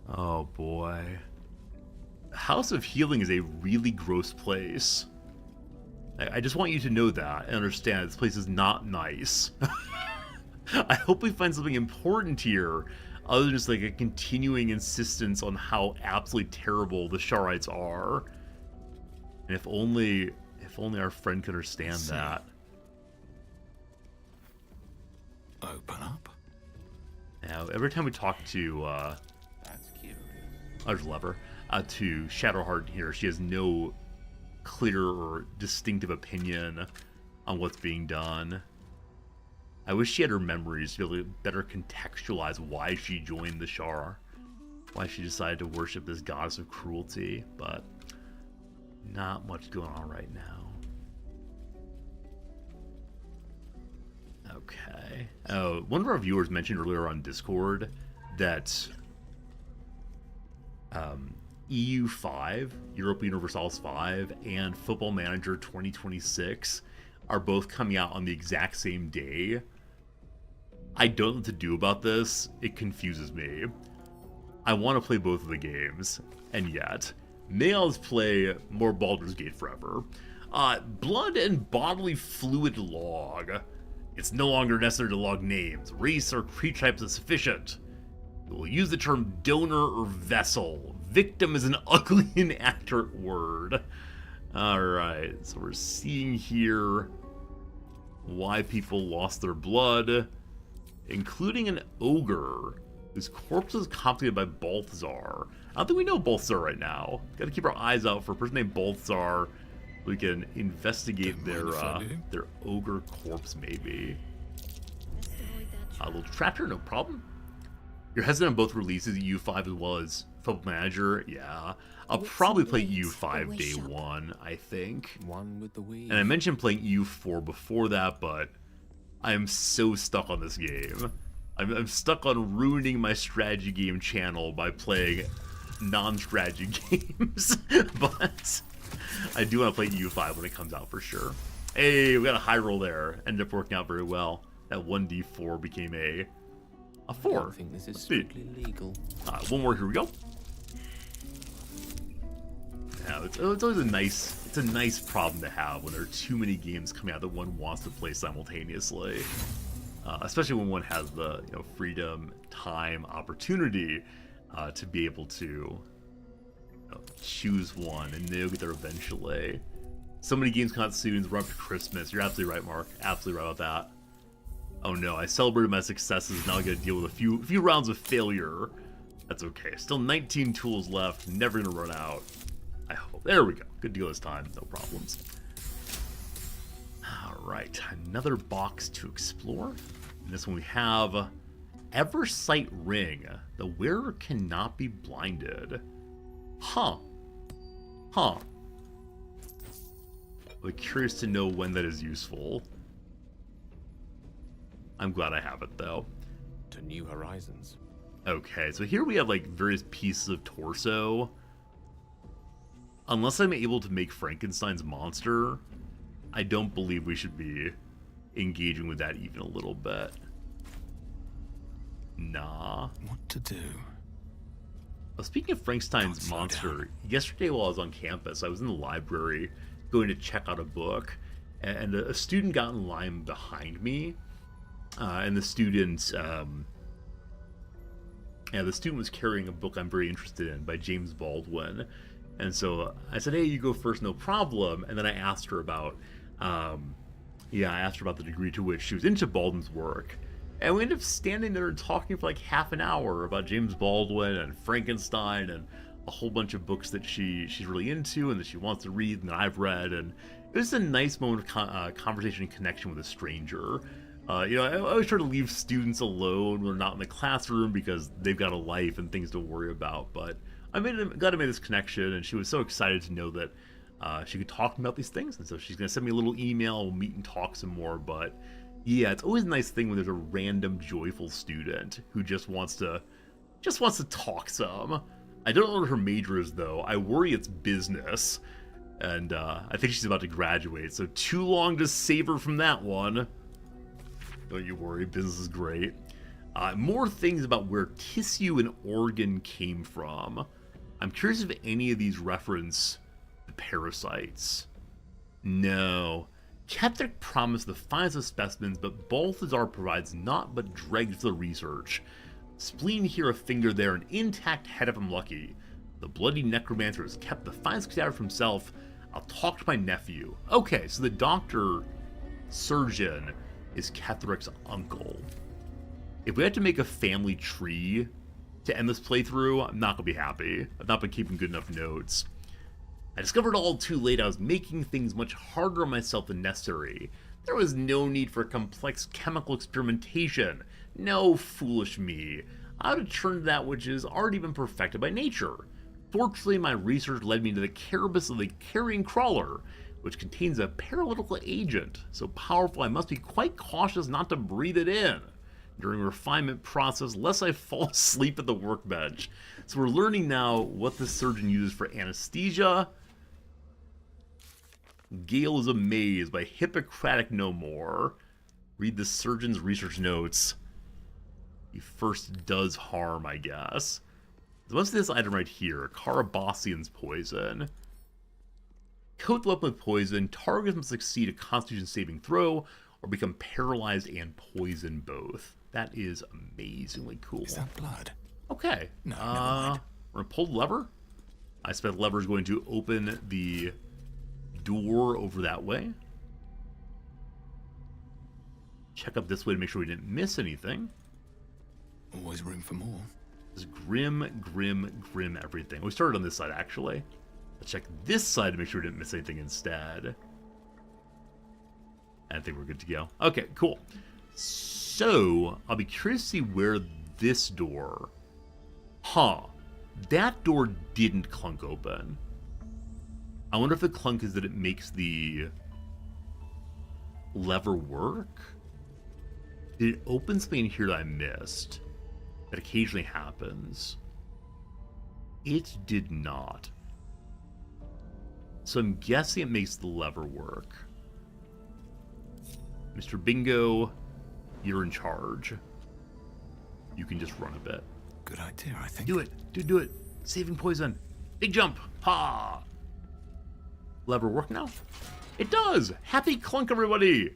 Oh boy. House of Healing is a really gross place. I just want you to know that and understand this place is not nice. I hope we find something important here other than just like a continuing insistence on how absolutely terrible the Sharites are. And if only our friend could understand that. Open up. Now, every time we talk to That's curious. I just love her. To Shadowheart here, she has no clear or distinctive opinion on what's being done. I wish she had her memories to be able to better contextualize why she joined the Shar, why she decided to worship this goddess of cruelty, but not much going on right now. Okay. One of our viewers mentioned earlier on Discord that EU5, Europa Universalis 5, and Football Manager 2026 are both coming out on the exact same day. I don't know what to do about this. It confuses me. I want to play both of the games, and yet, may I play more Baldur's Gate forever. Blood and bodily fluid log. It's no longer necessary to log names. Race or creed types is sufficient. We'll use the term donor or vessel. Victim is an ugly, inaccurate word. Alright, so we're seeing here why people lost their blood, including an ogre whose corpse is complicated by Balthazar. I don't think we know Balthazar right now. Gotta keep our eyes out for a person named Balthazar. We can investigate their ogre corpse, maybe. A little tractor, no problem. You're hesitant on both releases, EU5 as well as Football Manager. Yeah, I'll probably play EU5 day one, I think. One with the Wii. And I mentioned playing EU4 before that, but I'm so stuck on this game. I'm stuck on ruining my strategy game channel by playing non-strategy games. But I do want to play EU5 when it comes out for sure. Hey, we got a high roll there. Ended up working out very well. That 1d4 became a 4. I don't think this is strictly legal. One more, here we go. Yeah, it's always a nice problem to have when there are too many games coming out that one wants to play simultaneously. Especially when one has the freedom, time, opportunity to be able to choose one, and they'll get there eventually. So many games come out soon, run up to Christmas. You're absolutely right, Mark. Absolutely right about that. Oh no, I celebrated my successes, now I gotta deal with a few rounds of failure. That's okay. Still 19 tools left, never gonna run out. I hope. There we go. Good to go this time, no problems. Alright, another box to explore. In this one we have Eversight Ring. The wearer cannot be blinded. Huh. Huh. I'll be curious to know when that is useful. I'm glad I have it, though. To new horizons. Okay, so here we have, like, various pieces of torso. Unless I'm able to make Frankenstein's monster, I don't believe we should be engaging with that even a little bit. Nah. What to do? Well, speaking of Frankenstein's monster, yesterday while I was on campus, I was in the library going to check out a book, and a student got in line behind me, and the student was carrying a book I'm very interested in by James Baldwin, and so I said, hey, you go first, no problem, and then I asked her about, I asked her about the degree to which she was into Baldwin's work, and we ended up standing there and talking for like half an hour about James Baldwin and Frankenstein and a whole bunch of books that she's really into and that she wants to read and that I've read, and it was a nice moment of conversation and connection with a stranger. I always try to leave students alone when they're not in the classroom because they've got a life and things to worry about, but I'm glad I made this connection, and she was so excited to know that she could talk about these things, and so she's going to send me a little email, we'll meet and talk some more, but yeah, it's always a nice thing when there's a random joyful student who just wants to talk some. I don't know what her major is, though. I worry it's business, and I think she's about to graduate, so too long to save her from that one. Don't you worry, business is great. More things about where tissue and organ came from. I'm curious if any of these reference the parasites. No. Ketherick promised the finest of specimens, but Balthazar provides naught but dregs for the research. Spleen here, a finger there, an intact head if I'm lucky. The bloody necromancer has kept the finest cadaver for himself. I'll talk to my nephew. Okay, so the doctor, surgeon, is Ketherick's uncle. If we had to make a family tree to end this playthrough, I'm not going to be happy. I've not been keeping good enough notes. I discovered all too late I was making things much harder on myself than necessary. There was no need for complex chemical experimentation. No, foolish me. I would have turned to that which has already been perfected by nature. Fortunately, my research led me to the carapace of the carrion crawler, which contains a paralytical agent, so powerful I must be quite cautious not to breathe it in during refinement process, lest I fall asleep at the workbench. So we're learning now what the surgeon uses for anesthesia. Gale is amazed by Hippocratic no more. Read the surgeon's research notes. He first does harm, I guess. So what's this item right here? Carabassian's poison. Coat the weapon with poison. Targets must succeed a constitution saving throw or become paralyzed and poison both. That is amazingly cool. Is that blood? Okay. No, never mind. We're gonna pull the lever. I expect the lever is going to open the door over that way. Check up this way to make sure we didn't miss anything. Always room for more. There's grim everything. We started on this side, actually. Let's check this side to make sure we didn't miss anything instead. I think we're good to go. Okay, cool. So, I'll be curious to see where this door... Huh. That door didn't clunk open. I wonder if the clunk is that it makes the lever work? Did it open something in here that I missed? That occasionally happens. It did not. So I'm guessing it makes the lever work. Mr. Bingo, you're in charge. You can just run a bit. Good idea, I think. Do it. Do it. Saving poison. Big jump. Ha! Lever work now? It does! Happy clunk, everybody!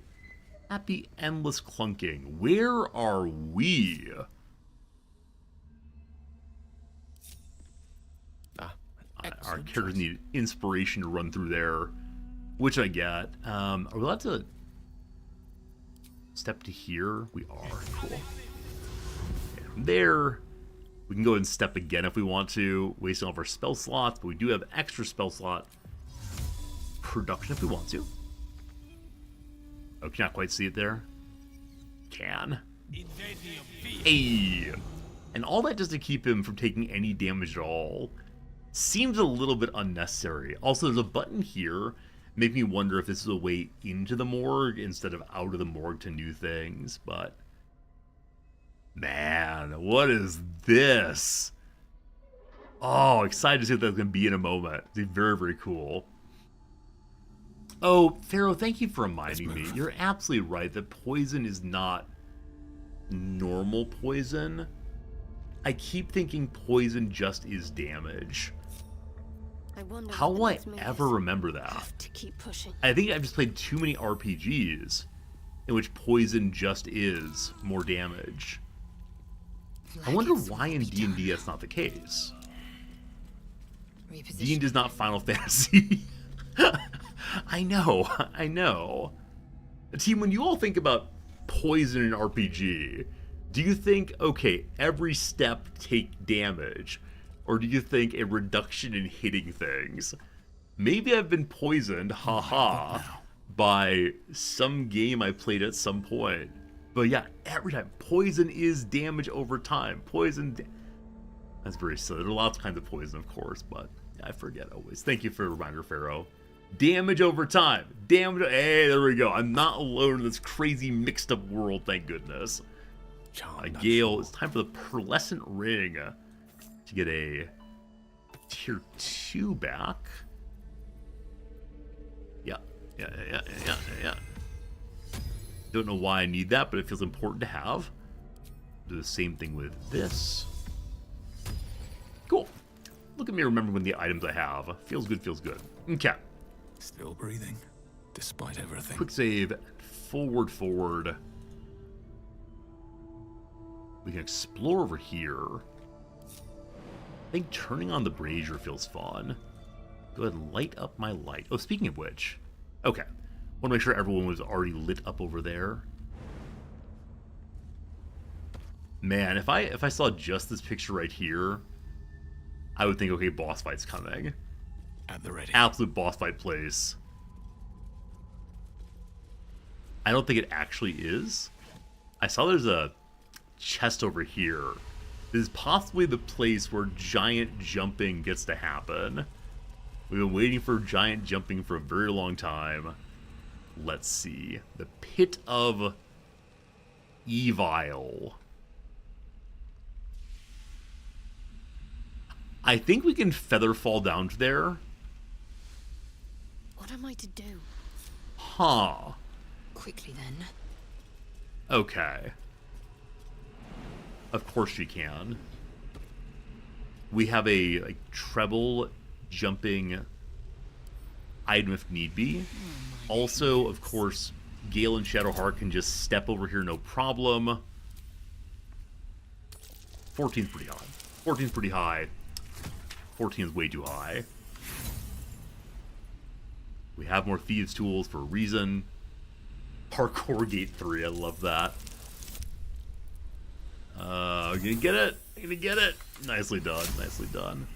Happy endless clunking. Where are we? Our characters need inspiration to run through there, which I get. Are we allowed to... Step to here. We are. Cool. Okay, from there, we can go ahead and step again if we want to, wasting all of our spell slots, but we do have extra spell slot production if we want to. Oh, can you not quite see it there? Can. Hey! And all that just to keep him from taking any damage at all. Seems a little bit unnecessary. Also, there's a button here. Make me wonder if this is a way into the morgue instead of out of the morgue to new things, but... Man, what is this? Oh, excited to see what that's going to be in a moment. It's very, very cool. Oh, Pharaoh, thank you for reminding me. You're absolutely right that poison is not normal poison. I keep thinking poison just is damage. How will I ever remember that? To keep pushing. I think I've just played too many RPGs in which poison just is more damage. I wonder why in D&D that's not the case. D&D is not Final Fantasy. I know. Team, when you all think about poison in RPG, do you think, okay, every step take damage? Or do you think a reduction in hitting things? Maybe I've been poisoned, haha, by some game I played at some point. But yeah, every time. Poison is damage over time. That's very silly. There are lots of kinds of poison, of course, but I forget always. Thank you for the reminder, Pharaoh. Damage over time. Hey, there we go. I'm not alone in this crazy mixed up world, thank goodness. Gale, it's time for the Pearlescent Ring to get a tier 2 back. Yeah. Don't know why I need that, but it feels important to have. Do the same thing with this. Cool. Look at me remembering when the items I have. Feels good, feels good. Okay. Still breathing, despite everything. Quick save. Forward. We can explore over here. I think turning on the brazier feels fun. Go ahead and light up my light. Oh, speaking of which. Okay. Want to make sure everyone was already lit up over there. Man, if I saw just this picture right here, I would think, okay, boss fight's coming. At the ready. Absolute boss fight place. I don't think it actually is. I saw there's a chest over here. This is possibly the place where giant jumping gets to happen. We've been waiting for giant jumping for a very long time. Let's see. The Pit of Evil. I think we can feather fall down to there. What am I to do? Huh. Quickly then. Okay. Of course she can. We have a treble jumping item if need be. Also, of course, Gale and Shadowheart can just step over here no problem. 14's pretty high. 14's pretty high. 14 is way too high. We have more thieves' tools for a reason. Parkour Gate 3, I love that. I'm gonna get it. I'm gonna get it. Nicely done. Nicely done.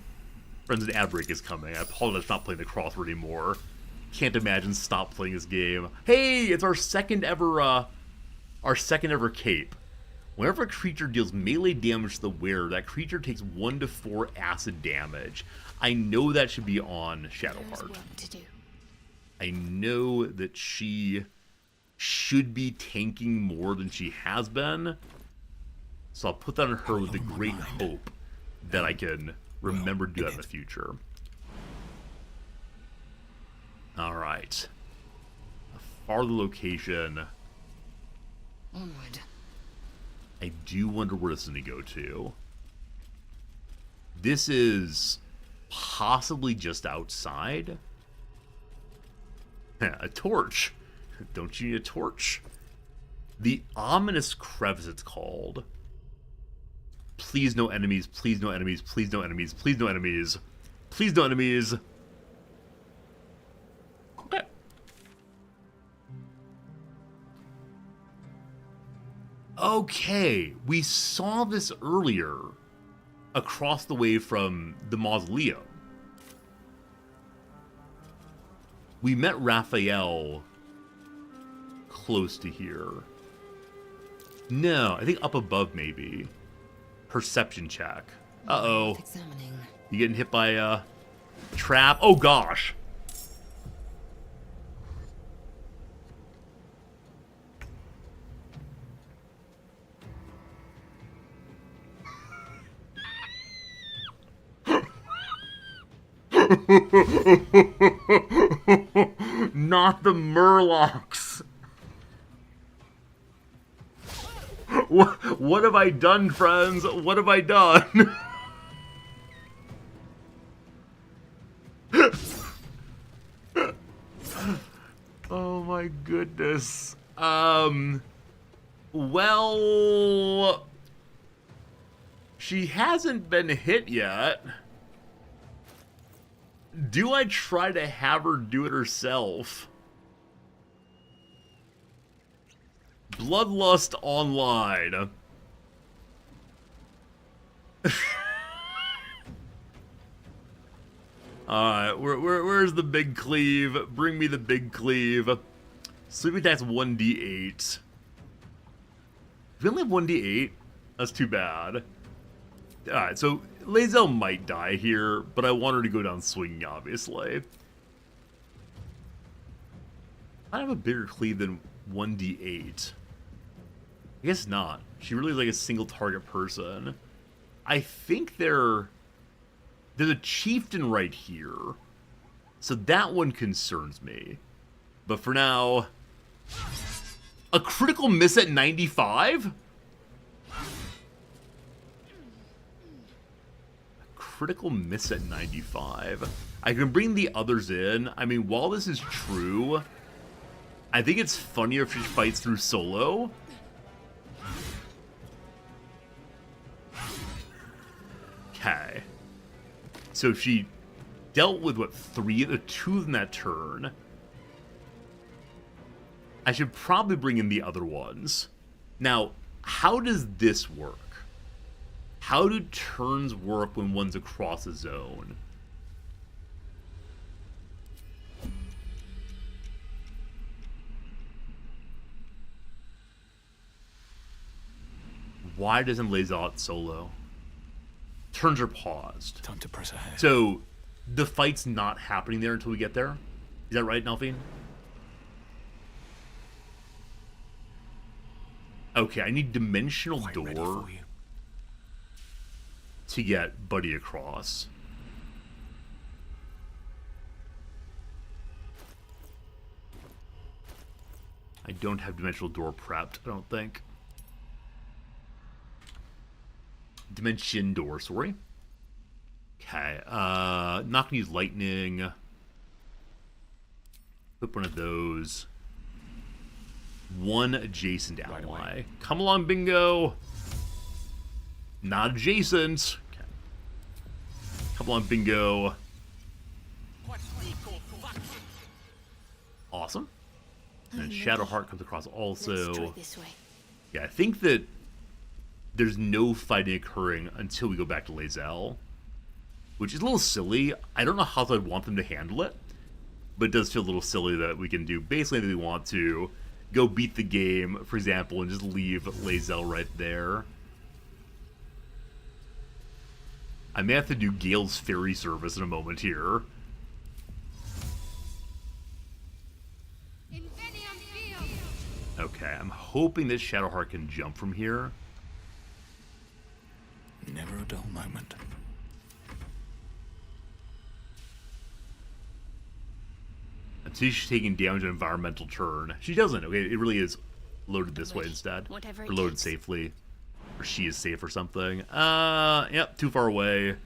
Friends, an ad break is coming. I apologize for not playing the crossword anymore. Can't imagine stop playing this game. Hey, it's our second ever cape. Whenever a creature deals melee damage to the wearer, that creature takes 1 to 4 acid damage. I know that should be on Shadowheart. Work to do. I know that she should be tanking more than she has been. So I'll put that on her with the great hope that I can remember to do that in the future. Alright. A farther location. Onward. I do wonder where this is going to go to. This is possibly just outside. A torch. Don't you need a torch? The Ominous Crevice, it's called. Please no enemies, please no enemies, please no enemies, please no enemies. Please no enemies. Okay. Okay, we saw this earlier across the way from the mausoleum. We met Raphael close to here. No, I think up above maybe. Perception check. Uh-oh. You getting hit by a trap? Oh gosh. Not the Murlocs. What have I done, friends? What have I done? Oh my goodness. Well, she hasn't been hit yet. Do I try to have her do it herself? Bloodlust Online. Alright, where's the big cleave? Bring me the big cleave. Sleep attack's 1d8. If we only have 1d8, that's too bad. Alright, so Lae'zel might die here, but I want her to go down swinging, obviously. I have a bigger cleave than 1d8. I guess not. She really is like a single target person. I think there's a chieftain right here. So that one concerns me. But for now, a critical miss at 95? Critical miss at 95. I can bring the others in. I mean, while this is true, I think it's funnier if she fights through solo. Okay. So she dealt with, what, 2 in that turn. I should probably bring in the other ones. Now, how does this work? How do turns work when one's across a zone? Why doesn't Lae'zel solo? Turns are paused. Time to press ahead. So, the fight's not happening there until we get there? Is that right, Nelphine? Okay, I need dimensional door to get Buddy across. I don't have dimensional door prepped, I don't think. Dimension door, sorry. Okay, not gonna use lightning. Flip one of those. One adjacent ally. Come along, bingo! Not adjacent. Okay. Come along, bingo. Awesome. And Shadowheart comes across also. Yeah, I think that there's no fighting occurring until we go back to Lae'zel, which is a little silly. I don't know how I'd want them to handle it, but it does feel a little silly that we can do basically anything we want to. Go beat the game, for example, and just leave Lae'zel right there. I may have to do Gale's ferry service in a moment here. Okay, I'm hoping that Shadowheart can jump from here. Never a dull moment. Until she's taking damage on environmental turn. She doesn't. Okay, it really is loaded this way instead. Or loaded safely. Or she is safe or something. Yep, too far away.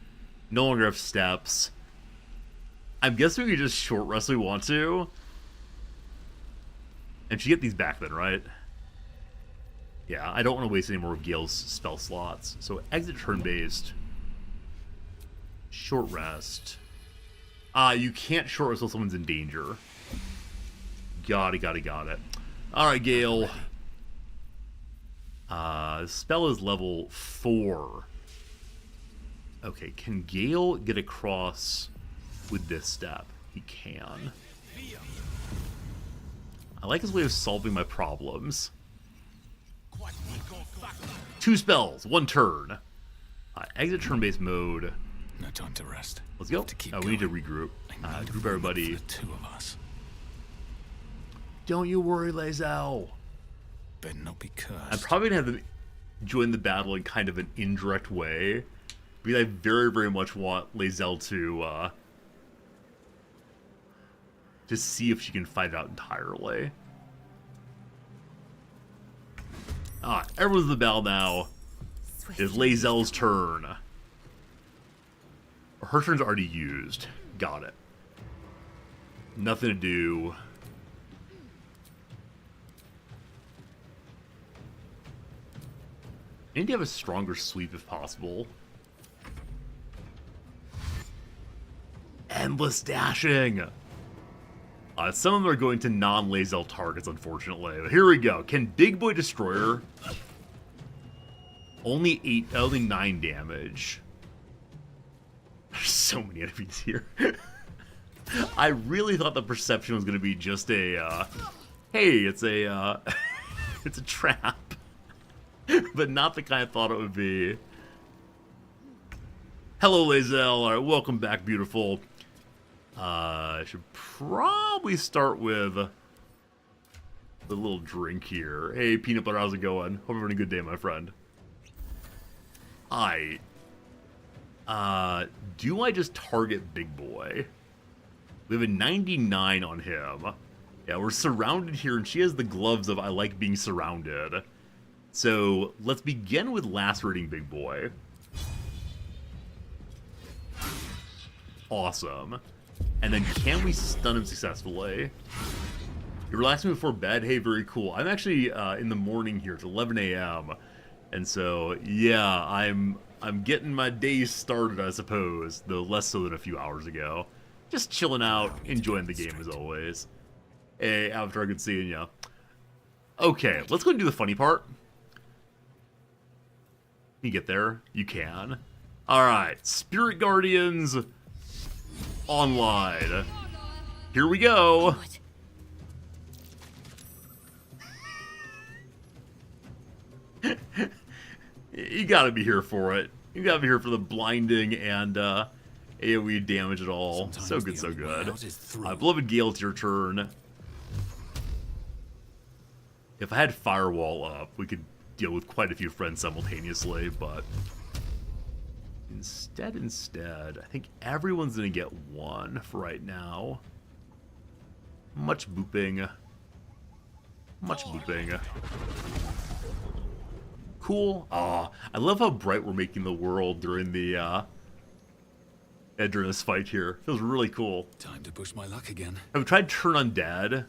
No longer have steps. I'm guessing we can just short rest if we want to. And she get these back then, right? Yeah, I don't want to waste any more of Gale's spell slots. So exit turn-based. Short rest. You can't short rest until someone's in danger. Got it. Alright, Gale. Spell is level 4. Okay, can Gale get across with this step? He can. I like his way of solving my problems. 2 spells, 1 turn. Exit turn-based mode. No time to rest. Let's go. We need to regroup. Group everybody. The 2 of us. Don't you worry, Lae'zel. Better not be cursed. I'm probably going to have them join the battle in kind of an indirect way. Because I very, very much want Lae'zel to see if she can fight it out entirely. Everyone's in the battle now. It's Lae'zel's turn. Her turn's already used. Got it. Nothing to do. I need to have a stronger sweep if possible. Endless dashing! Some of them are going to non-Lae'zel targets, unfortunately. But here we go. Can Big Boy Destroyer... Only 9 damage. There's so many enemies here. I really thought the perception was going to be just a, hey, it's a, it's a trap. But not the kind I thought it would be. Hello, Lae'zel. Alright, welcome back, beautiful. I should probably start with the little drink here. Hey, Peanut Butter, how's it going? Hope you're having a good day, my friend. Do I just target Big Boy? We have a 99 on him. Yeah, we're surrounded here, and she has the gloves of I like being surrounded. So, let's begin with lacerating Big Boy. Awesome. And then can we stun him successfully? You're relaxing before bed? Hey, very cool. I'm actually in the morning here. It's 11 a.m. And so, yeah, I'm getting my day started, I suppose, though less so than a few hours ago. Just chilling out, enjoying the game as always. Hey, Avatar, good seeing ya. Okay, let's go and do the funny part. Can you get there? You can. Alright, Spirit Guardians online. Here we go. You gotta be here for it. You gotta be here for the blinding and AoE damage at all. So good, so good. Beloved Gale, it's your turn. If I had Firewall up, we could deal with quite a few friends simultaneously, but instead, I think everyone's gonna get 1 for right now. Much booping. Much booping. Cool. I love how bright we're making the world during the during this fight here. Feels really cool. Time to push my luck again. Have we tried Turn Undead?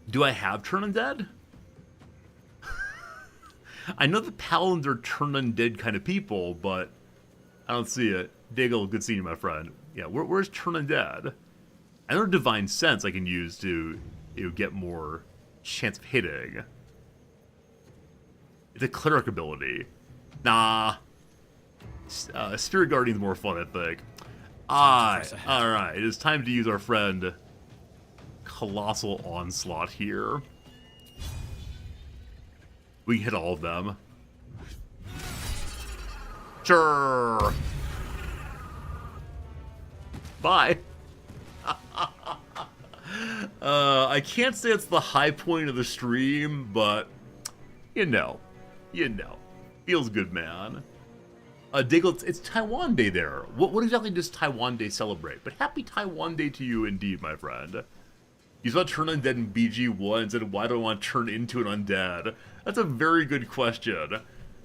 Do I have Turn Undead? I know the Paladins are Turn Undead kind of people, but I don't see it. Diggle, good seeing you, my friend. Yeah, where's Turn Undead? I know Divine Sense I can use to get more chance of hitting. It's a cleric ability. Nah. Spirit Guardian's more fun, I think. Alright, it is time to use our friend Colossal Onslaught here. We can hit all of them. Sure. Bye. I can't say it's the high point of the stream, but you know. Feels good, man. Diggle, it's Taiwan Day there. What exactly does Taiwan Day celebrate? But happy Taiwan Day to you indeed, my friend. You saw Turn Undead in BG1 and said, why do I want to turn into an undead? That's a very good question.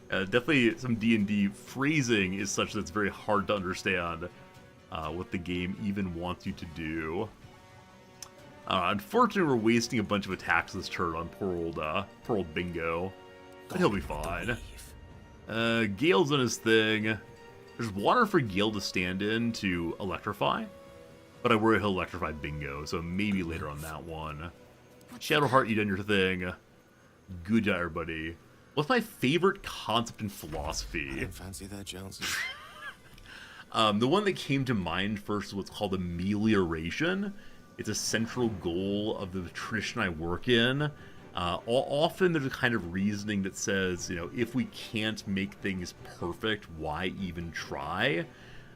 Definitely some D&D phrasing is such that it's very hard to understand what the game even wants you to do. Unfortunately, we're wasting a bunch of attacks this turn on poor old Bingo. But he'll be fine. Gale's on his thing. There's water for Gale to stand in to electrify. But I worry he'll electrify Bingo, so maybe later on that one. Shadowheart, you done your thing. Good job, everybody. What's my favorite concept in philosophy? I don't fancy their chances. The one that came to mind first is what's called amelioration. It's a central goal of the tradition I work in. Often there's a kind of reasoning that says, if we can't make things perfect, why even try?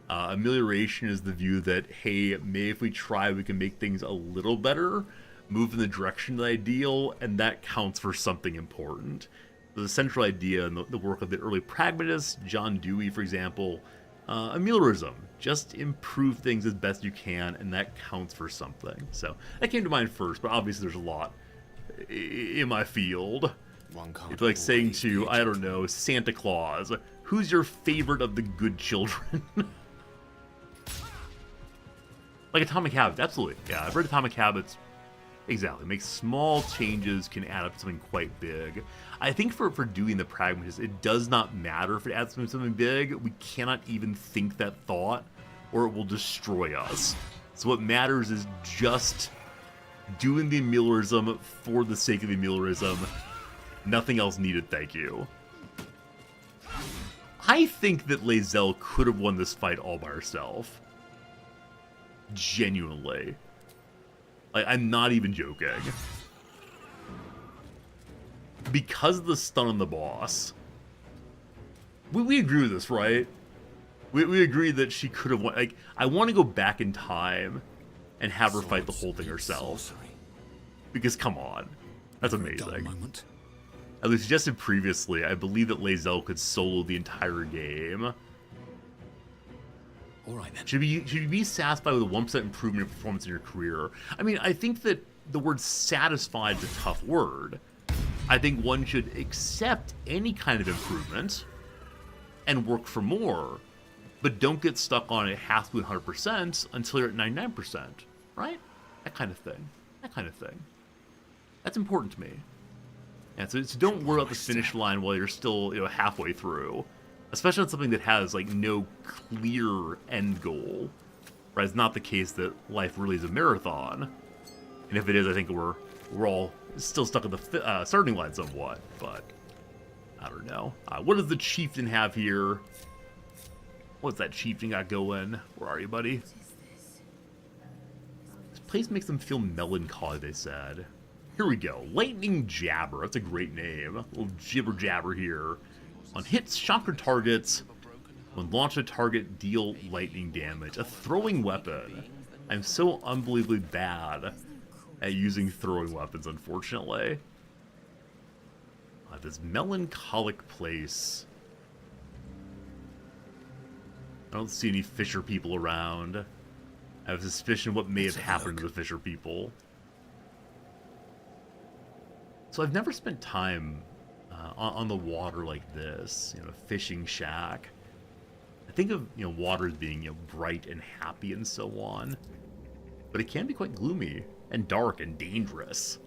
Amelioration is the view that, hey, maybe if we try, we can make things a little better, move in the direction of the ideal, and that counts for something important. The central idea in the work of the early pragmatists, John Dewey, for example, ameliorism. Just improve things as best you can, and that counts for something. So that came to mind first, but obviously there's a lot in my field. It's like saying to, I don't know, Santa Claus, who's your favorite of the good children? Like Atomic Habits, absolutely. Yeah, I've read Atomic Habits. Exactly. Make small changes can add up to something quite big. I think for doing the pragmatist, it does not matter if it adds up to something big. We cannot even think that thought, or it will destroy us. So what matters is just doing the ameliorism for the sake of the ameliorism. Nothing else needed, thank you. I think that Lae'zel could have won this fight all by herself. Genuinely. Like, I'm not even joking. Because of the stun on the boss. We agree with this, right? We agree that she could have won. Like, I want to go back in time and have her fight the whole thing herself. Because, come on. That's amazing. As we suggested previously, I believe that Lae'zel could solo the entire game. All right, then. Should you be satisfied with a 1% improvement in performance in your career? I mean, I think that the word satisfied is a tough word. I think one should accept any kind of improvement and work for more, but don't get stuck on it has to be 100% until you're at 99%, right? That kind of thing. That's important to me. And so don't worry about the finish line while you're still halfway through. Especially on something that has, like, no clear end goal. Right? It's not the case that life really is a marathon. And if it is, I think we're all still stuck at the starting line somewhat. But, I don't know. What does the chieftain have here? What's that chieftain got going? Where are you, buddy? This place makes them feel melancholy, they said. Here we go. Lightning Jabber. That's a great name. A little jibber jabber here. On hits, shock your targets. When launched a target, deal lightning damage. A throwing weapon. I'm so unbelievably bad at using throwing weapons, unfortunately. This melancholic place. I don't see any fisher people around. I have a suspicion of what may have happened to the fisher people. So I've never spent time on the water like this, fishing shack. I think of, water as being, bright and happy and so on. But it can be quite gloomy and dark and dangerous.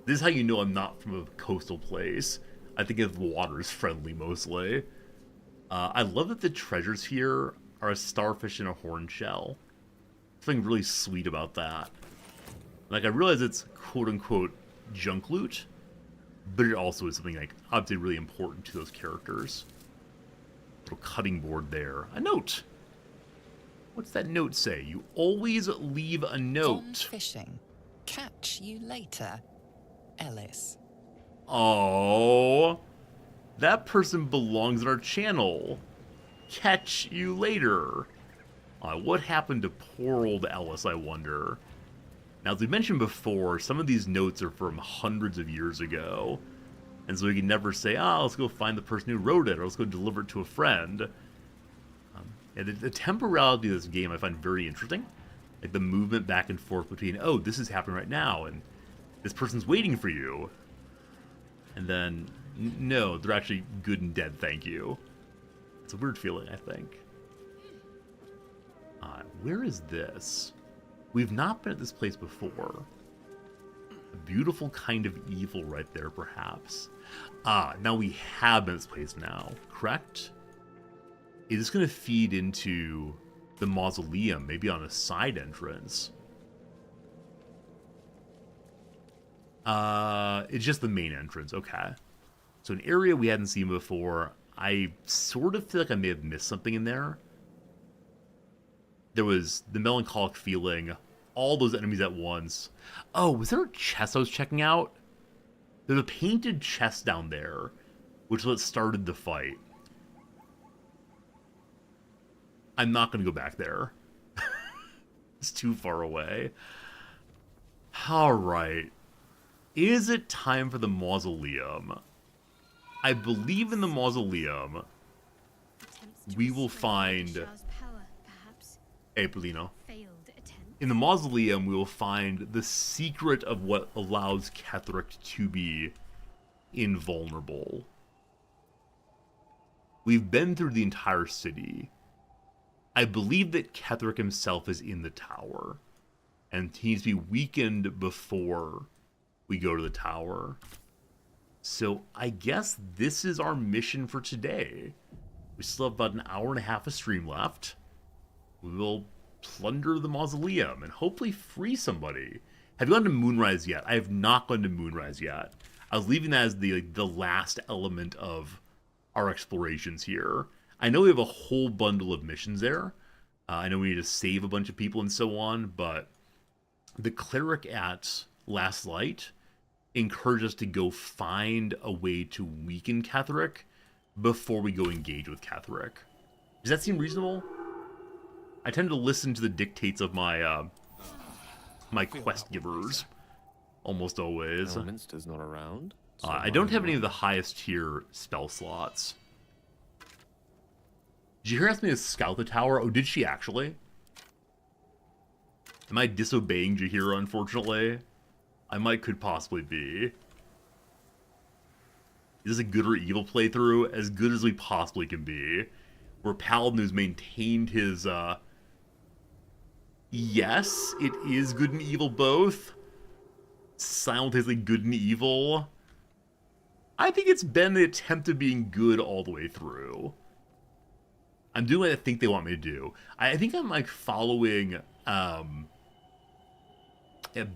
This is how you know I'm not from a coastal place. I think of the water as friendly mostly. I love that the treasures here are a starfish and a horn shell. Something really sweet about that. Like, I realize it's quote-unquote junk loot, but it also is something, like, obviously really important to those characters. Little cutting board there. A note! What's that note say? You always leave a note. Gone fishing. Catch you later, Ellis. Oh, that person belongs in our channel. Catch you later. What happened to poor old Ellis, I wonder? Now, as we mentioned before, some of these notes are from hundreds of years ago. And so we can never say, let's go find the person who wrote it, or let's go deliver it to a friend. And the temporality of this game I find very interesting. Like the movement back and forth between, oh, this is happening right now, and this person's waiting for you. And then, no, they're actually good and dead, thank you. It's a weird feeling, I think. Where is this? We've not been at this place before. A beautiful kind of evil right there, perhaps. Now we have been at this place now, correct? Is this going to feed into the mausoleum, maybe on a side entrance? It's just the main entrance. Okay. So an area we hadn't seen before. I sort of feel like I may have missed something in there. There was the melancholic feeling, all those enemies at once. Oh, was there a chest I was checking out? There's a painted chest down there, which is what started the fight. I'm not going to go back there. It's too far away. Alright. Is it time for the mausoleum? I believe in the mausoleum we will find... Hey, Polino. In the mausoleum, we will find the secret of what allows Ketheric to be invulnerable. We've been through the entire city. I believe that Ketheric himself is in the tower, and he needs to be weakened before we go to the tower. So I guess this is our mission for today. We still have about an hour and a half of stream left. We will plunder the mausoleum and hopefully free somebody. Have you gone to Moonrise yet? I have not gone to Moonrise yet. I was leaving that as the last element of our explorations here. I know we have a whole bundle of missions there. I know we need to save a bunch of people and so on, but the cleric at Last Light encouraged us to go find a way to weaken Ketheric before we go engage with Ketheric. Does that seem reasonable? I tend to listen to the dictates of my my quest givers almost always. Elminster's not around. So I don't have any of the highest tier spell slots. Did you hear her ask me to scout the tower? Oh, did she actually? Am I disobeying Jaheira, unfortunately? I could possibly be. Is this a good or evil playthrough? As good as we possibly can be. Where Paladin who's maintained his, Yes, it is good and evil both. Simultaneously good and evil. I think it's been the attempt of being good all the way through. I'm doing what I think they want me to do. I think I'm like following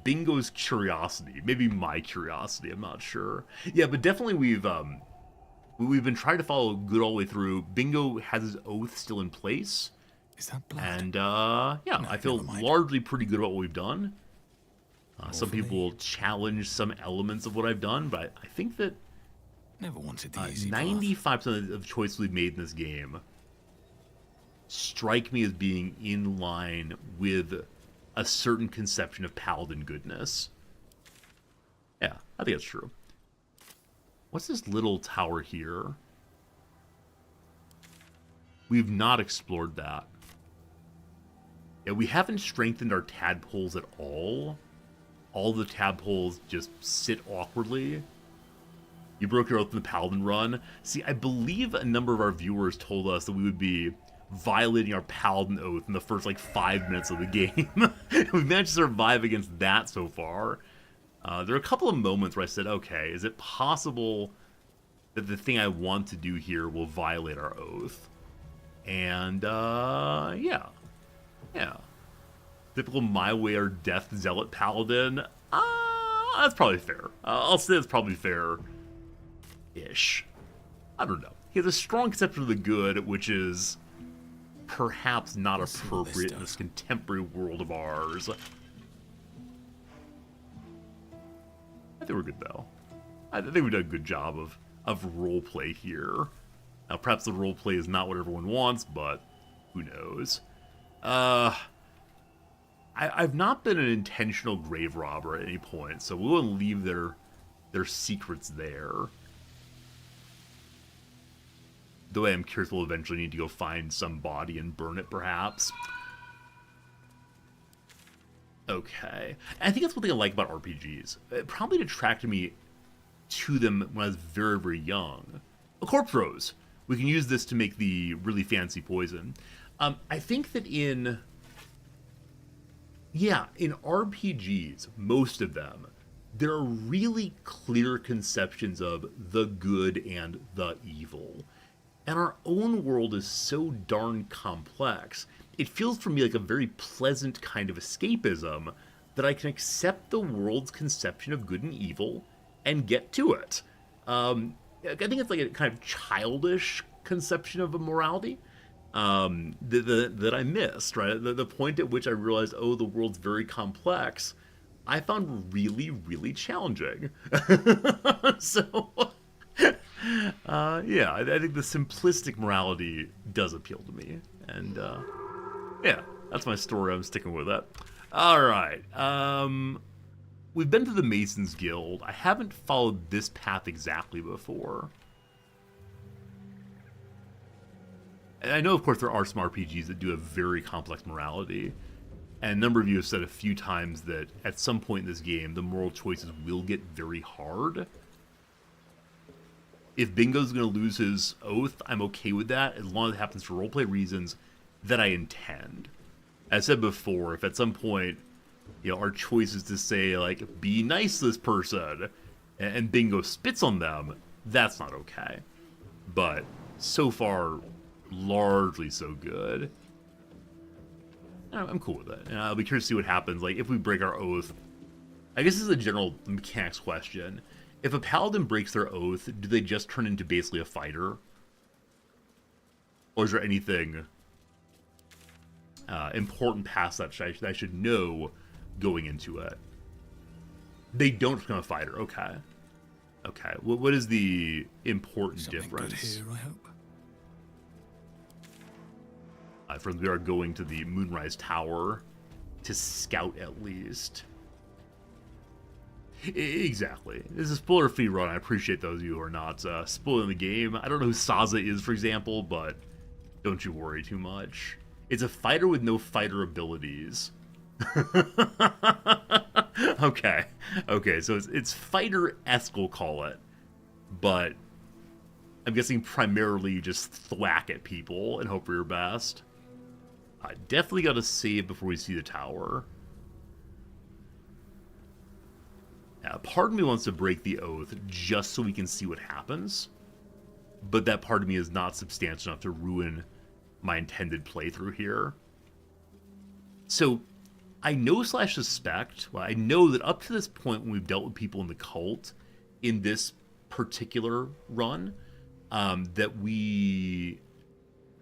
Bingo's curiosity. Maybe my curiosity, I'm not sure. Yeah, but definitely we've been trying to follow good all the way through. Bingo has his oath still in place. Is that blood? And yeah, No, I feel never mind. largely pretty good about what we've done. Some for me. people will challenge some elements of what I've done, but I think that Never wanted the easy path. 95% of the choices we've made in this game strike me as being in line with a certain conception of Paladin goodness. Yeah, I think that's true. What's this little tower here? We've not explored that. Yeah, we haven't strengthened our tadpoles at all. All the tadpoles just sit awkwardly. You broke your oath in the Paladin run. See, I believe a number of our viewers told us that we would be violating our Paladin oath in the first, 5 minutes of the game. We've managed to survive against that so far. There are a couple of moments where I said, okay, is it possible that the thing I want to do here will violate our oath? And, yeah. Yeah. Typical my way or death zealot paladin. That's probably fair. I'll say it's probably fair-ish. I don't know. He has a strong conception of the good, which is perhaps not appropriate in this contemporary world of ours. I think we're good, though. I think we've done a good job of roleplay here. Now, perhaps the roleplay is not what everyone wants, but who knows? I've not been an intentional grave robber at any point, so we won't leave their secrets there. Though I am curious we'll eventually need to go find some body and burn it, perhaps. Okay. And I think that's one thing I like about RPGs. It probably attracted me to them when I was very, very young. A corpse rose. We can use this to make the really fancy poison. I think that in RPGs, most of them, there are really clear conceptions of the good and the evil. And our own world is so darn complex. It feels for me like a very pleasant kind of escapism that I can accept the world's conception of good and evil and get to it. I think it's like a kind of childish conception of a morality that I missed, right? The point at which I realized, oh, the world's very complex, I found really, really challenging. So, yeah, I think the simplistic morality does appeal to me. And, yeah, that's my story. I'm sticking with it. All right. We've been to the Masons Guild. I haven't followed this path exactly before. And I know, of course, there are some RPGs that do have very complex morality. And a number of you have said a few times that at some point in this game, the moral choices will get very hard. If Bingo's going to lose his oath, I'm okay with that, as long as it happens for roleplay reasons that I intend. As I said before, if at some point, you know, our choice is to say, like, be nice to this person, and Bingo spits on them, that's not okay. But so far, largely so good. I'm cool with it. And I'll be curious to see what happens. Like, if we break our oath, I guess this is a general mechanics question. If a paladin breaks their oath, do they just turn into basically a fighter? Or is there anything important past that I should know going into it? They don't become a fighter. Okay. Okay. What is the important difference? Good here, I hope. Friends, we are going to the Moonrise Tower to scout at least. Exactly. This is a spoiler-free run. I appreciate those of you who are not spoiling the game. I don't know who Saza is, for example, but don't you worry too much. It's a fighter with no fighter abilities. Okay. Okay, so it's fighter-esque, we'll call it. But I'm guessing primarily you just thwack at people and hope for your best. I definitely got to save before we see the tower. Part of me wants to break the oath just so we can see what happens. But that part of me is not substantial enough to ruin my intended playthrough here. So, I know / suspect, well, I know that up to this point when we've dealt with people in the cult, in this particular run, that we...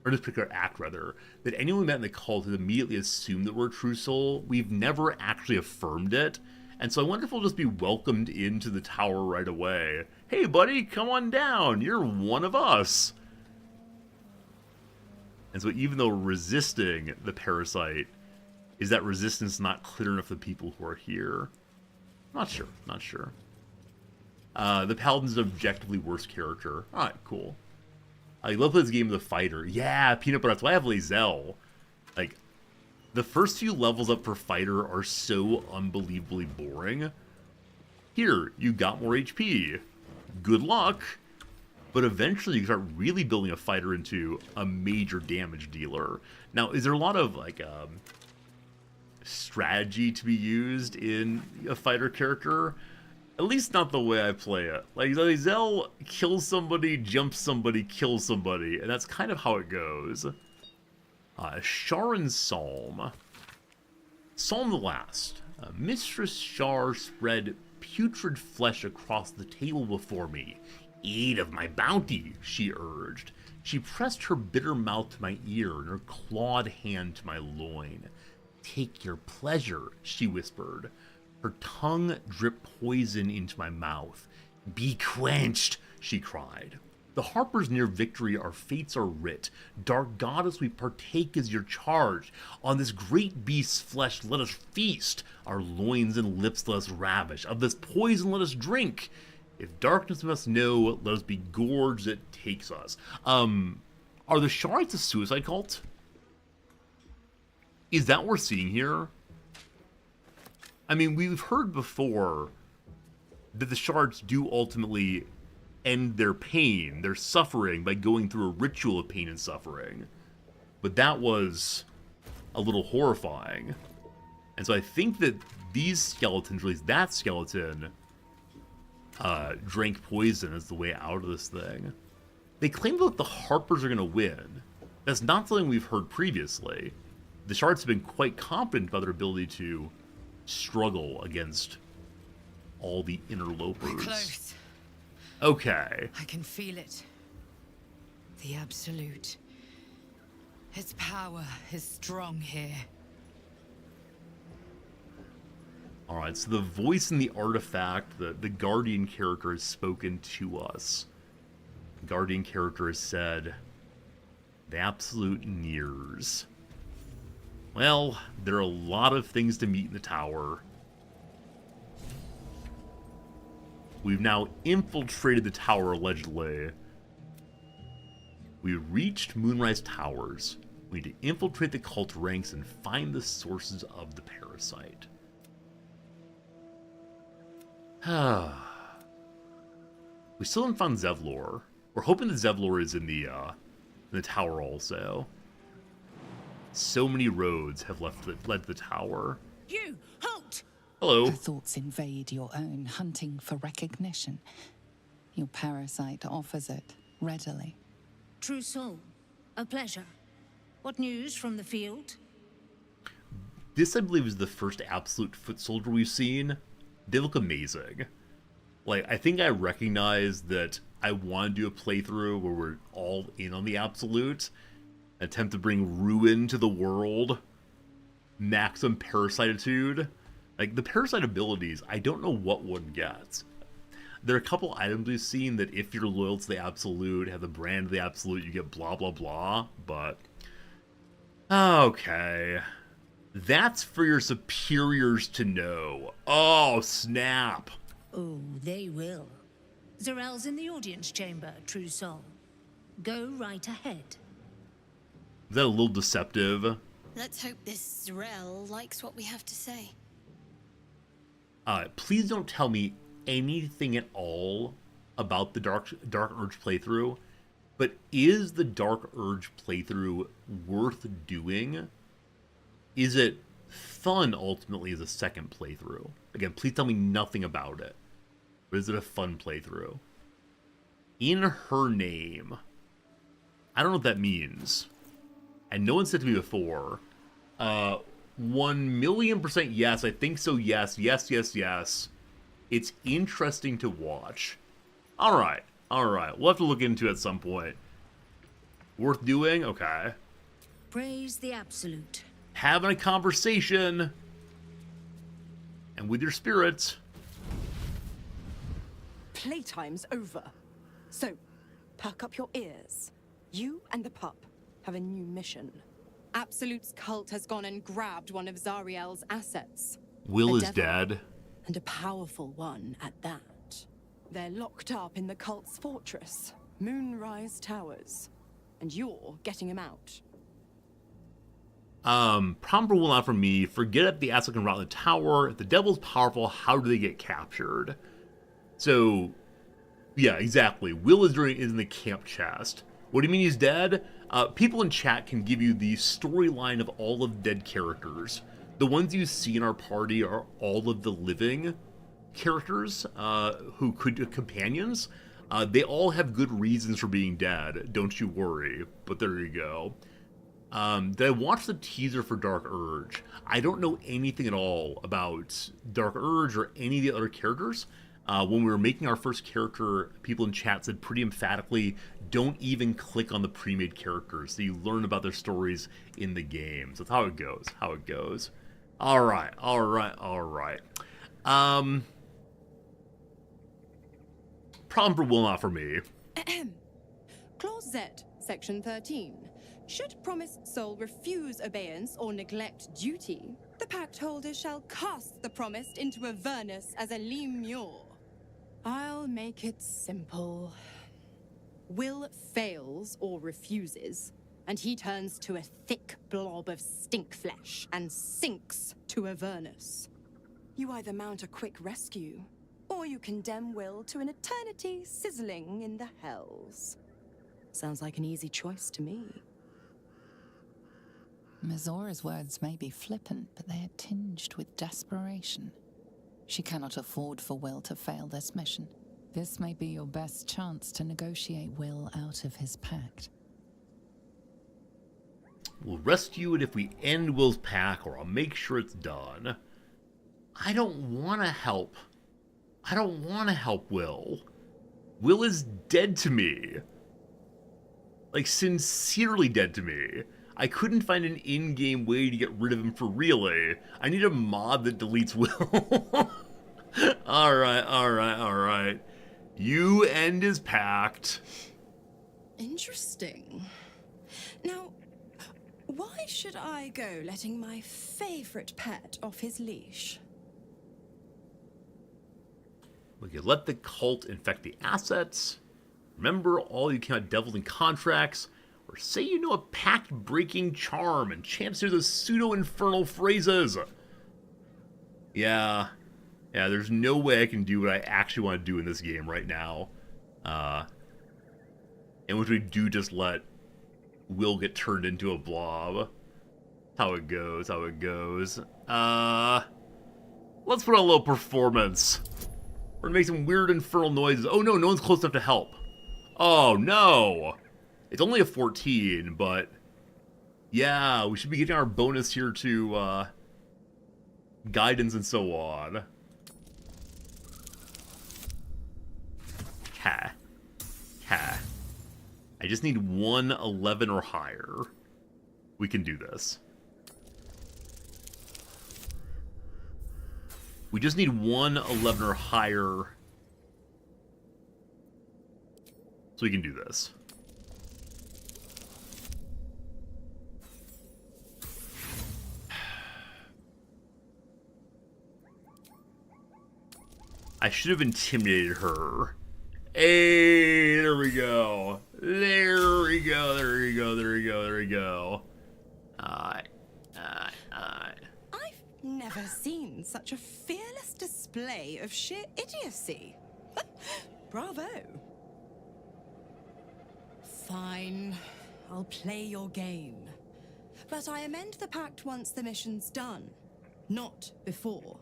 or this particular act, rather, that anyone we met in the cult has immediately assumed that we're a true soul. We've never actually affirmed it. And so I wonder if we'll just be welcomed into the tower right away. Hey, buddy, come on down. You're one of us. And so even though resisting the parasite, is that resistance not clear enough to the people who are here? Not sure. Not sure. The Paladin's an objectively worse character. Alright, cool. I love this game of the fighter. Yeah, Peanut Butter. That's why I have Lae'zel. Like, the first few levels up for fighter are so unbelievably boring. Here, you got more HP. Good luck. But eventually you start really building a fighter into a major damage dealer. Now, is there a lot of, like, strategy to be used in a fighter character? At least not the way I play it. Like, Lae'zel kills somebody, jumps somebody, kills somebody, and that's kind of how it goes. Sharon's Psalm. Psalm the Last. Mistress Shar spread putrid flesh across the table before me. Eat of my bounty, she urged. She pressed her bitter mouth to my ear and her clawed hand to my loin. Take your pleasure, she whispered. Her tongue dripped poison into my mouth. Be quenched, she cried. The harpers near victory, our fates are writ. Dark goddess, we partake as your charge. On this great beast's flesh let us feast. Our loins and lips let us ravish. Of this poison let us drink. If darkness must know, let us be gorged that takes us. Are the Shards a suicide cult? Is that what we're seeing here? I mean, we've heard before that the Shards do ultimately end their pain, their suffering, by going through a ritual of pain and suffering. But that was a little horrifying. And so I think that these skeletons, or at least that skeleton, drank poison as the way out of this thing. They claim that the Harpers are going to win. That's not something we've heard previously. The Shards have been quite confident about their ability to struggle against all the interlopers. We're close. Okay. I can feel it. The Absolute. Its power is strong here. Alright, so the voice in the artifact, the Guardian character has spoken to us. The Guardian character has said, the Absolute nears. Well, there are a lot of things to meet in the tower. We've now infiltrated the tower, allegedly. We reached Moonrise Towers. We need to infiltrate the cult ranks and find the sources of the parasite. We still haven't found Zevlor. We're hoping that Zevlor is in the tower also. So many roads have led to the tower. You, halt! Hello. Her thoughts invade your own, hunting for recognition. Your parasite offers it readily. True soul, a pleasure. What news from the field? This, I believe, is the first Absolute foot soldier we've seen. They look amazing. Like, I think I recognize that I want to do a playthrough where we're all in on the Absolute. Attempt to bring ruin to the world. Maximum parasititude. Like, the parasite abilities, I don't know what one gets. There are a couple items we've seen that if you're loyal to the Absolute, have the brand of the Absolute, you get blah blah blah, but... Okay. That's for your superiors to know. Oh, snap. Oh, they will. Zarel's in the audience chamber, True Soul. Go right ahead. Is that a little deceptive? Let's hope this Zarel likes what we have to say. Please don't tell me anything at all about the Dark Urge playthrough, but is the Dark Urge playthrough worth doing? Is it fun, ultimately, as a second playthrough? Again, please tell me nothing about it. But is it a fun playthrough? In her name. I don't know what that means. And no one said to me before. 1,000,000% yes. I think so, yes. Yes, yes, yes. It's interesting to watch. Alright. Alright. We'll have to look into it at some point. Worth doing? Okay. Praise the Absolute. Having a conversation. And with your spirits. Playtime's over. So, perk up your ears. You and the pup have a new mission. Absolute's cult has gone and grabbed one of Zariel's assets. Will A is devil. dead. And a powerful one at that. They're locked up in the cult's fortress, Moonrise Towers. And you're getting him out. Prompter will not from me. Forget if the asset can rot in the tower. If the devil's powerful, how do they get captured? So, yeah, exactly. Will is in the camp chest. What do you mean he's dead? People in chat can give you the storyline of all of the dead characters. The ones you see in our party are all of the living characters who could companions. They all have good reasons for being dead. Don't you worry. But there you go. Did I watch the teaser for Dark Urge? I don't know anything at all about Dark Urge or any of the other characters. When we were making our first character, people in chat said pretty emphatically, don't even click on the pre-made characters, so you learn about their stories in the game. So that's how it goes, Alright. Problem for will not for me. Clause Z, Section 13. Should promised soul refuse obeyance or neglect duty, the pact holder shall cast the promised into Avernus as a lemure. I'll make it simple. Will fails or refuses, and he turns to a thick blob of stink flesh and sinks to Avernus. You either mount a quick rescue, or you condemn Will to an eternity sizzling in the hells. Sounds like an easy choice to me. Mizora's words may be flippant, but they are tinged with desperation. She cannot afford for Will to fail this mission. This may be your best chance to negotiate Will out of his pact. We'll rescue it if we end Will's pack, or I'll make sure it's done. I don't want to help. I don't want to help Will. Will is dead to me. Like, sincerely dead to me. I couldn't find an in-game way to get rid of him for really. I need a mod that deletes Will. Alright. You end is packed. Interesting. Now, why should I go letting my favorite pet off his leash? We could let the cult infect the assets. Remember all you cannot devils in contracts. Or say you know a pact-breaking charm and chants through the pseudo-infernal phrases. Yeah, there's no way I can do what I actually want to do in this game right now. In which we do just let Will get turned into a blob. How it goes. Let's put on a little performance. We're gonna make some weird infernal noises. Oh no one's close enough to help. Oh no! It's only a 14, but yeah, we should be getting our bonus here to guidance and so on. Ha. I just need 111 or higher. We can do this. We just need 111 or higher. So we can do this. I should have intimidated her. Hey, there we go. There we go. I've never seen such a fearless display of sheer idiocy. Bravo. Fine, I'll play your game. But I amend the pact once the mission's done, not before.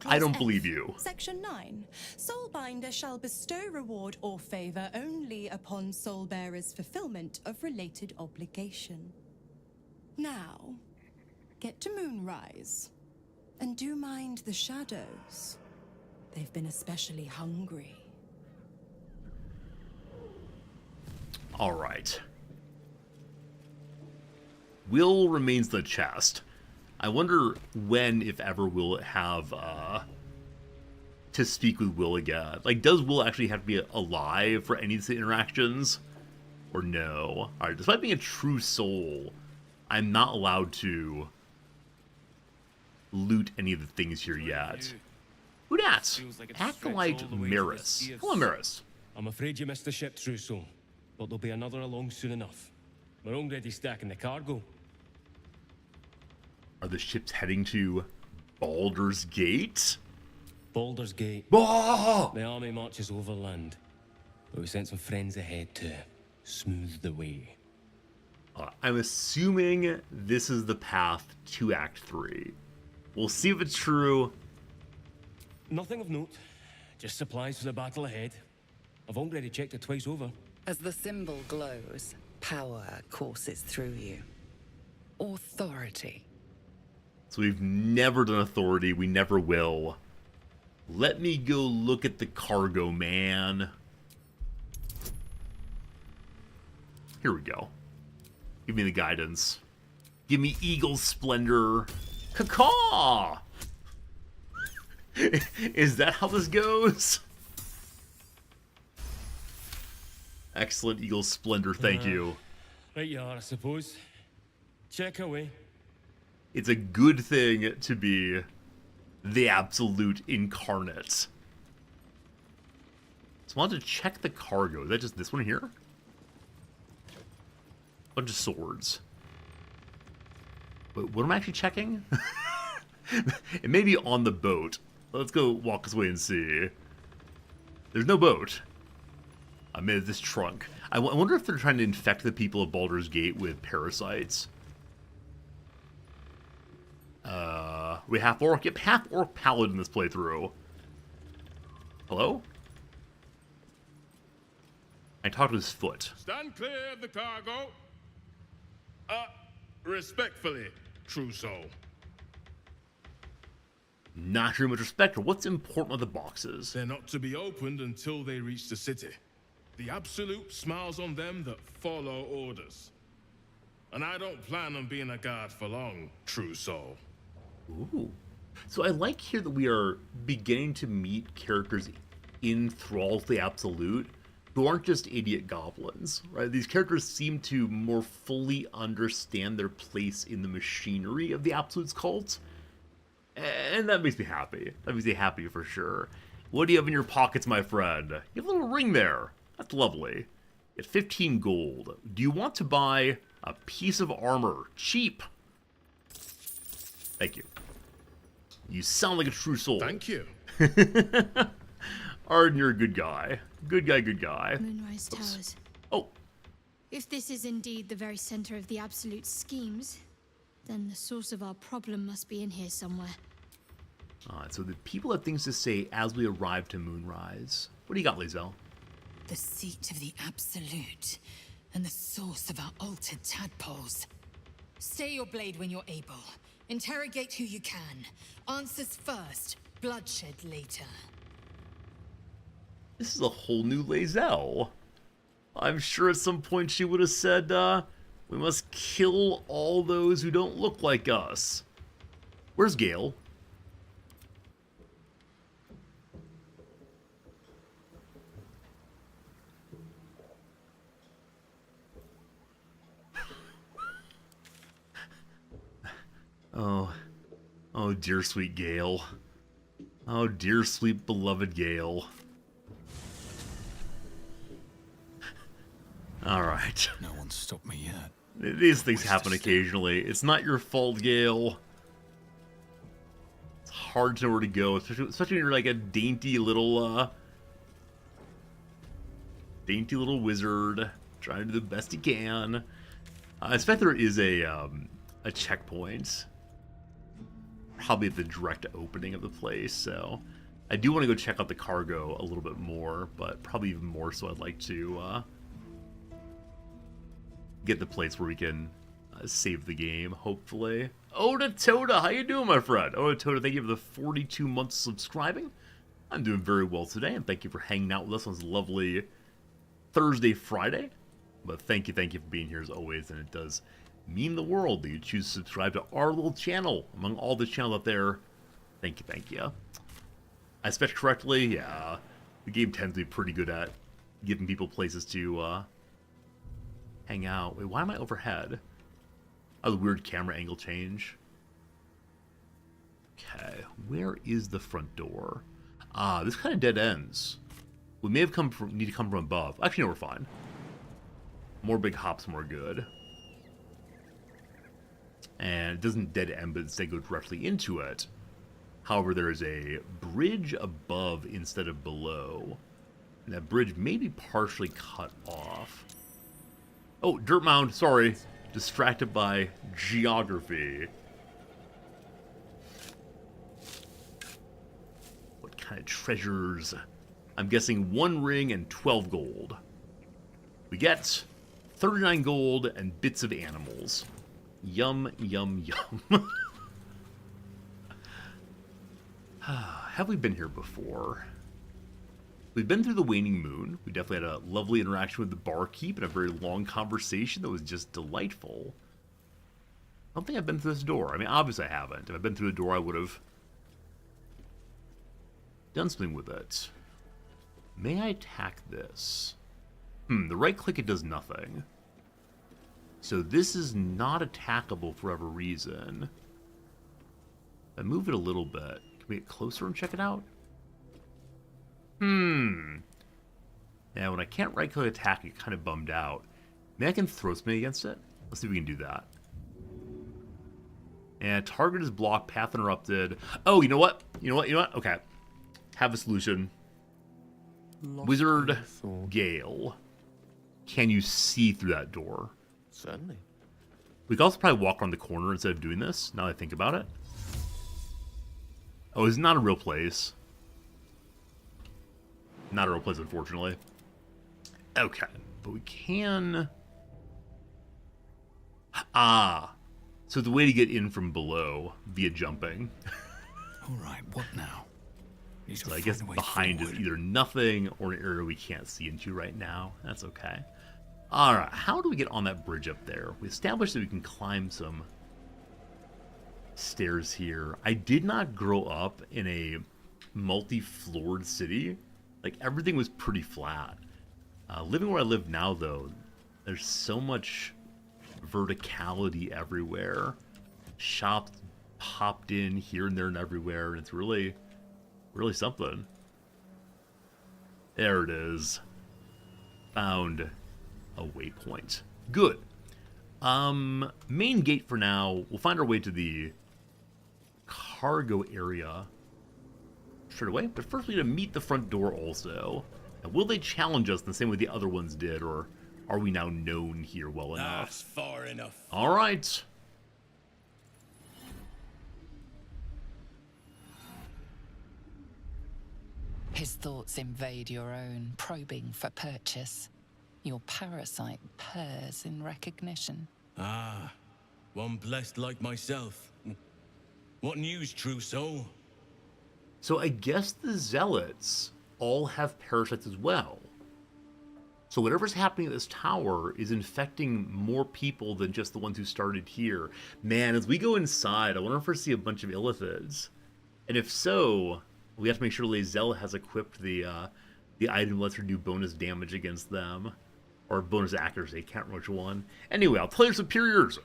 I don't F, believe you. Section 9. Soulbinder shall bestow reward or favor only upon soulbearer's fulfillment of related obligation. Now, get to Moonrise. And do mind the shadows. They've been especially hungry. Alright. Will remains the chest. I wonder when, if ever, will it have, to speak with Will again. Like, does Will actually have to be alive for any of the interactions? Or no? Alright, despite being a true soul, I'm not allowed to loot any of the things here yet. Who dat? Acolyte Maris. Hello, Maris. I'm afraid you missed the ship, true soul. But there'll be another along soon enough. We're already stacking the cargo. Are the ships heading to Baldur's Gate? Baldur's Gate. Oh! The army marches overland. But we sent some friends ahead to smooth the way. I'm assuming this is the path to Act 3. We'll see if it's true. Nothing of note. Just supplies for the battle ahead. I've already checked it twice over. As the symbol glows, power courses through you. Authority. So we've never done authority. We never will. Let me go look at the cargo, man. Here we go. Give me the guidance. Give me Eagle Splendor. Caw-caw! Is that how this goes? Excellent Eagle Splendor, thank you. Right you are, I suppose. Check away. It's a good thing to be the absolute incarnate. So I want to check the cargo. Is that just this one here? Bunch of swords. Wait, what am I actually checking? It may be on the boat. Let's go walk this way and see. There's no boat. I'm in this trunk. I wonder if they're trying to infect the people of Baldur's Gate with parasites. We half orc. Yep, half orc paladin in this playthrough. Hello? I talked to his foot. Stand clear of the cargo. Respectfully, true soul. Not sure much respect for what's important with the boxes. They're not to be opened until they reach the city. The Absolute smiles on them that follow orders. And I don't plan on being a guard for long, true soul. Ooh. So I like here that we are beginning to meet characters in thrall to the Absolute who aren't just idiot goblins, right? These characters seem to more fully understand their place in the machinery of the Absolute's cult. And that makes me happy. That makes me happy for sure. What do you have in your pockets, my friend? You have a little ring there. That's lovely. At 15 gold. Do you want to buy a piece of armor? Cheap. Thank you. You sound like a true soul. Thank you. Arden, you're a good guy. Good guy, good guy. Moonrise Towers. Oh. If this is indeed the very center of the Absolute schemes, then the source of our problem must be in here somewhere. Alright, so the people have things to say as we arrive to Moonrise. What do you got, Lae'zel? The seat of the Absolute, and the source of our altered tadpoles. Stay your blade when you're able. Interrogate who you can. Answers first, bloodshed later. This is a whole new Lae'zel. I'm sure at some point she would have said, we must kill all those who don't look like us. Where's Gale? Oh, dear sweet Gale. Oh, dear sweet beloved Gale. Alright. No one's stopped me yet. These things happen occasionally. It's not your fault, Gale. It's hard to know where to go, especially when you're like a dainty little wizard trying to do the best he can. I expect there is a checkpoint, probably at the direct opening of the place, so I do want to go check out the cargo a little bit more, but probably even more so I'd like to get the place where we can save the game, hopefully. Oda Toda, how you doing, my friend? Oda Toda, thank you for the 42 months subscribing. I'm doing very well today, and thank you for hanging out with us on this lovely Thursday, Friday. But thank you for being here as always, and it does mean the world that you choose to subscribe to our little channel among all the channels out there. Thank you. I spec correctly, yeah. The game tends to be pretty good at giving people places to hang out. Wait, why am I overhead? Oh, the weird camera angle change. Okay, where is the front door? Ah, this kind of dead ends. We may have need to come from above. Actually, no, we're fine. More big hops, more good. And it doesn't dead end, but instead go directly into it. However, there is a bridge above instead of below. And that bridge may be partially cut off. Oh, dirt mound, sorry. Distracted by geography. What kind of treasures? I'm guessing 1 ring and 12 gold. We get 39 gold and bits of animals. Yum, yum, yum. Have we been here before? We've been through the Waning Moon. We definitely had a lovely interaction with the barkeep and a very long conversation that was just delightful. I don't think I've been through this door. I mean, obviously I haven't. If I'd been through the door, I would have done something with it. May I attack this? The right click, it does nothing. So this is not attackable for whatever reason. If I move it a little bit, can we get closer and check it out? Now, when I can't right-click attack, I get kind of bummed out. Maybe I can throw something against it? Let's see if we can do that. And target is blocked, path interrupted. Oh, you know what? Okay. Have a solution. Wizard Gale. Can you see through that door? Certainly. We could also probably walk around the corner instead of doing this, now that I think about it. Oh, it's not a real place. Not a real place, unfortunately. Okay, but we can... Ah, so the way to get in from below via jumping. Alright, what now? So I guess behind is either nothing or an area we can't see into right now. That's okay. Alright, how do we get on that bridge up there? We established that we can climb some stairs here. I did not grow up in a multi-floored city. Like, everything was pretty flat. Living where I live now, though, there's so much verticality everywhere. Shops popped in here and there and everywhere, and it's really something. There it is. Found a waypoint. Good. Main gate for now. We'll find our way to the cargo area straight away. But first we need to meet the front door also. And will they challenge us in the same way the other ones did, or are we now known here well enough? That's far enough. All right. His thoughts invade your own, probing for purchase. Your parasite purrs in recognition. Ah, one blessed like myself. What news, true soul? So I guess the zealots all have parasites as well. So whatever's happening at this tower is infecting more people than just the ones who started here. Man, as we go inside, I wonder if we see a bunch of illithids. And if so, we have to make sure Lazelle has equipped the item that lets her do bonus damage against them. Or bonus accuracy, can't remember which one. Anyway, I'll tell your superiors.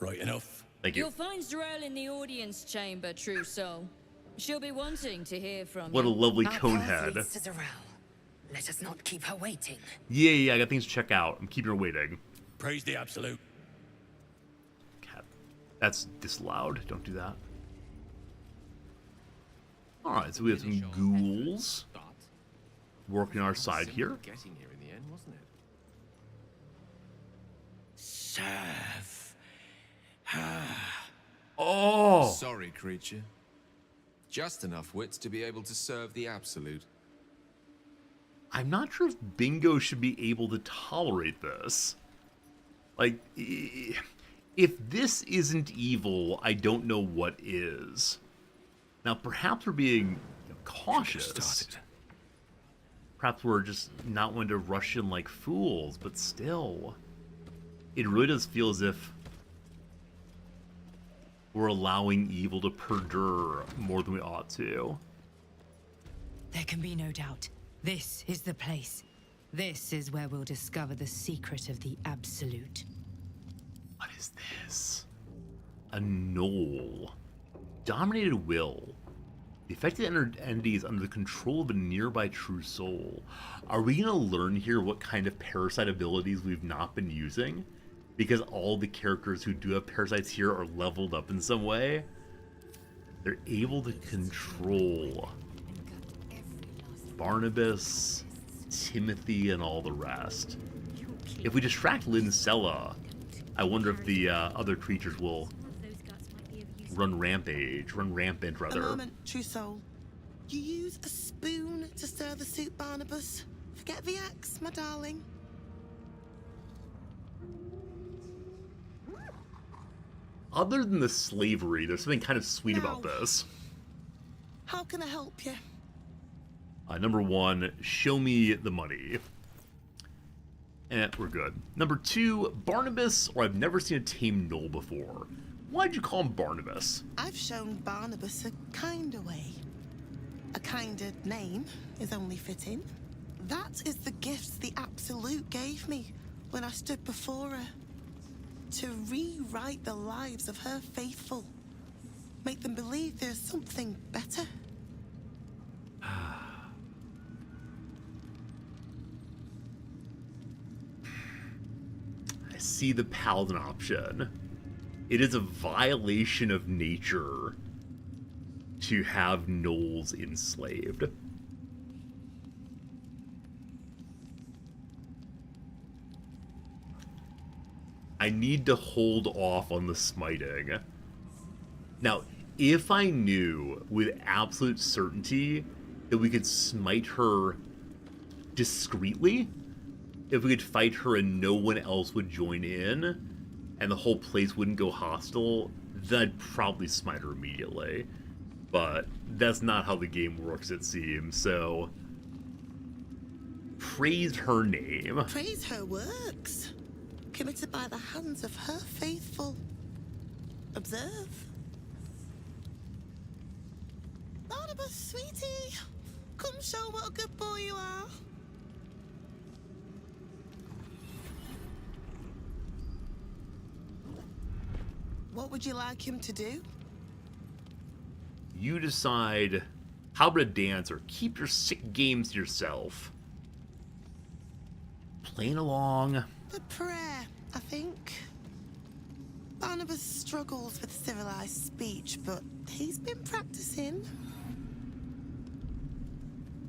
Right enough. Thank you. You'll find Zarel in the audience chamber, true soul. She'll be wanting to hear from What a you. lovely cone head. Let us not keep her waiting. Yeah, I got things to check out. I'm keeping her waiting. Praise the absolute. Cat. That's disallowed. Don't do that. Alright, so we have some ghouls working our side here. Getting here in the end, wasn't it? Serve. Oh! Sorry, creature. Just enough wits to be able to serve the absolute. I'm not sure if Bingo should be able to tolerate this. Like, if this isn't evil, I don't know what is. Now, perhaps we're being cautious. Perhaps we're just not wanting to rush in like fools, but still, it really does feel as if we're allowing evil to perdure more than we ought to. There can be no doubt. This is the place. This is where we'll discover the secret of the Absolute. What is this? A knoll. Dominated will. The affected entity is under the control of a nearby true soul. Are we going to learn here what kind of parasite abilities we've not been using? Because all the characters who do have parasites here are leveled up in some way. They're able to control Barnabas, Timothy, and all the rest. If we distract Lincella, I wonder if the other creatures will run rampant, rather. A moment, true soul. You use a spoon to stir the soup, Barnabas. Forget the axe, my darling. Other than the slavery, there's something kind of sweet about this. How can I help you? Number one, show me the money. We're good. Number two, Barnabas, or I've never seen a tame gnoll before. Why'd you call him Barnabas? I've shown Barnabas a kinder way. A kinder name is only fitting. That is the gift the Absolute gave me when I stood before her. To rewrite the lives of her faithful. Make them believe there's something better. I see the paladin option. It is a violation of nature to have gnolls enslaved. I need to hold off on the smiting. Now, if I knew with absolute certainty that we could smite her discreetly, if we could fight her and no one else would join in, and the whole place wouldn't go hostile, then I'd probably smite her immediately. But that's not how the game works, it seems. So, praise her name. Praise her works, committed by the hands of her faithful. Observe. Barnabas, sweetie, come show what a good boy you are. What would you like him to do? You decide how about a dance or keep your sick games to yourself. Playing along. The prayer, I think. Barnabas struggles with civilized speech, but he's been practicing.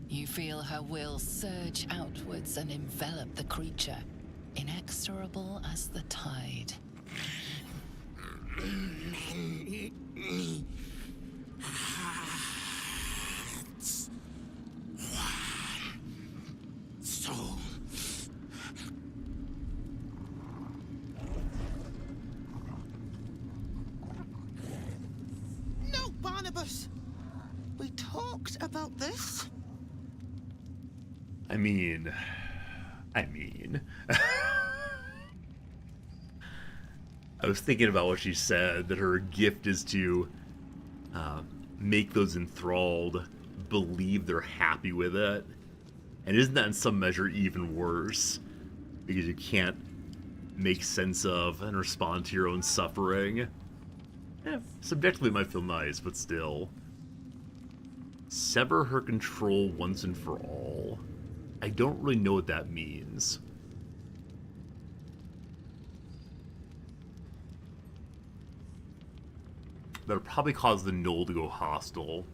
You feel her will surge outwards and envelop the creature, inexorable as the tide. Soul. No, Barnabas. We talked about this. I mean... I was thinking about what she said, that her gift is to make those enthralled believe they're happy with it. And isn't that in some measure even worse? Because you can't make sense of and respond to your own suffering. Yeah, subjectively it might feel nice, but still. Sever her control once and for all. I don't really know what that means. That'll probably cause the Knoll to go hostile.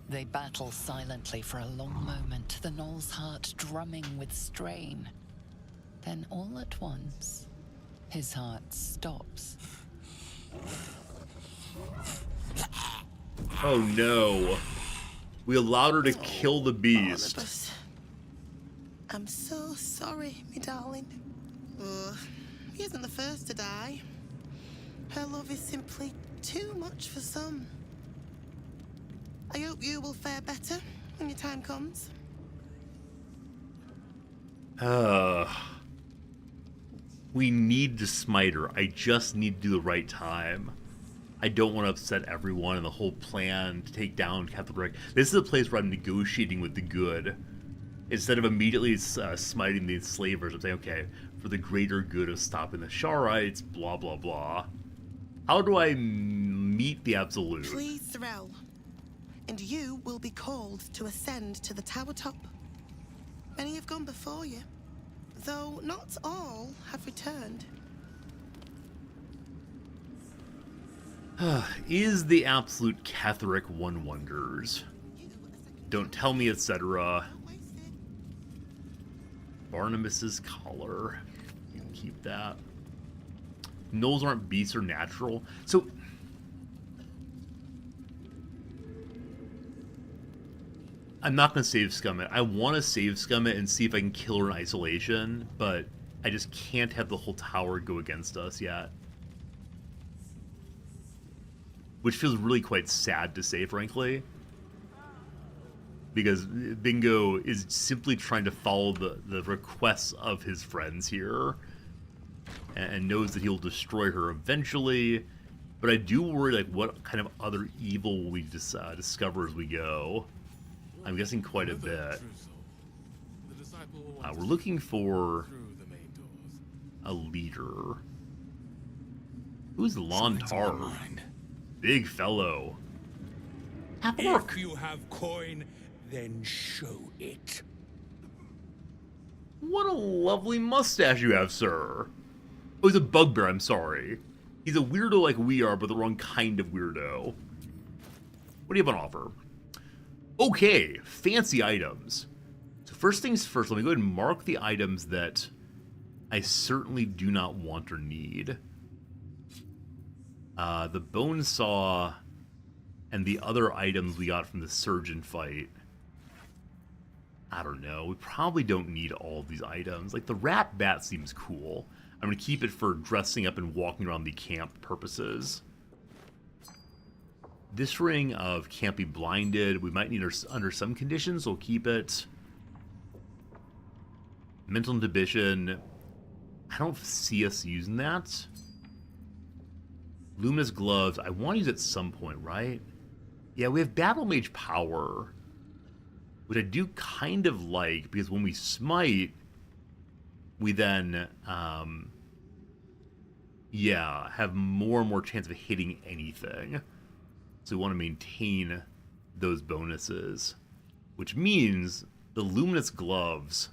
They battle silently for a long moment, the Knoll's heart drumming with strain. Then all at once, his heart stops. Oh no. We allowed her to kill the beast. Barnabas. I'm so sorry, me darling. Oh, he isn't the first to die. Her love is simply too much for some. I hope you will fare better when your time comes. We need to smite her. I just need to do the right time. I don't want to upset everyone and the whole plan to take down Catholic. This is a place where I'm negotiating with the good. Instead of immediately smiting the enslavers, I'm saying, okay, for the greater good of stopping the Sharites, blah, blah, blah. How do I meet the Absolute? Please, Thorell. And you will be called to ascend to the tower top. Many have gone before you, though not all have returned. Is the Absolute Catholic one wonders? Don't tell me, etc. Barnabas's collar. You can keep that. Gnolls aren't beasts or natural. So... I'm not going to save Scum it. I want to save Scum it and see if I can kill her in isolation, but I just can't have the whole tower go against us yet. Which feels really quite sad to say, frankly. Because Bingo is simply trying to follow the requests of his friends here. And knows that he'll destroy her eventually. But I do worry, like, what kind of other evil will we discover as we go. I'm guessing quite a bit. We're looking for a leader. Who's Lontar? Big fellow. Have a look. If you have coin, then show it. What a lovely mustache you have, sir. Oh, he's a bugbear, I'm sorry. He's a weirdo like we are, but the wrong kind of weirdo. What do you have on offer? Okay, fancy items. So first things first, let me go ahead and mark the items that I certainly do not want or need. The bone saw and the other items we got from the surgeon fight. I don't know. We probably don't need all of these items. Like the rat bat seems cool. I'm going to keep it for dressing up and walking around the camp purposes. This ring of can't be blinded. We might need her under some conditions, so we'll keep it. Mental inhibition. I don't see us using that. Luminous gloves. I want to use it at some point, right? Yeah, we have battle mage power, which I do kind of like, because when we smite, we then, yeah, have more and more chance of hitting anything. So we want to maintain those bonuses, which means the luminous gloves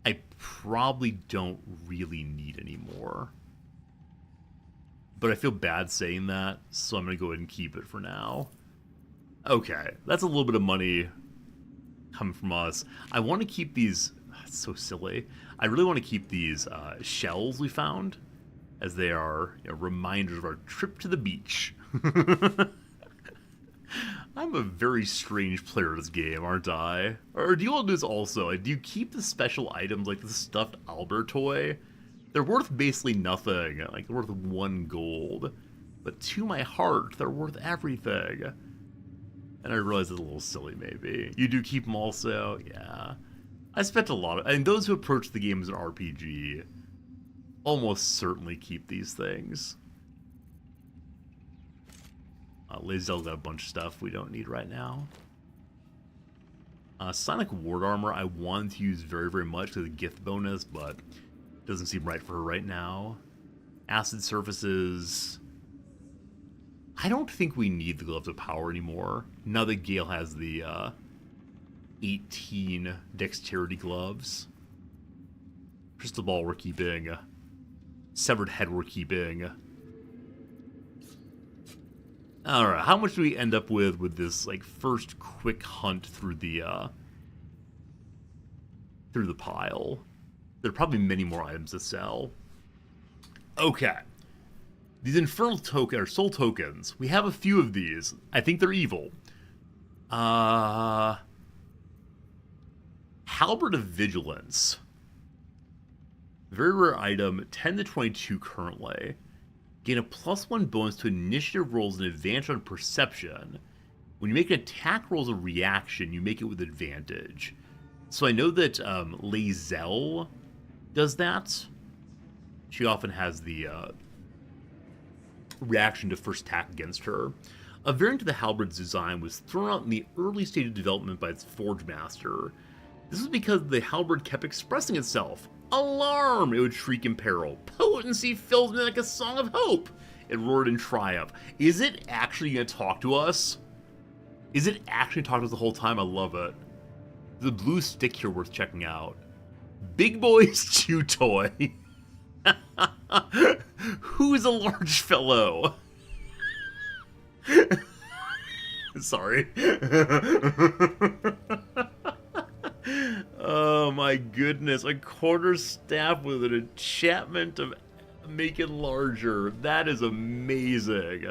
I probably don't really need anymore. But I feel bad saying that, so I'm going to go ahead and keep it for now. Okay, that's a little bit of money coming from us. I want to keep these... That's so silly. I really want to keep these shells we found, as they are, you know, reminders of our trip to the beach. I'm a very strange player of this game, aren't I? Or do you all do this also? Do you keep the special items like the stuffed Albert toy? They're worth basically nothing, like they're worth 1 gold. But to my heart, they're worth everything. And I realize it's a little silly, maybe. You do keep them also? Yeah. I spent a lot of... And those who approach the game as an RPG almost certainly keep these things. Lae'zel got a bunch of stuff we don't need right now. Sonic Ward Armor I wanted to use very, very much to the gift bonus, but doesn't seem right for her right now. Acid Surfaces... I don't think we need the Gloves of Power anymore, now that Gale has the 18 Dexterity Gloves. Crystal Ball we're keeping. Severed Head we're keeping. Alright, how much do we end up with this, like, first quick hunt through the pile? There are probably many more items to sell. Okay. These Infernal Token, or Soul Tokens, we have a few of these. I think they're evil. Halberd of Vigilance. Very rare item, 10 to 22 currently. Gain a +1 bonus to initiative rolls and advantage on perception. When you make an attack roll as a reaction, you make it with advantage. So I know that Lae'zel does that. She often has the reaction to first attack against her. A variant of the halberd's design was thrown out in the early stage of development by its forge master. This was because the halberd kept expressing itself. Alarm! It would shriek in peril. Potency fills me like a song of hope! It roared in triumph. Is it actually going to talk to us? Is it actually talking to us the whole time? I love it. The blue stick here worth checking out. Big Boy's Chew Toy. Who's a large fellow? Sorry. Oh my goodness, a quarter staff with an enchantment of make it larger. That is amazing.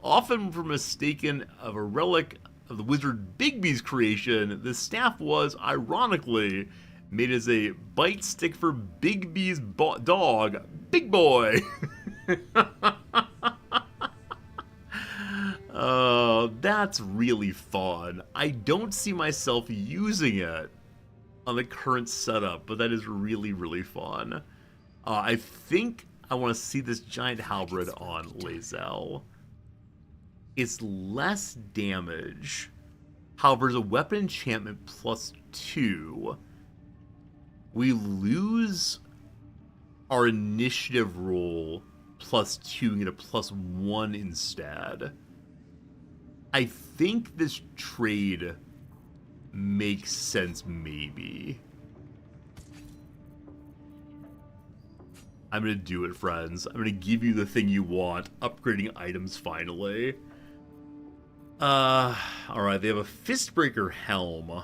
Often for mistaken of a relic of the wizard Bigby's creation, the staff was, ironically, made as a bite stick for Bigby's dog, Big Boy. Oh, that's really fun. I don't see myself using it on the current setup, but that is really, really fun. I think I want to see this giant halberd on Lae'zel. It's less damage. However, as a weapon enchantment +2, we lose our initiative roll +2 and get a +1 instead. I think this trade makes sense, maybe. I'm gonna do it, friends. I'm gonna give you the thing you want. Upgrading items, finally. Alright, they have a Fistbreaker Helm.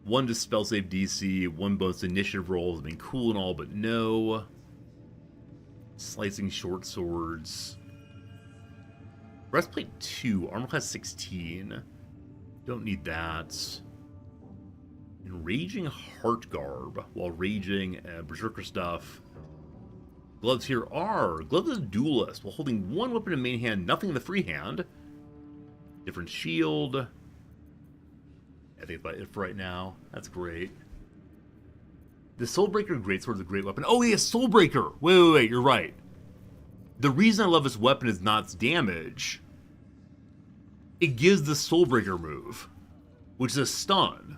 1 to spell save DC, 1 bonus initiative rolls. I mean, cool and all, but no. Slicing short swords. Breastplate 2, armor class 16. Don't need that. Enraging Heart Garb while raging, Berserker stuff. Gloves here are Gloves of Duelist while holding 1 weapon in main hand, nothing in the free hand. Different shield. I think that's about it for right now. That's great. The Soulbreaker Greatsword is a great weapon. Oh, yeah, Soulbreaker! Wait, you're right. The reason I love this weapon is not its damage. It gives the Soulbreaker move, which is a stun.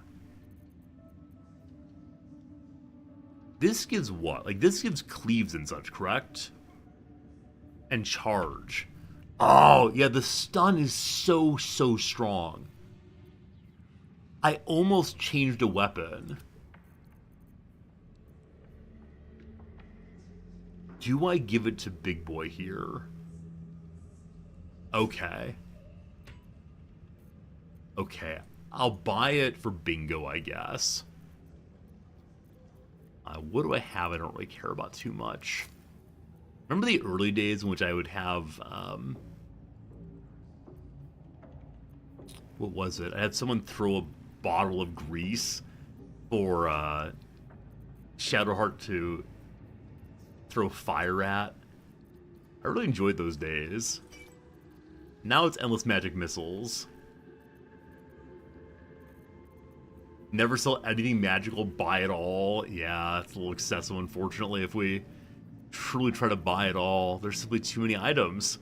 This gives what? Like, this gives cleaves and such, correct? And charge. Oh, yeah, the stun is so strong. I almost changed a weapon. Do I give it to Big Boy here? Okay. Okay, I'll buy it for bingo, I guess. What do I have I don't really care about too much? Remember the early days in which I would have, what was it? I had someone throw a bottle of grease for Shadowheart to throw fire at. I really enjoyed those days. Now it's endless magic missiles. Never sell anything magical, buy it all. Yeah, it's a little excessive, unfortunately, if we truly try to buy it all. There's simply too many items.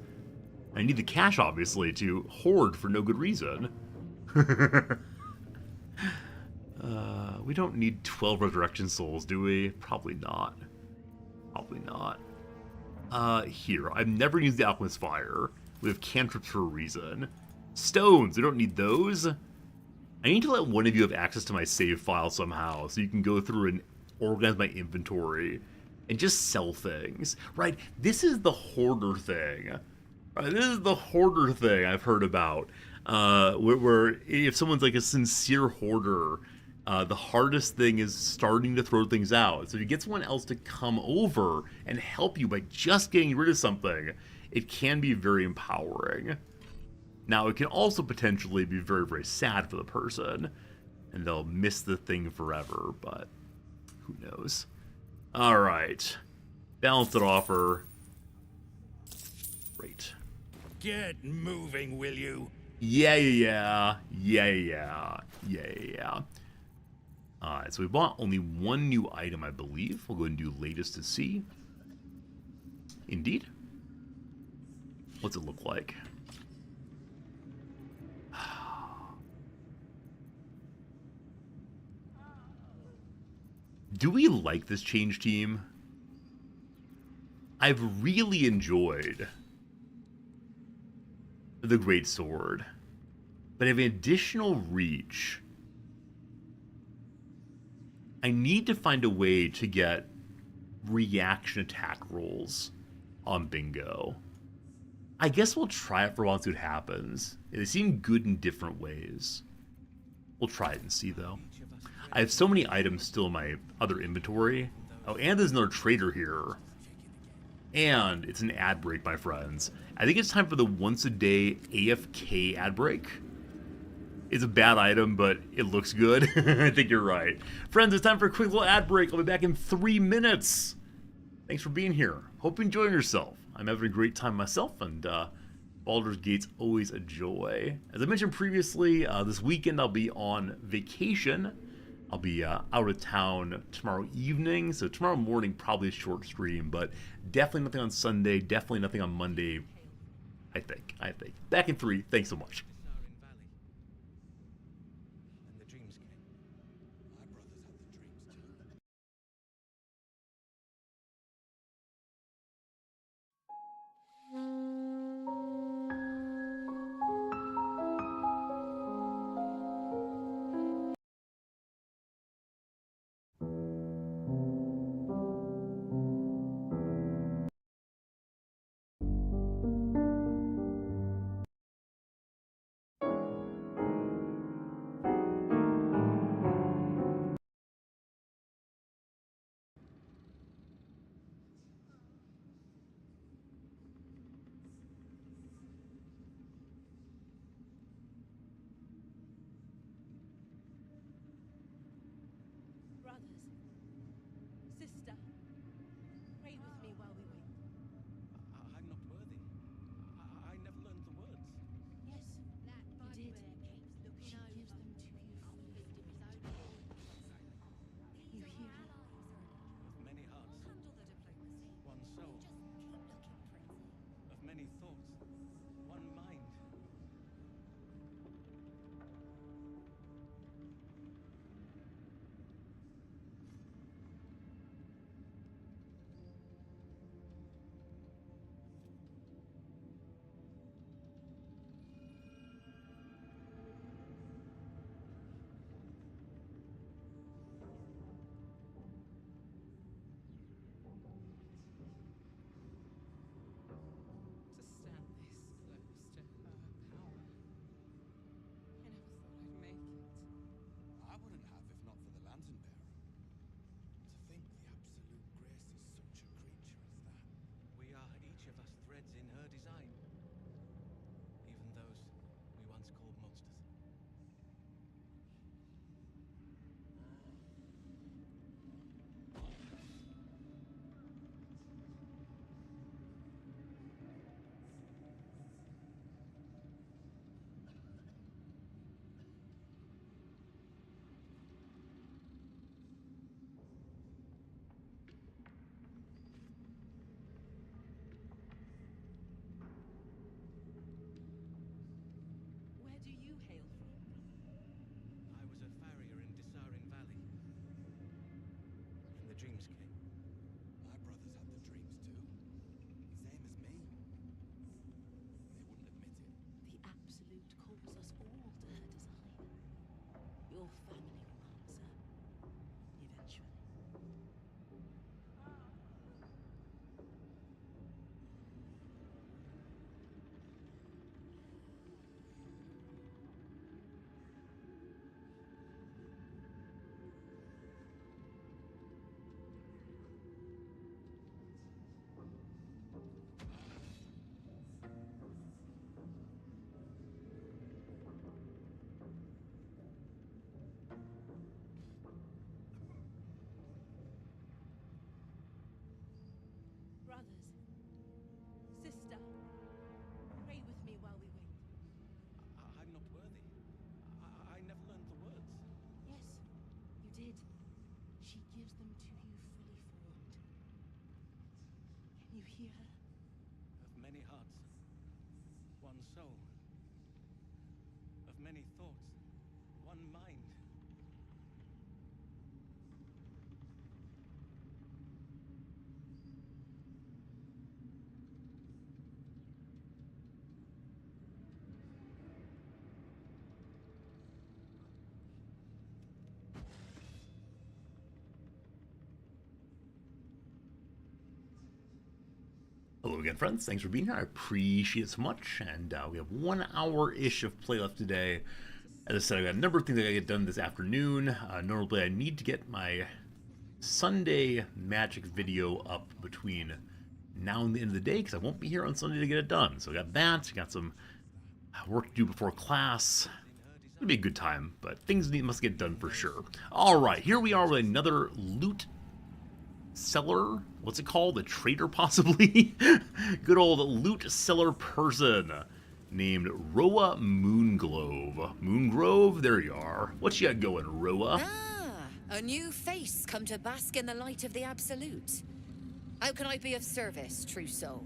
I need the cash, obviously, to hoard for no good reason. We don't need 12 Resurrection Souls, do we? Probably not. Probably not. Here. I've never used the Alchemist Fire. We have cantrips for a reason. Stones, we don't need those. I need to let one of you have access to my save file somehow, so you can go through and organize my inventory and just sell things. Right, this is the hoarder thing. Right, this is the hoarder thing I've heard about. Where if someone's like a sincere hoarder, the hardest thing is starting to throw things out. So if you get someone else to come over and help you by just getting rid of something, it can be very empowering. Now, it can also potentially be very sad for the person, and they'll miss the thing forever, but who knows. Alright. Balanced offer. Great. Get moving, will you? Yeah. Alright, so we bought only one new item, I believe. We'll go ahead and do latest to see. Indeed. What's it look like? Do we like this change team? I've really enjoyed the Great Sword, but I have an additional reach. I need to find a way to get reaction attack rolls on bingo. I guess we'll try it for once, see what happens. They seem good in different ways. We'll try it and see, though. I have so many items still in my other inventory. Oh, and there's another trader here. And it's an ad break, my friends. I think it's time for the once-a-day AFK ad break. It's a bad item, but it looks good. I think you're right. Friends, it's time for a quick little ad break. I'll be back in 3 minutes. Thanks for being here. Hope you're enjoying yourself. I'm having a great time myself, and Baldur's Gate's always a joy. As I mentioned previously, this weekend I'll be on vacation. I'll be out of town tomorrow evening, so tomorrow morning probably a short stream, but definitely nothing on Sunday, definitely nothing on Monday, I think. Back in 3, thanks so much. dreamscape. My brothers had the dreams too. Same as me. They wouldn't admit it. The Absolute calls us all to her design. Your family will answer. Eventually. Brothers, sister, pray with me while we wait. I'm not worthy. I never learned the words. Yes, you did. She gives them to you fully formed. Can you hear her? Of many hearts, one soul. Of many thoughts, one mind. Hello again, friends. Thanks for being here. I appreciate it so much. And we have 1 hour-ish of play left today. As I said, I've got a number of things I gotta get done this afternoon. Normally, I need to get my Sunday magic video up between now and the end of the day, because I won't be here on Sunday to get it done. So I got that. Got some work to do before class. It'll be a good time, but things must get done for sure. All right, here we are with another loot seller. What's it called? A trader, possibly? Good old loot seller person named Roa Moonglove. Moongrove, there you are. What you got going, Roa? Ah, a new face come to bask in the light of the Absolute. How can I be of service, true soul?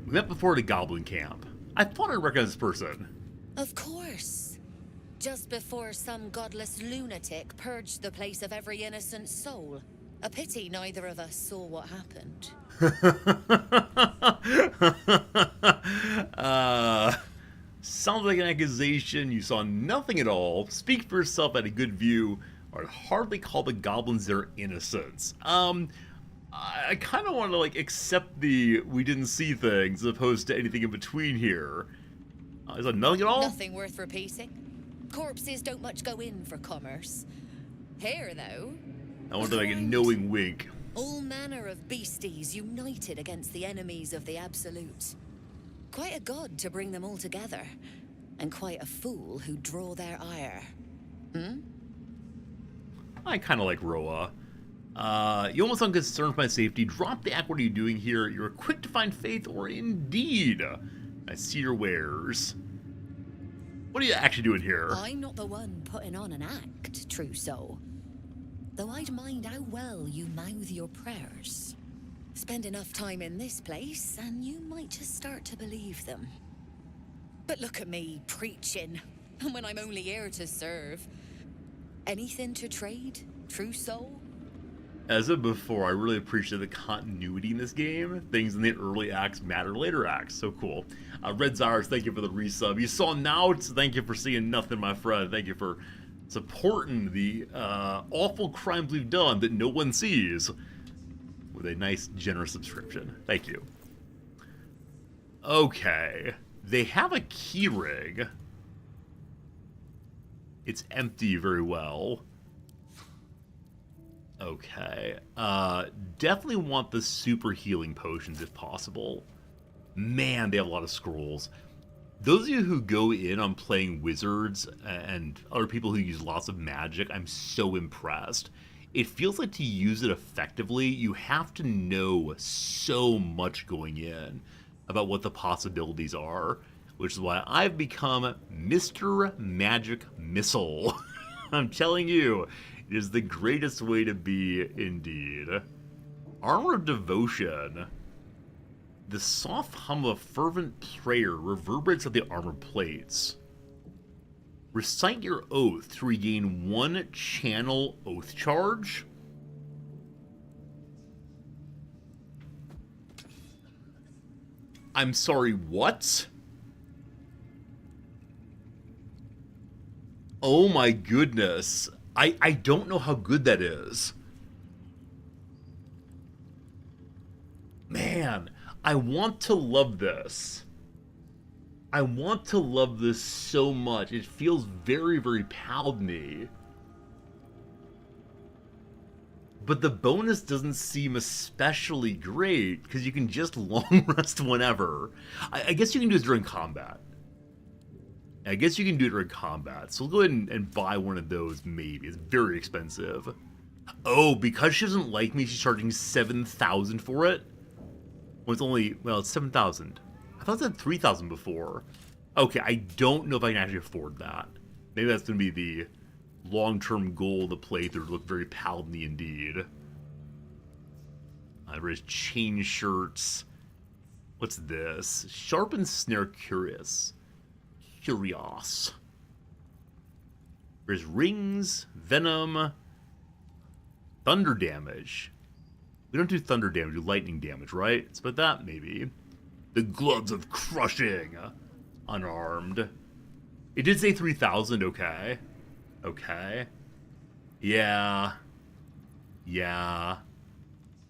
We met before at a goblin camp. I thought I recognized this person. Of course. Just before some godless lunatic purged the place of every innocent soul. A pity neither of us saw what happened. Sounds like an accusation. You saw nothing at all. Speak for yourself at a good view. I'd hardly call the goblins their innocents. I kind of want to like accept the we didn't see things as opposed to anything in between here. Is that nothing at all? Nothing worth repeating. Corpses don't much go in for commerce. Here, though. I wonder like a knowing wink. All manner of beasties united against the enemies of the Absolute. Quite a god to bring them all together, and quite a fool who draw their ire. Hmm? I kind of like Roa. You almost unconcerned for my safety. Drop the act. What are you doing here? You're quick to find faith, or indeed. I see your wares. What are you actually doing here? I'm not the one putting on an act, true soul. Though I'd mind how well you mouth your prayers. Spend enough time in this place, and you might just start to believe them. But look at me, preaching, when I'm only here to serve. Anything to trade, true soul? As of before, I really appreciate the continuity in this game. Things in the early acts matter later acts. So cool. Red Zars, thank you for the resub. You saw Nout, thank you for seeing nothing, my friend. Thank you for supporting the awful crimes we've done that no one sees with a nice, generous subscription. Thank you. Okay. They have a key rig. It's empty very well. Okay. Definitely want the super healing potions if possible. Man, they have a lot of scrolls. Those of you who go in on playing wizards and other people who use lots of magic, I'm so impressed. It feels like to use it effectively, you have to know so much going in about what the possibilities are, which is why I've become Mr. Magic Missile. I'm telling you, it is the greatest way to be, indeed. Armor of Devotion. The soft hum of fervent prayer reverberates at the armor plates. Recite your oath to regain 1 channel oath charge. I'm sorry, what? Oh my goodness. I don't know how good that is. Man, I want to love this. I want to love this so much. It feels very, very Paladin-y. But the bonus doesn't seem especially great, because you can just long rest whenever. I guess you can do it during combat. I guess you can do it during combat. So we'll go ahead and buy one of those, maybe. It's very expensive. Oh, because she doesn't like me, she's charging 7,000 for it? Well, it's only, well, it's 7,000. I thought it said 3,000 before. Okay, I don't know if I can actually afford that. Maybe that's going to be the long-term goal of the playthrough, to look very Paladin-y indeed. There's chain shirts. What's this? Sharpened Snare Curious. Curious. There's rings, venom, thunder damage. We don't do thunder damage, we do lightning damage, right? It's about that, maybe. The gloves of crushing. Unarmed. It did say 3,000, okay. Okay. Yeah. Yeah.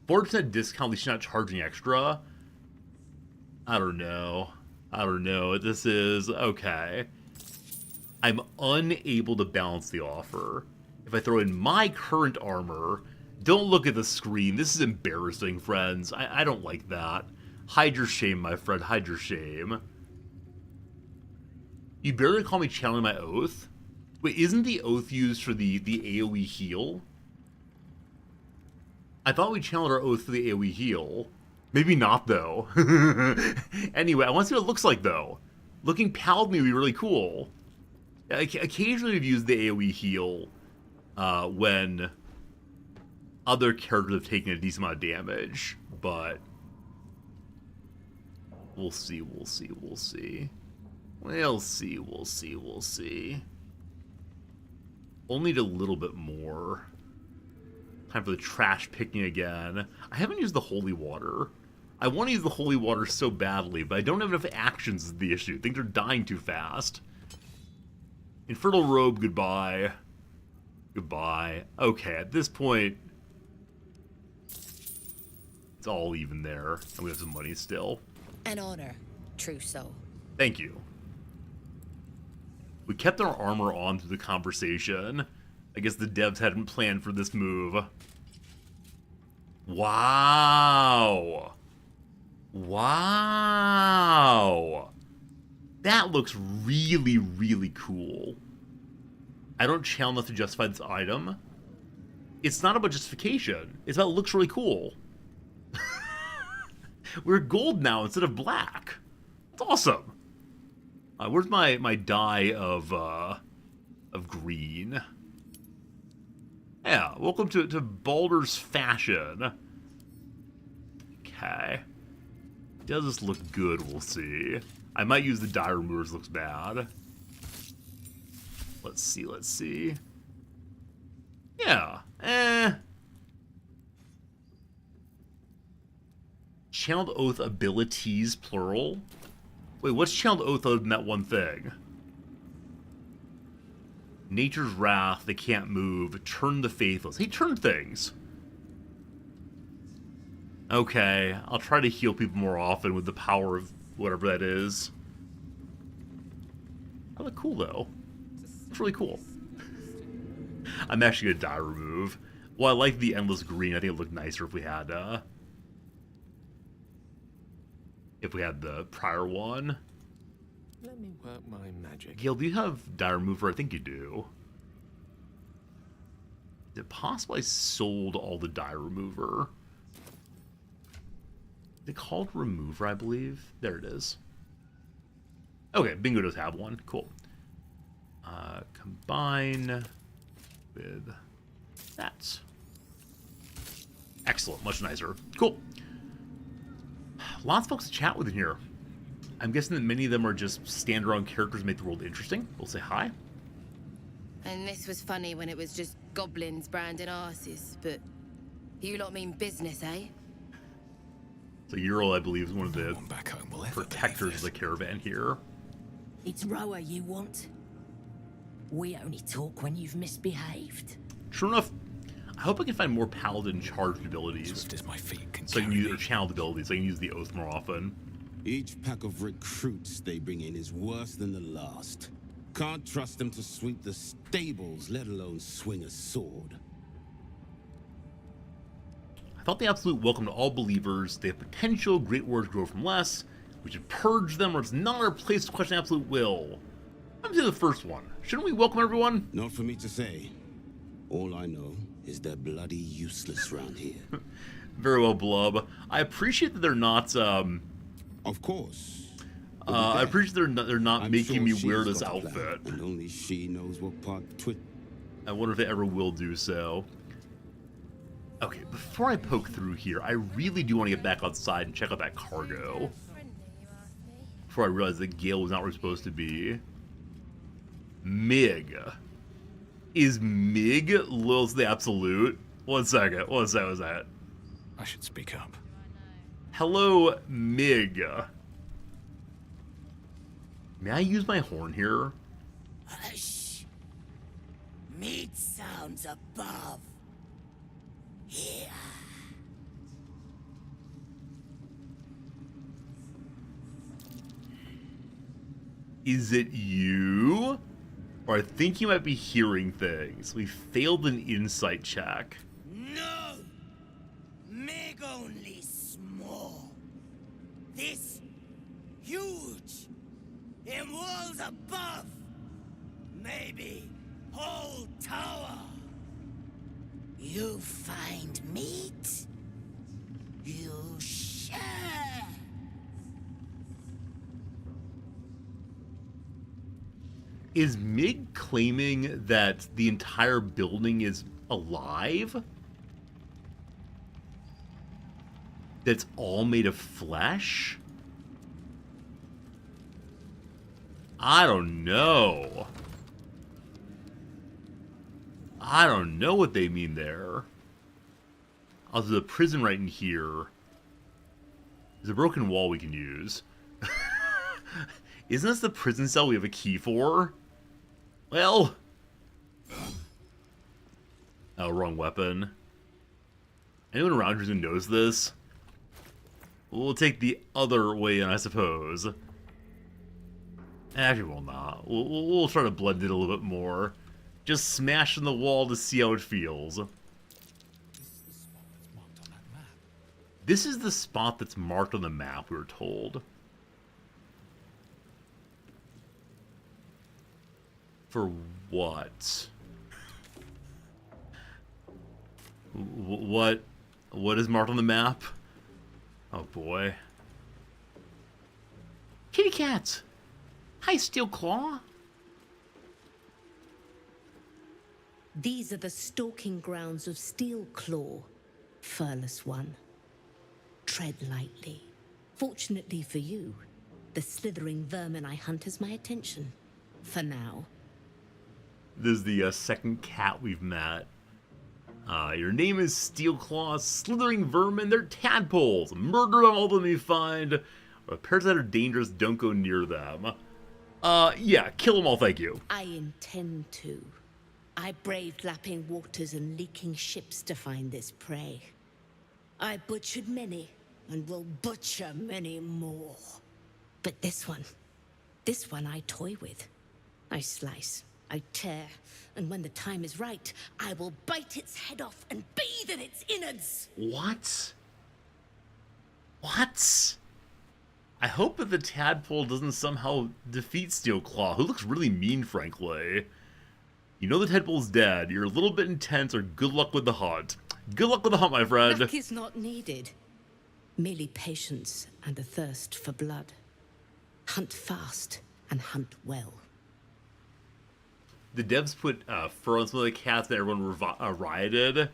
4% discount, at least you're not charging extra. I don't know. I don't know. This is... okay. I'm unable to balance the offer. If I throw in my current armor... Don't look at the screen. This is embarrassing, friends. I don't like that. Hide your shame, my friend. Hide your shame. You barely call me channeling my oath? Wait, isn't the oath used for the AoE heal? I thought we channeled our oath for the AoE heal. Maybe not, though. Anyway, I want to see what it looks like, though. Looking Paladin would be really cool. Occasionally we've used the AoE heal when other characters have taken a decent amount of damage, but we'll see, we'll see, we'll see. We'll see, we'll see, we'll see. We'll need a little bit more. Time for the trash picking again. I haven't used the holy water. I want to use the holy water so badly, but I don't have enough actions is the issue. Things are dying too fast. Infernal robe, goodbye. Goodbye. Okay, at this point, it's all even there, and we have some money still. An honor, Trousseau. Thank you. We kept our armor on through the conversation. I guess the devs hadn't planned for this move. Wow. Wow. That looks really, really cool. I don't channel enough to justify this item. It's not about justification. It's about it looks really cool. We're gold now instead of black. It's awesome. Where's my dye of green? Yeah, welcome to Baldur's fashion. Okay. Does this look good? We'll see. I might use the dye removers. Looks bad. Let's see, let's see. Yeah. Channeled Oath abilities, plural? Wait, what's Channeled Oath other than that one thing? Nature's Wrath, they can't move. Turn the Faithless. Hey, turn things! Okay, I'll try to heal people more often with the power of whatever that is. I look cool, though. It's really cool. I'm actually gonna die remove. Well, I like the Endless Green. I think it would look nicer if we had, the prior one. Let me work my magic. Gil, do you have dye remover? I think you do. Is it possible I sold all the dye remover? Is it called remover, I believe? There it is. Okay, Bingo does have one. Cool. Combine with that. Excellent. Much nicer. Cool. Lots of folks to chat with in here. I'm guessing that many of them are just stand-around characters to make the world interesting. We'll say hi. And this was funny when it was just goblins branding arses, but you lot mean business, eh? So Ural, I believe, is one of the protectors of the caravan here. It's Roa you want? We only talk when you've misbehaved. True enough, I hope I can find more paladin charged abilities. Swift as my feet can so I can use their channeled abilities, so I can use the oath more often. Each pack of recruits they bring in is worse than the last. Can't trust them to sweep the stables, let alone swing a sword. I thought the absolute welcome to all believers. They have potential, great words grow from less. We should purge them, or it's not our place to question absolute will. I'm to the first one. Shouldn't we welcome everyone? Not for me to say. All I know is they're bloody useless round here. Very well, Blub. I appreciate that they're not, Of course. I appreciate they're not making me wear this got a plan, outfit. And only she knows what part I wonder if they ever will do so. Okay, before I poke through here, I really do want to get back outside and check out that cargo. Before I realize that Gale was not where it's supposed to be. Mig. Is Mig loyal to the absolute? One second, what was that? I should speak up. Hello, Mig. May I use my horn here? Hush. Meat sounds above. Here. Is it you? Or I think you might be hearing things. We failed an insight check. No! Meg only small. This huge. In walls above. Maybe whole tower. You find meat? You share. Is Mig claiming that the entire building is alive? That's all made of flesh? I don't know. I don't know what they mean there. Also, the prison right in here. There's a broken wall we can use. Isn't this the prison cell we have a key for? Well... Oh, wrong weapon. Anyone around who's gonna notice this? We'll take the other way in, I suppose. Actually, we'll not. We'll try to blend it a little bit more. Just smashing the wall to see how it feels. This is the spot that's marked on the map, we were told. For what? What is marked on the map? Oh boy. Kitty cat! Hi, Steel Claw! These are the stalking grounds of Steel Claw, furless one. Tread lightly. Fortunately for you, the slithering vermin I hunt has my attention. For now. This is the second cat we've met. Your name is Steelclaw, slithering vermin, they're tadpoles. Murder all of them you find. Or pairs that are dangerous, don't go near them. Yeah, kill them all, thank you. I intend to. I braved lapping waters and leaking ships to find this prey. I butchered many, and will butcher many more. But this one I toy with. I slice, I tear, and when the time is right, I will bite its head off and bathe in its innards. What? What? I hope that the tadpole doesn't somehow defeat Steelclaw, who looks really mean, frankly. You know the tadpole's dead, you're a little bit intense, or good luck with the hunt. Good luck with the hunt, my friend. Luck is not needed. Merely patience and a thirst for blood. Hunt fast and hunt well. The devs put fur on some of the cats that everyone rioted.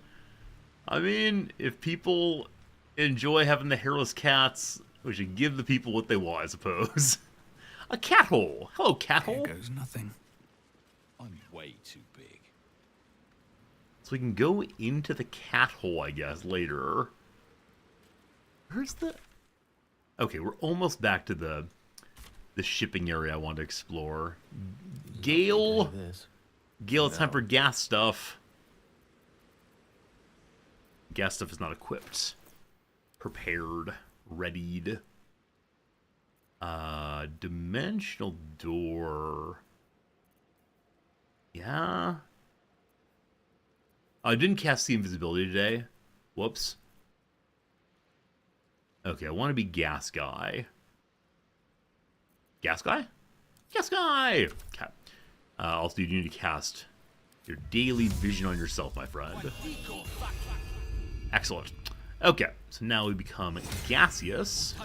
I mean, if people enjoy having the hairless cats, we should give the people what they want, I suppose. A cat hole. Hello, cat hole. Here goes nothing. I'm way too big. So we can go into the cat hole, I guess, later. Where's the... Okay, we're almost back to the shipping area I want to explore. Gale! Gale, it's time for gas stuff. Gas stuff is not equipped. Prepared. Readied. Dimensional door. Yeah. I didn't cast the invisibility today. Whoops. Okay, I want to be gas guy. Gas guy? Gas guy! Okay. Also, you need to cast your daily vision on yourself, my friend. Excellent. Okay, so now we become gaseous.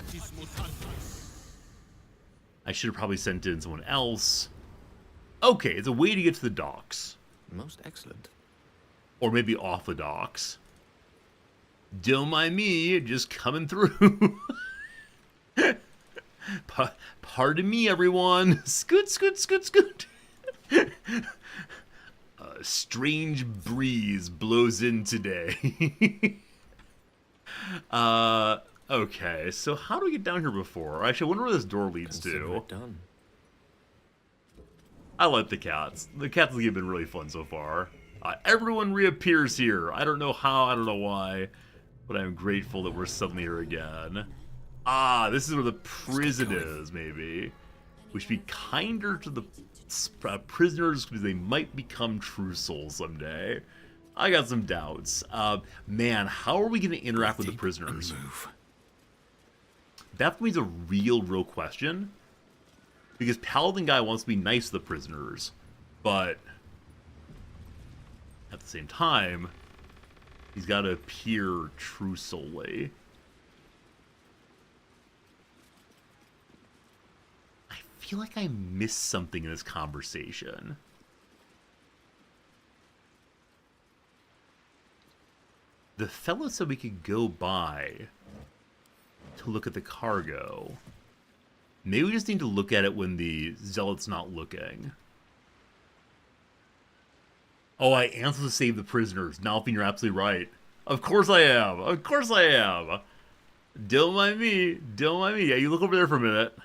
I should have probably sent in someone else. Okay, it's a way to get to the docks. Most excellent. Or maybe off the docks. Don't mind me, just coming through. Pardon me, everyone. Scoot, scoot, scoot, scoot. A strange breeze blows in today. Okay, so how do we get down here before? Actually, I wonder where this door leads to. Done. I like the cats. The cats have been really fun so far. Everyone reappears here. I don't know how, I don't know why, but I'm grateful that we're suddenly here again. Ah, this is where the prison is, maybe. We should be kinder to the prisoners because they might become true souls someday. I got some doubts. Man, how are we going to interact with the prisoners? That for me is a real question. Because Paladin Guy wants to be nice to the prisoners, but at the same time, he's got to appear true soully. I feel like I missed something in this conversation. The fellow said we could go by to look at the cargo. Maybe we just need to look at it when the zealot's not looking. Oh, I am supposed to save the prisoners. Nalphin, you're absolutely right. Of course I am. Of course I am. Don't mind me. Don't mind me. Yeah, you look over there for a minute.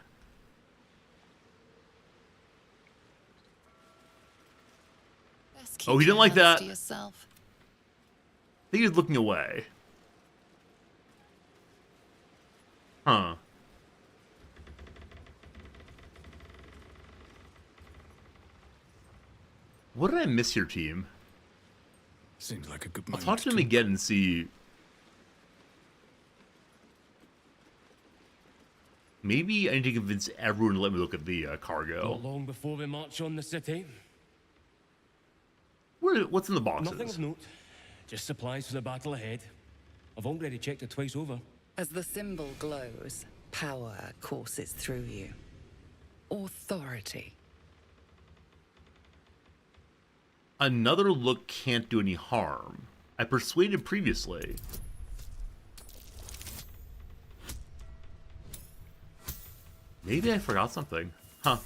Oh, he didn't like that. I think he was looking away. Huh. What did I miss here, team? Seems like a good I'll moment. talk to him again and see. Maybe I need to convince everyone to let me look at the cargo. Not long before we march on the city. What's in the boxes? Nothing of note. Just supplies for the battle ahead. I've already checked it twice over. As the symbol glows, power courses through you. Authority. Another look can't do any harm. I persuaded previously. Maybe I forgot something. Huh.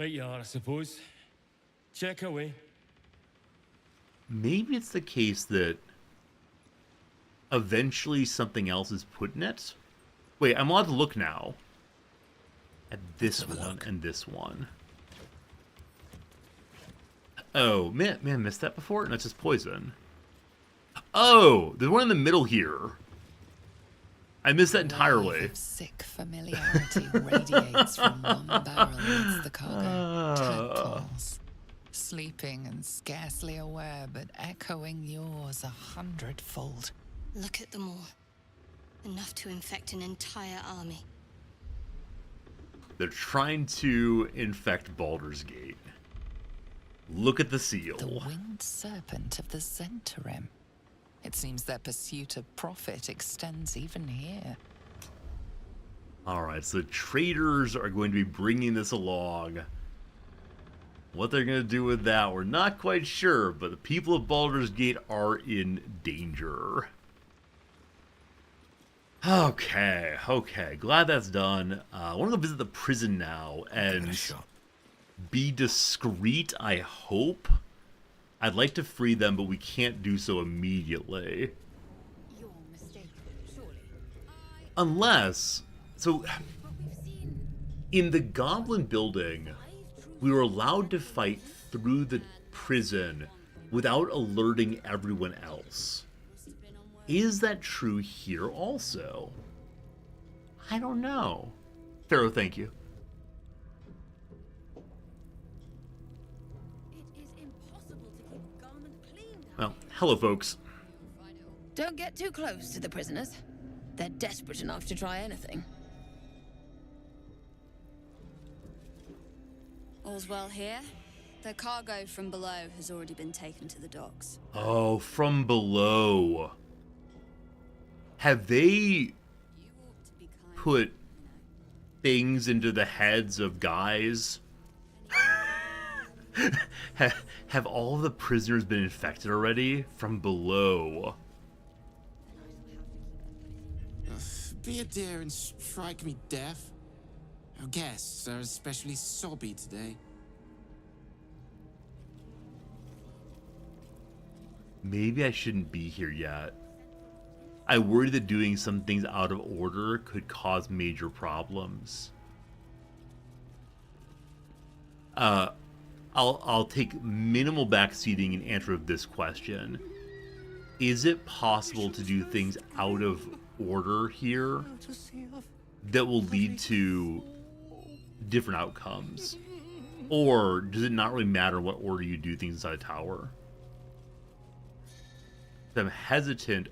Right you are, I suppose. Check away. Maybe it's the case that eventually something else is put in it? Wait, I'm allowed to look now. At this one and this one. Oh, man, I missed that before? No, it's just poison. Oh, there's one in the middle here. I missed that entirely. Of sick familiarity radiates from one barrel amidst the cargo. Tadpoles. Sleeping and scarcely aware, but echoing yours 100-fold. Look at them all. Enough to infect an entire army. They're trying to infect Baldur's Gate. Look at the seal. The winged serpent of the Zentarim. It seems their pursuit of profit extends even here. Alright, so traders are going to be bringing this along. What they're going to do with that, we're not quite sure, but the people of Baldur's Gate are in danger. Okay, okay. Glad that's done. I want to go visit the prison now and be discreet, I hope. I'd like to free them, but we can't do so immediately. Unless... So, in the Goblin building, we were allowed to fight through the prison without alerting everyone else. Is that true here also? I don't know. Pharaoh, thank you. Well, hello, folks. Don't get too close to the prisoners. They're desperate enough to try anything. All's well here. The cargo from below has already been taken to the docks. Oh, from below. Have they put things into the heads of guys? Have all of the prisoners been infected already? From below. Be a dear and strike me deaf. Our guests are especially sobby today. Maybe I shouldn't be here yet. I worry that doing some things out of order could cause major problems. I'll take minimal backseating in answer of this question. Is it possible to do things out of order here that will lead to different outcomes? Or does it not really matter what order you do things inside a tower? I'm hesitant.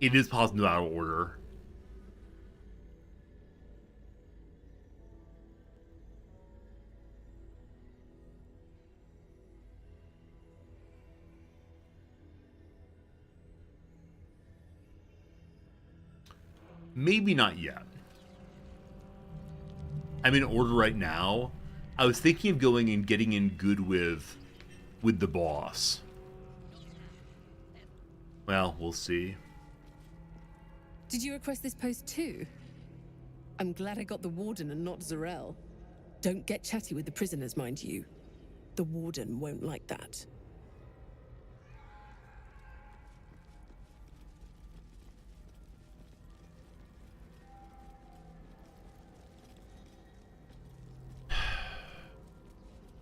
It is possible out of order. Maybe not yet. I'm in order right now. I was thinking of going and getting in good with the boss. Well, we'll see. Did you request this post too? I'm glad I got the Warden and not Zarel. Don't get chatty with the prisoners, mind you. The Warden won't like that.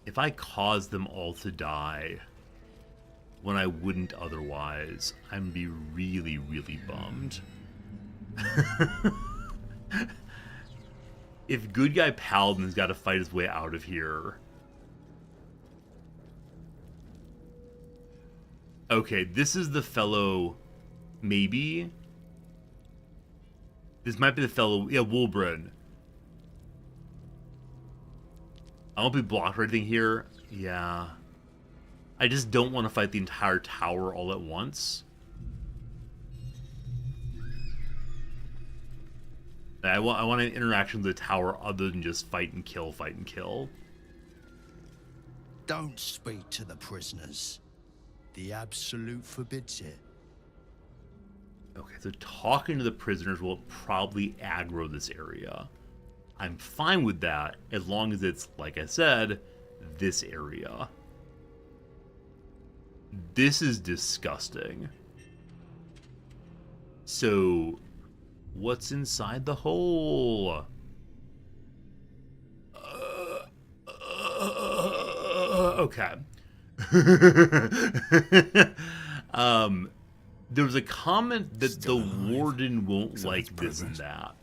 If I cause them all to die when I wouldn't otherwise, I'm be really, really bummed. If good guy Paladin's got to fight his way out of here. Okay, this is the fellow, maybe? This might be the fellow, yeah, Wulbren. I won't be blocked or anything here. Yeah. I just don't want to fight the entire tower all at once. I want an interaction with the tower other than just fight and kill, fight and kill. Don't speak to the prisoners. The Absolute forbids it. Okay, so talking to the prisoners will probably aggro this area. I'm fine with that as long as it's, like I said, this area. This is disgusting. So, what's inside the hole? Okay. There was a comment that the Warden won't like this and that.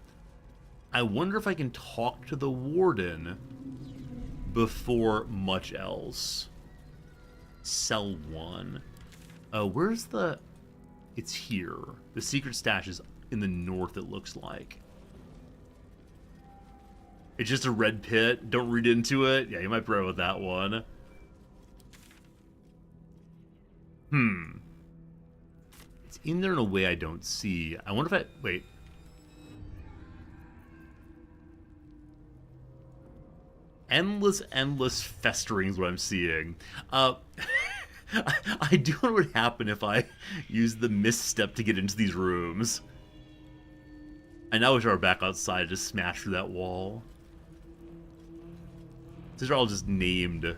I wonder if I can talk to the Warden before much else. Cell 1. Where's the... It's here. The secret stash is in the north, it looks like. It's just a red pit. Don't read into it. Yeah, you might be right with that one. It's in there in a way I don't see. I wonder if I... Wait. Endless festering is what I'm seeing. I do wonder what would happen if I used the misstep to get into these rooms. I now wish I were back outside to smash through that wall. These are all just named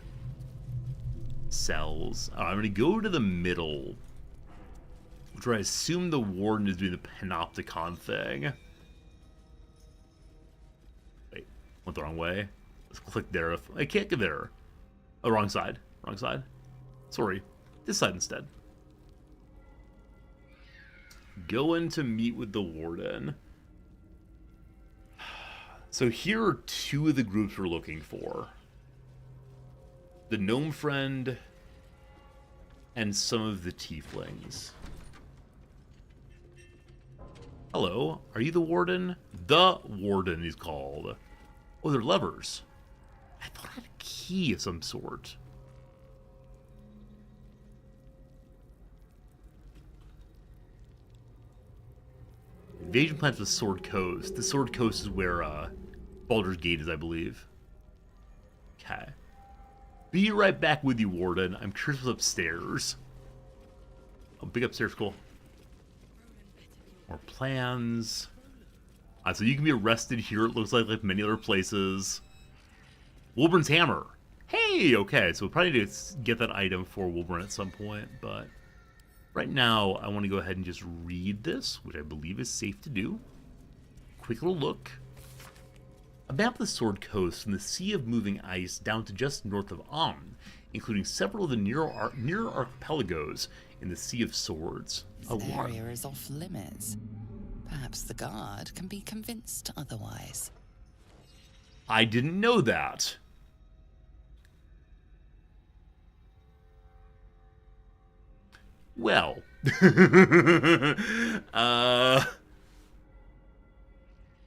cells. Alright, I'm going to go to the middle, where I assume the warden is doing the panopticon thing. Wait, went the wrong way. Let's click there. I can't get there. Oh, wrong side. Wrong side. Sorry. This side instead. Going to meet with the warden. So here are two of the groups we're looking for. The gnome friend and some of the tieflings. Hello, are you the warden? The warden he's called. Oh, they're levers. I thought I had a key of some sort. Invasion plans with Sword Coast. The Sword Coast is where Baldur's Gate is, I believe. Okay. Be right back with you, Warden. I'm curious what's upstairs. Oh, big upstairs, cool. More plans. So you can be arrested here, it looks like many other places. Wilburn's hammer. Hey, okay, so we probably need to get that item for Wilburn at some point, but right now I want to go ahead and just read this, which I believe is safe to do. Quick little look. A map of the Sword Coast from the Sea of Moving Ice down to just north of Amn, including several of the near archipelagos in the Sea of Swords. This area is off limits. Perhaps the guard can be convinced otherwise. I didn't know that. Well.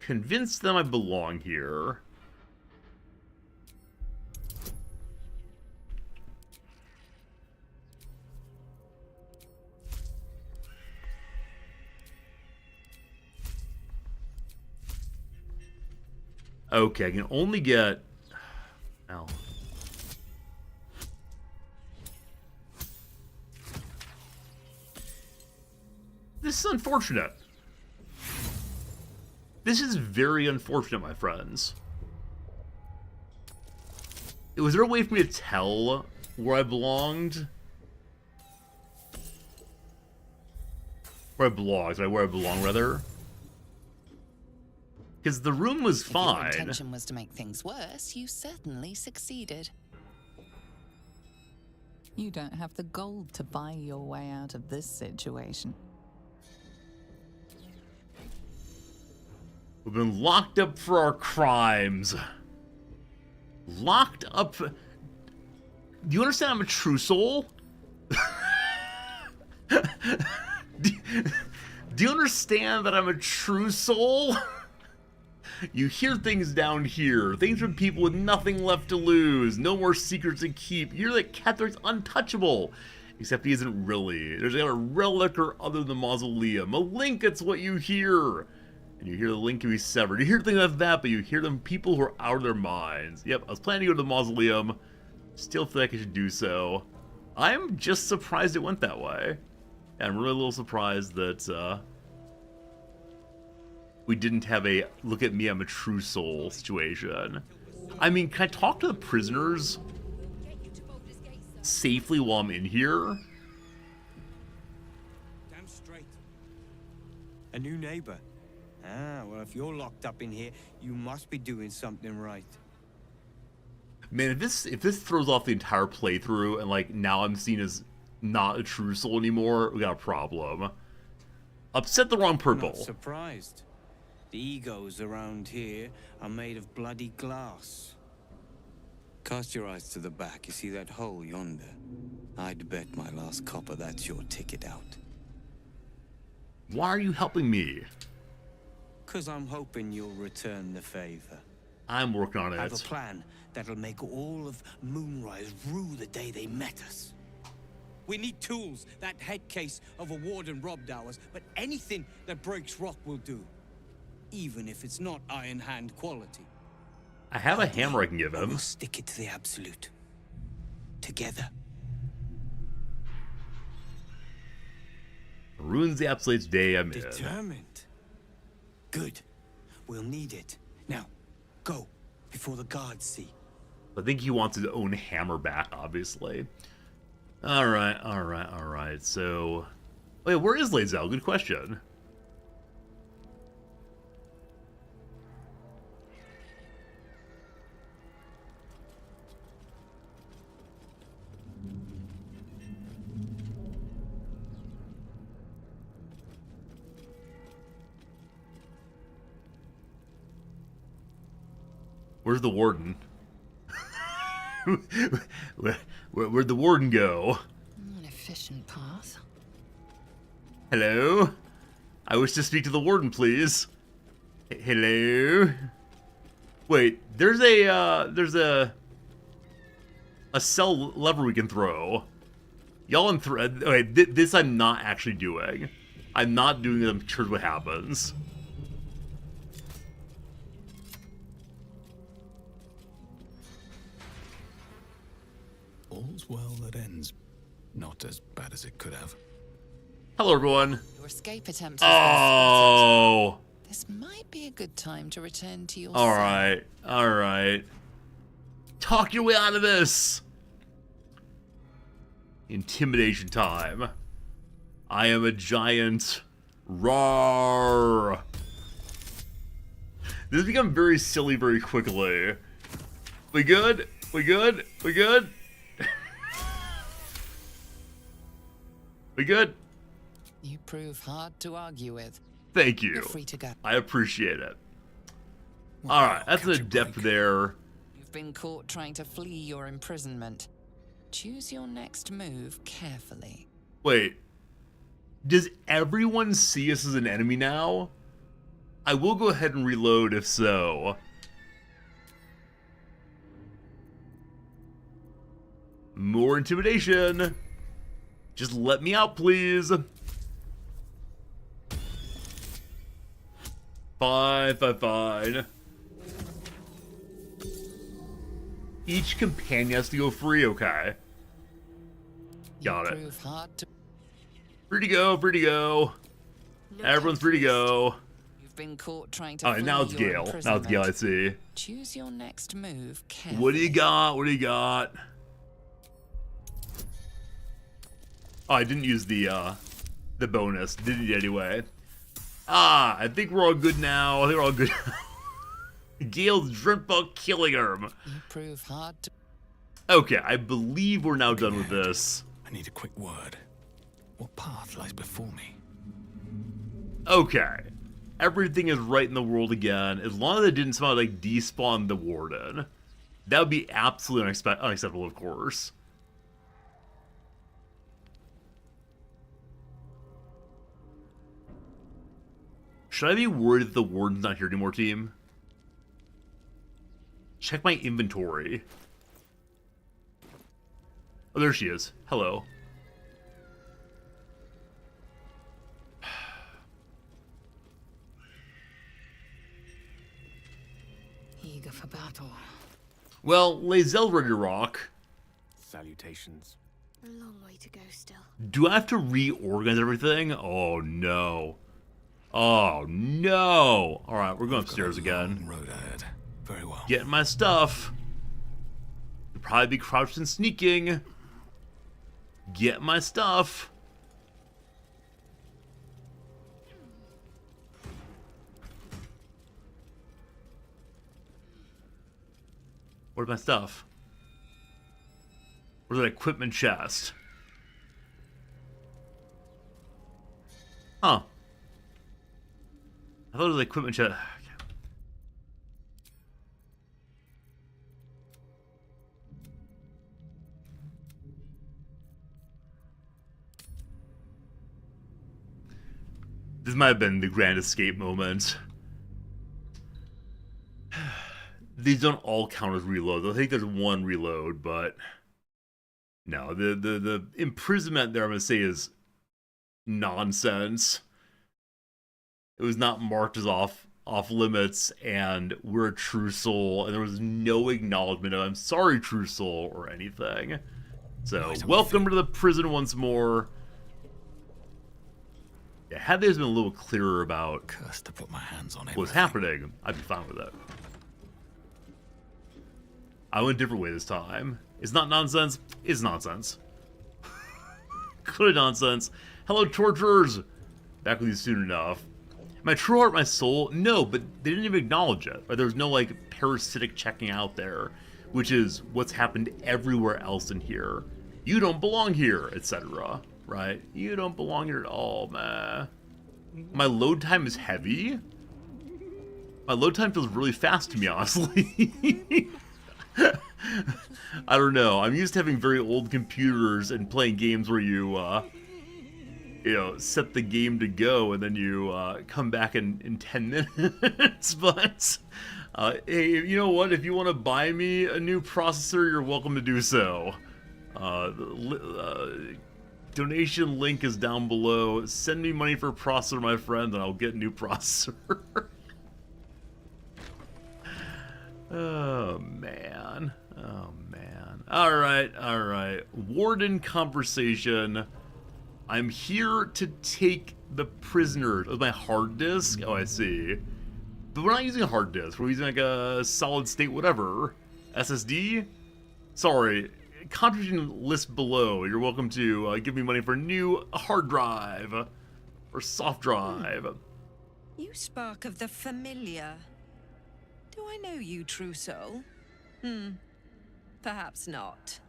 Convince them I belong here. Okay, I can only get... Oh. This is unfortunate. This is very unfortunate, my friends. Was there a way for me to tell where I belonged? Where I belong, rather. Because the room was fine. If your intention was to make things worse, you certainly succeeded. You don't have the gold to buy your way out of this situation. We've been locked up for our crimes. Locked up for... Do you understand I'm a true soul? Do you understand that I'm a true soul? You hear things down here. Things from people with nothing left to lose. No more secrets to keep. You're like Ketherick's untouchable. Except he isn't really. There's not a relic or other than the mausoleum. A link, it's what you hear. And you hear the link can be severed. You hear things like that, but you hear them people who are out of their minds. Yep, I was planning to go to the mausoleum. Still feel like I should do so. I'm just surprised it went that way. And I'm really a little surprised that we didn't have a look at me, I'm a true soul situation. I mean, can I talk to the prisoners safely while I'm in here? Damn straight. A new neighbor. Ah, well, if you're locked up in here, you must be doing something right. Man, if this throws off the entire playthrough and like now I'm seen as not a true soul anymore, we got a problem. Upset the wrong purple. Not surprised. The egos around here are made of bloody glass. Cast your eyes to the back. You see that hole yonder? I'd bet my last copper that's your ticket out. Why are you helping me? 'Cause I'm hoping you'll return the favor. I'm working on it. I have a plan that'll make all of Moonrise rue the day they met us. We need tools. That head case of a warden robbed ours, but anything that breaks rock will do. Even if it's not Iron Hand quality. I have a hammer I can give him. We'll stick it to the Absolute. Together. Ruins the Absolute's day I'm in. Determined. Good. We'll need it. Now, go, before the guards see. I think he wants his own hammer back, obviously. Alright. So... Wait, where is Lae'zel? Good question. Where's the warden? Where'd the warden go? An efficient path. Hello? I wish to speak to the warden, please. Hello? Wait, there's a cell lever we can throw. Y'all in thread. Wait, this I'm not actually doing. I'm not doing it. I'm curious what happens. All's well that ends not as bad as it could have. Hello, everyone. Your escape attempt has been spotted. This might be a good time to return to your cell. Alright. Talk your way out of this. Intimidation time. I am a giant. Roar. This has become very silly very quickly. We good? We good? We good? We good? You prove hard to argue with. Thank you. You're free to go. I appreciate it. Alright, that's a depth there. You've been caught trying to flee your imprisonment. Choose your next move carefully. Wait. Does everyone see us as an enemy now? I will go ahead and reload if so. More intimidation. Just let me out, please. Fine. Each companion has to go free, okay. Got it. Free to go. Everyone's free to go. You've been caught trying to Alright, now it's Gale. I see. Choose your next move carefully. What do you got? Oh, I didn't use the bonus. Did it anyway. I think we're all good now. Gale's dreamt about killing him. You prove hard to... Okay, I believe we're now done with this. I need a quick word. What path lies before me? Okay. Everything is right in the world again. As long as it didn't somehow, like, despawn the warden. That would be absolutely unacceptable, of course. Should I be worried that the warden's not here anymore, team? Check my inventory. Oh, there she is. Hello. Eager for battle. Well, Lae'zel's ready to rock. Salutations. A long way to go still. Do I have to reorganize everything? Oh, no. Oh, no. Alright, we're going upstairs again. Road ahead. Very well. Getting my stuff. Could probably be crouched and sneaking. Get my stuff. Where's my stuff? Where's that equipment chest? Huh. I thought it was an equipment chest. This might have been the grand escape moment. These don't all count as reloads. I think there's one reload, but no, the imprisonment there I'm gonna say is nonsense. It was not marked as off limits, and we're a true soul, and there was no acknowledgement of I'm sorry, true soul, or anything. So welcome to the prison once more. Yeah, had they been a little clearer about Cursed to put my hands on what's happening, I'd be fine with that. I went a different way this time. It's not nonsense. It's nonsense. Good nonsense. Hello, torturers. Back with you soon enough. My true heart, my soul? No, but they didn't even acknowledge it. Right? There was no, like, parasitic checking out there, which is what's happened everywhere else in here. You don't belong here, etc. Right? You don't belong here at all, man. My load time is heavy. My load time feels really fast to me, honestly. I don't know. I'm used to having very old computers and playing games where you know, set the game to go and then you come back in 10 minutes. But hey, you know what? If you want to buy me a new processor, you're welcome to do so. Donation link is down below. Send me money for a processor, my friend, and I'll get a new processor. Oh, man. Oh, man. Alright, alright. Warden conversation. I'm here to take the prisoners. Oh, my hard disk? Oh, I see. But we're not using a hard disk. We're using like a solid state whatever. SSD? Sorry. Contribution list below. You're welcome to give me money for a new hard drive. Or soft drive. You spark of the familiar. Do I know you, true soul? Perhaps not.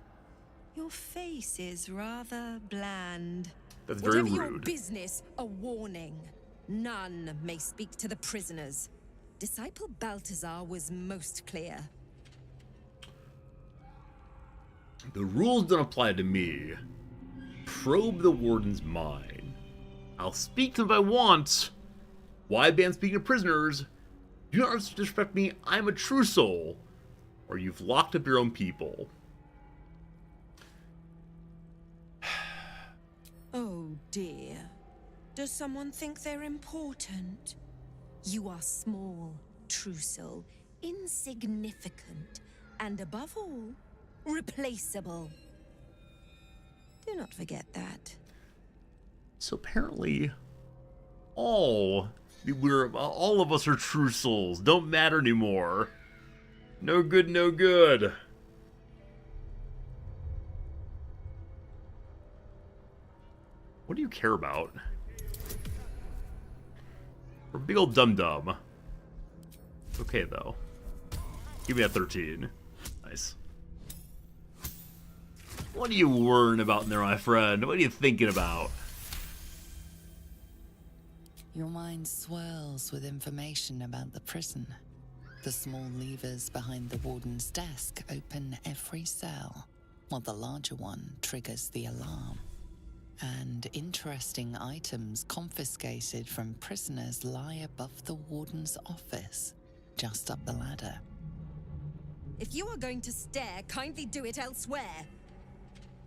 Your face is rather bland. That's very Whatever your rude. business, a warning. None may speak to the prisoners. Disciple Balthazar was most clear. The rules don't apply to me. Probe the warden's mind. I'll speak to them if I want. Why ban speaking to prisoners? Do not disrespect me, I'm a true soul. Or you've locked up your own people. Oh dear. Does someone think they're important? You are small, true soul, insignificant, and above all, replaceable. Do not forget that. So apparently, all of us are true souls. Don't matter anymore. No good, no good. What do you care about? We're a big old dum-dum. Okay, though. Give me a 13. Nice. What are you worrying about in there, my friend? What are you thinking about? Your mind swirls with information about the prison. The small levers behind the warden's desk open every cell, while the larger one triggers the alarm. And interesting items confiscated from prisoners lie above the warden's office, just up the ladder. If you are going to stare, kindly do it elsewhere.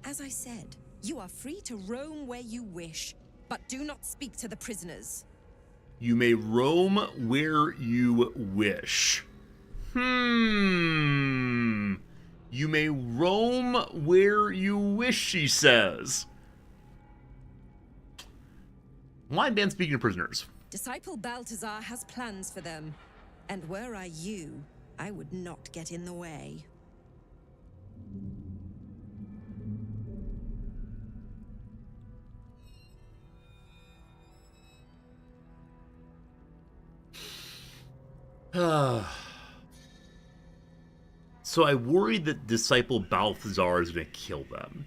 As I said, you are free to roam where you wish, but do not speak to the prisoners. You may roam where you wish. You may roam where you wish, she says. Why ban speaking to prisoners? Disciple Balthazar has plans for them. And were I you, I would not get in the way. So I worry that Disciple Balthazar is going to kill them.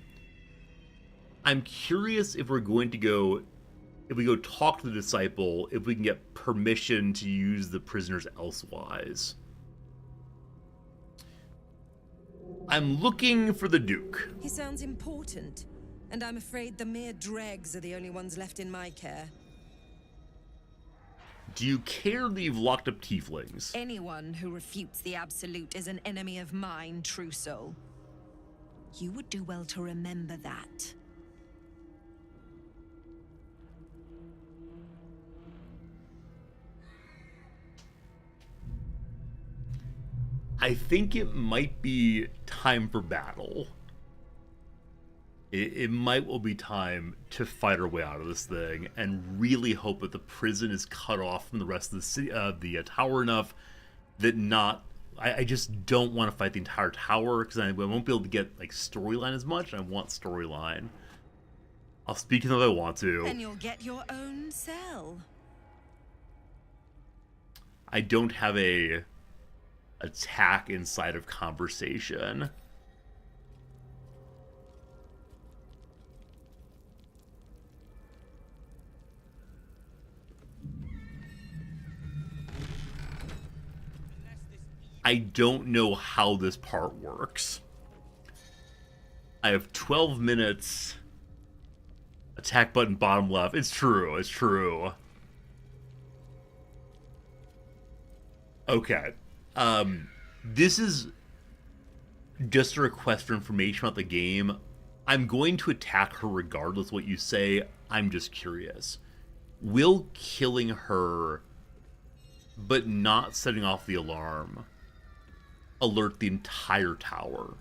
I'm curious if we're going to go... If we go talk to the Disciple, if we can get permission to use the prisoners elsewise. I'm looking for the Duke. He sounds important, and I'm afraid the mere dregs are the only ones left in my care. Do you care that you've locked up tieflings? Anyone who refutes the Absolute is an enemy of mine, true soul. You would do well to remember that. I think it might be time for battle. it might well be time to fight our way out of this thing and really hope that the prison is cut off from the rest of the city, the tower enough that I just don't want to fight the entire tower because I won't be able to get like storyline as much. I want storyline. I'll speak to them if I want to. Then you'll get your own cell. I don't have a attack inside of conversation. I don't know how this part works. I have 12 minutes. Attack button bottom left. It's true. It's true. Okay. This is just a request for information about the game. I'm going to attack her regardless of what you say. I'm just curious. Will killing her, but not setting off the alarm, alert the entire tower?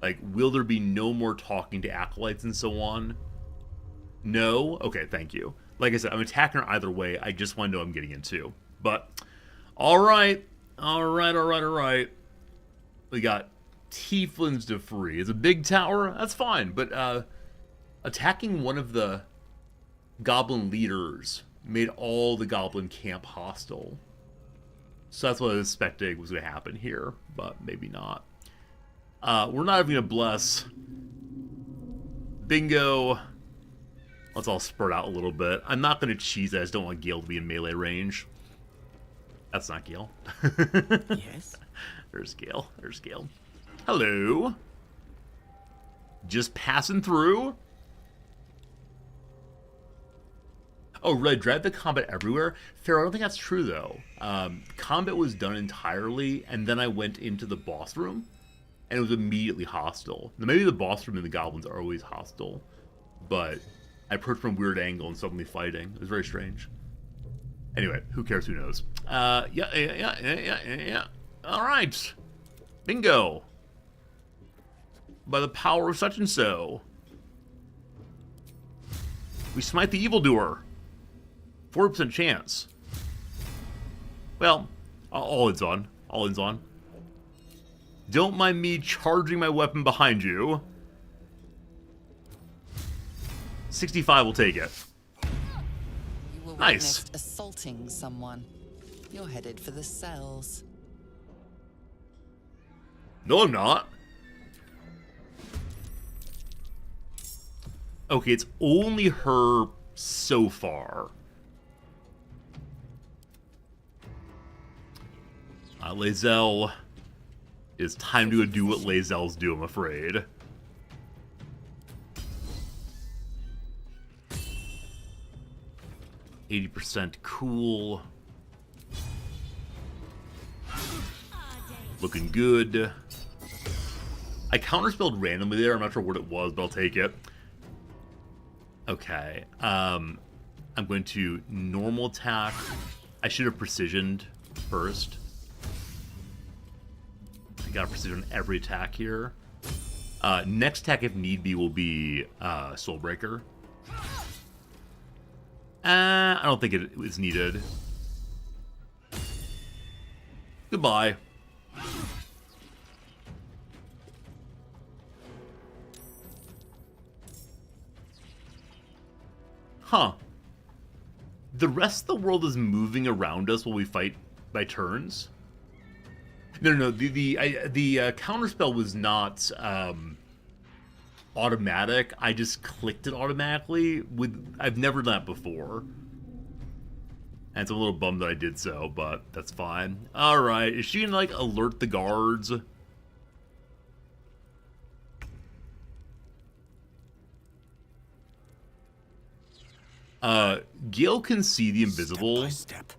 Like, will there be no more talking to acolytes and so on? No? Okay, thank you. Like I said, I'm attacking her either way. I just want to know what I'm getting into. But, alright. Alright. We got tieflings to free. It's a big tower. That's fine. But, attacking one of the goblin leaders made all the goblin camp hostile. So that's what I was expecting was going to happen here, but maybe not. We're not even going to bless. Bingo. Let's all spread out a little bit. I'm not going to cheese it. I just don't want Gale to be in melee range. That's not Gale. Yes? There's Gale. There's Gale. Hello. Just passing through. Oh, right, drive the combat everywhere? Fair, I don't think that's true, though. Combat was done entirely, and then I went into the boss room, and it was immediately hostile. Now, maybe the boss room and the goblins are always hostile, but I approached from a weird angle and suddenly fighting. It was very strange. Anyway, who cares? Who knows? Yeah. All right. Bingo. By the power of such and so. We smite the evildoer. 40% chance. Well, all is on. All is on. Don't mind me charging my weapon behind you. 65 will take it. You were Nice. witnessed assaulting someone. You're headed for the cells. No, I'm not. Okay, it's only her so far. Lae'zel. It's time to go do what Lae'zel's do, I'm afraid. %, cool. Looking good. I counterspelled randomly there. I'm not sure what it was, but I'll take it. Okay. I'm going to normal attack. I should have precisioned first. I got a precision on every attack here. Next attack, if need be, will be Soulbreaker. I don't think it is needed. Goodbye. Huh. The rest of the world is moving around us while we fight by turns? No. The counterspell was not automatic. I just clicked it automatically. I've never done that before. And it's a little bummed that I did so, but that's fine. Alright, is she gonna, like, alert the guards? Gale can see the invisible. Step by step.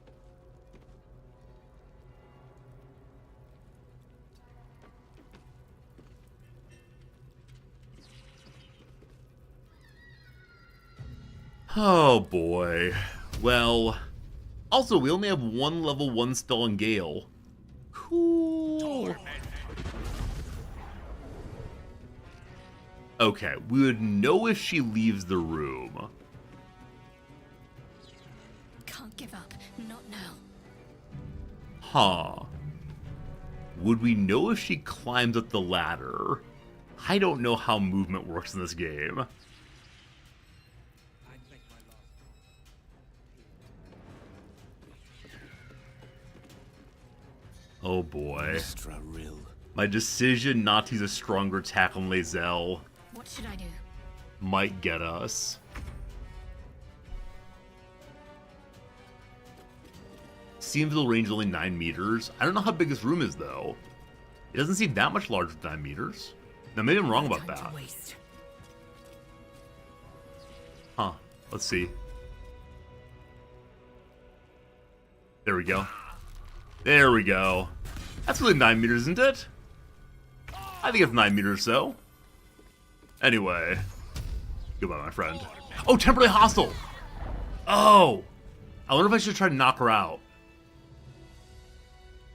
Oh boy. Well, also we only have one level 1 spell on Gale. Cool. Okay, we would know if she leaves the room. Can't give up. Not now. Huh. Would we know if she climbs up the ladder? I don't know how movement works in this game. Oh boy. My decision not to use a stronger attack on Lae'zel What should I do? might get us. Seems the range is only 9 meters. I don't know how big this room is, though. It doesn't seem that much larger than 9 meters. Now, maybe I'm wrong about that. Huh. Let's see. There we go. There we go. That's really 9 meters, isn't it? I think it's 9 meters, so. Anyway. Goodbye, my friend. Oh, temporarily hostile! Oh! I wonder if I should try to knock her out.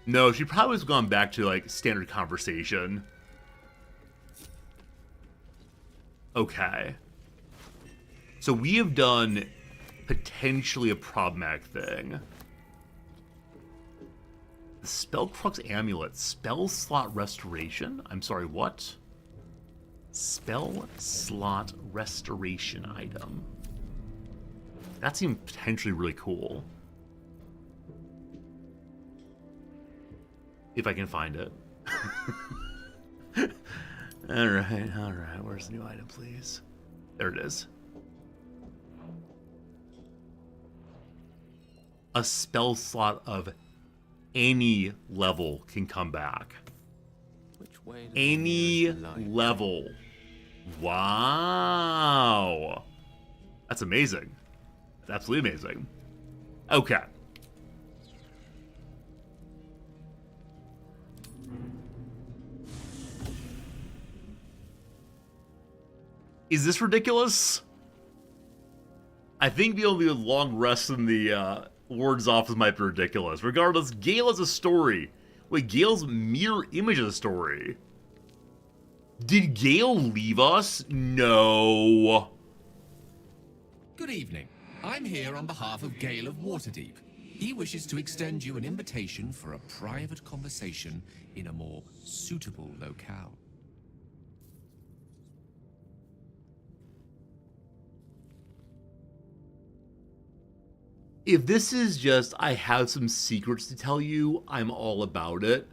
No, she probably has gone back to, like, standard conversation. Okay. So we have done potentially a problematic thing. The Spellcrux Amulet. Spell slot restoration? I'm sorry, what? Spell slot restoration item. That seemed potentially really cool. If I can find it. Alright. Where's the new item, please? There it is. A spell slot of any level can come back. Which way? Any level. Wow. That's amazing. That's absolutely amazing. Okay. Is this ridiculous? I think the only long rest in the Warden's office might be ridiculous. Regardless, Gale has a story. Wait, Gale's mirror image is a story. Did Gale leave us? No. Good evening. I'm here on behalf of Gale of Waterdeep. He wishes to extend you an invitation for a private conversation in a more suitable locale. If this is just, I have some secrets to tell you, I'm all about it.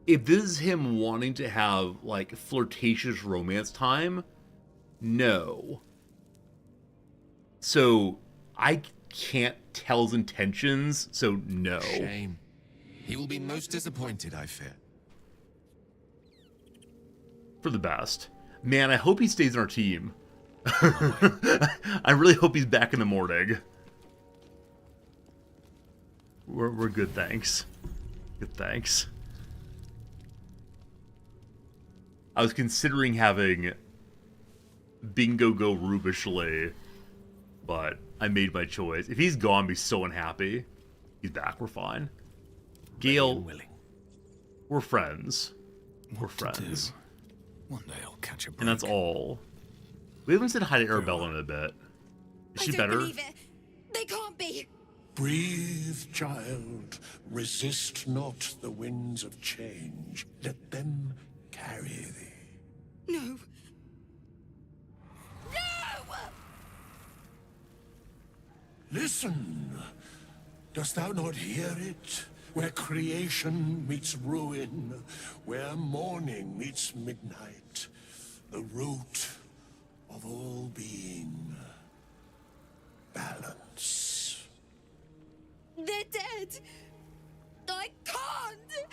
If this is him wanting to have, like, flirtatious romance time, no. So, I can't tell his intentions, so no. Shame. He will be most disappointed, I fear. For the best. Man, I hope he stays in our team. I really hope he's back in the morning. We're good, thanks. Good, thanks. I was considering having Bingo go Rubishly, but I made my choice. If he's gone, I'd be so unhappy. He's back, we're fine. Gale, we're friends. We're friends. One day I'll catch a break. And that's all. We haven't said hi to Arabella in a bit. Is she better? Believe it. They can't be. Breathe, child. Resist not the winds of change. Let them carry thee. No. No! Listen. Dost thou not hear it? Where creation meets ruin, where morning meets midnight, the root of all being. Balance. They're dead. I can't.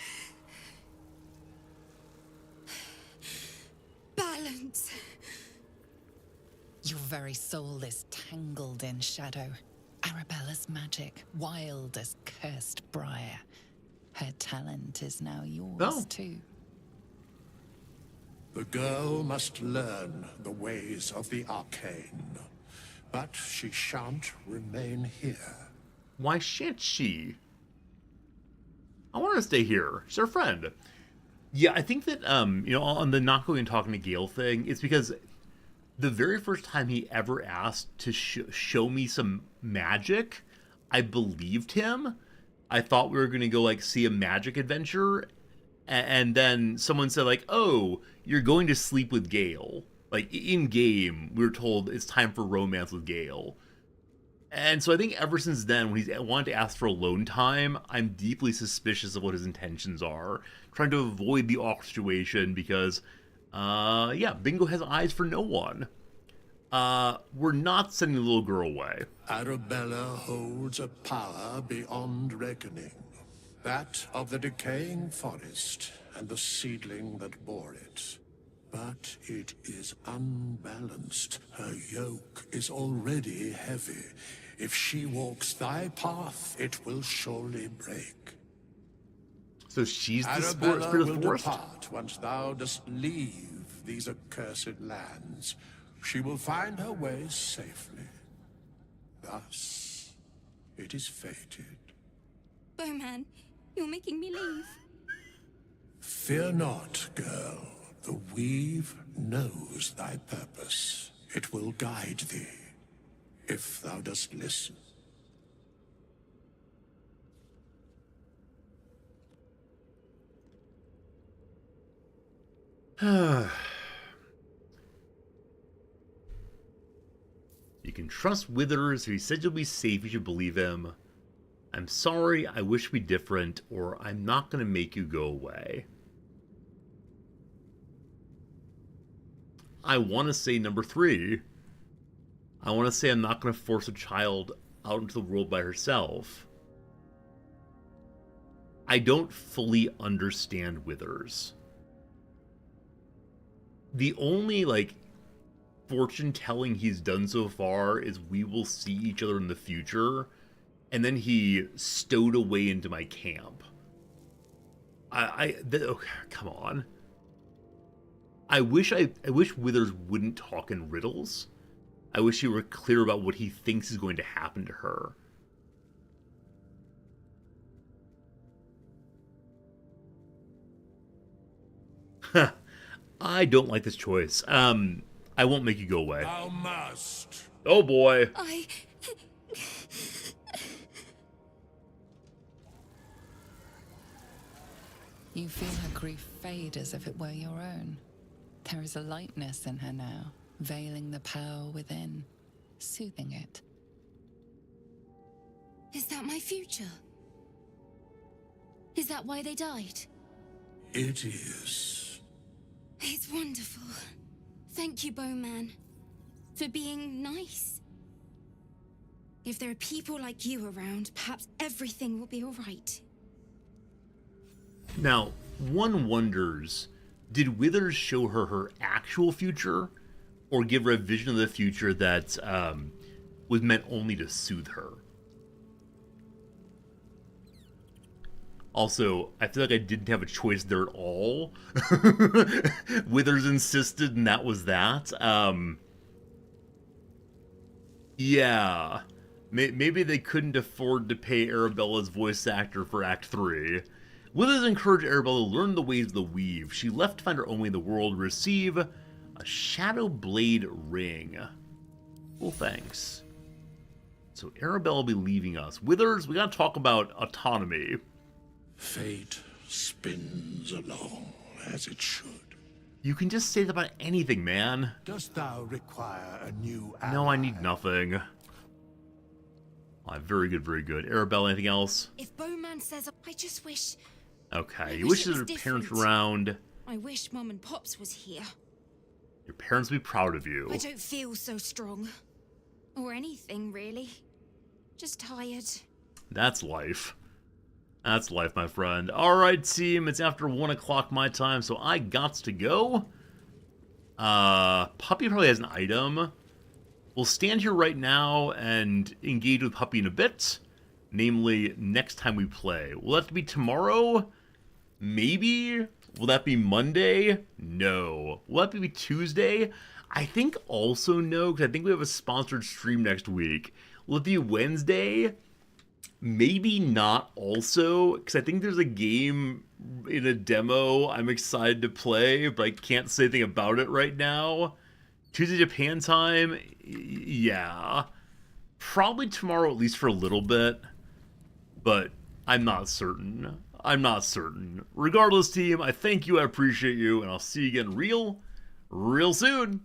Balance. Your very soul is tangled in shadow. Arabella's magic, wild as cursed briar. Her talent is now yours, too. The girl must learn the ways of the arcane, but she shan't remain here. Why shan't she? I want her to stay here. She's our friend. Yeah, I think that, on the not going and talking to Gale thing, it's because the very first time he ever asked to show me some magic, I believed him. I thought we were going to go, like, see a magic adventure, and then someone said, like, oh, you're going to sleep with Gale. Like, in-game, we were told it's time for romance with Gale. And so I think ever since then, when he's wanted to ask for alone time, I'm deeply suspicious of what his intentions are. Trying to avoid the awkward situation because, Bingo has eyes for no one. We're not sending the little girl away. Arabella holds a power beyond reckoning. That of the decaying forest and the seedling that bore it. But it is unbalanced. Her yoke is already heavy. If she walks thy path, it will surely break. So she's the Arabella spirit of will the forest? depart once thou dost leave these accursed lands. She will find her way safely. Thus, it is fated. Bowman, you're making me leave. Fear not, girl. The weave knows thy purpose. It will guide thee, if thou dost listen. You can trust Withers. If he said you'll be safe, you should believe him. I'm sorry, I wish we'd be different, or I'm not going to make you go away. I want to say number 3. I want to say I'm not going to force a child out into the world by herself. I don't fully understand Withers. The only, fortune-telling he's done so far is we will see each other in the future, and then he stowed away into my camp. Come on. I wish Withers wouldn't talk in riddles. I wish he were clear about what he thinks is going to happen to her. I don't like this choice. I won't make you go away. Thou must. Oh boy. You feel her grief fade as if it were your own. There is a lightness in her now, veiling the power within, soothing it. Is that my future? Is that why they died? It is. It's wonderful. Thank you, Bowman, for being nice. If there are people like you around, perhaps everything will be all right. Now, one wonders, did Withers show her her actual future, or give her a vision of the future that was meant only to soothe her? Also, I feel like I didn't have a choice there at all. Withers insisted, and that was that. Yeah. Maybe they couldn't afford to pay Arabella's voice actor for Act 3. Withers encouraged Arabella to learn the ways of the weave. She left to find her own way in the world, receive a Shadow Blade ring. Well, thanks. So Arabella will be leaving us. Withers, we gotta talk about autonomy. Fate spins along as it should. You can just say that about anything, man. Dost thou require a new ally? No, I need nothing. Very good, very good. Arabella, anything else? If Bowman says, I just wish... Okay, you wish her parents were around. I wish Mum and Pops was here. Your parents would be proud of you. I don't feel so strong. Or anything, really. Just tired. That's life. That's life, my friend. Alright, team, it's after 1 o'clock my time, so I gots to go. Puppy probably has an item. We'll stand here right now and engage with Puppy in a bit. Namely, next time we play. Will that be tomorrow? Maybe? Will that be Monday? No. Will that be Tuesday? I think also no, because I think we have a sponsored stream next week. Will it be Wednesday? Maybe not also, because I think there's a game in a demo I'm excited to play, but I can't say anything about it right now. Tuesday Japan time? Yeah. Probably tomorrow, at least for a little bit. But I'm not certain. I'm not certain. Regardless, team, I thank you, I appreciate you, and I'll see you again real soon.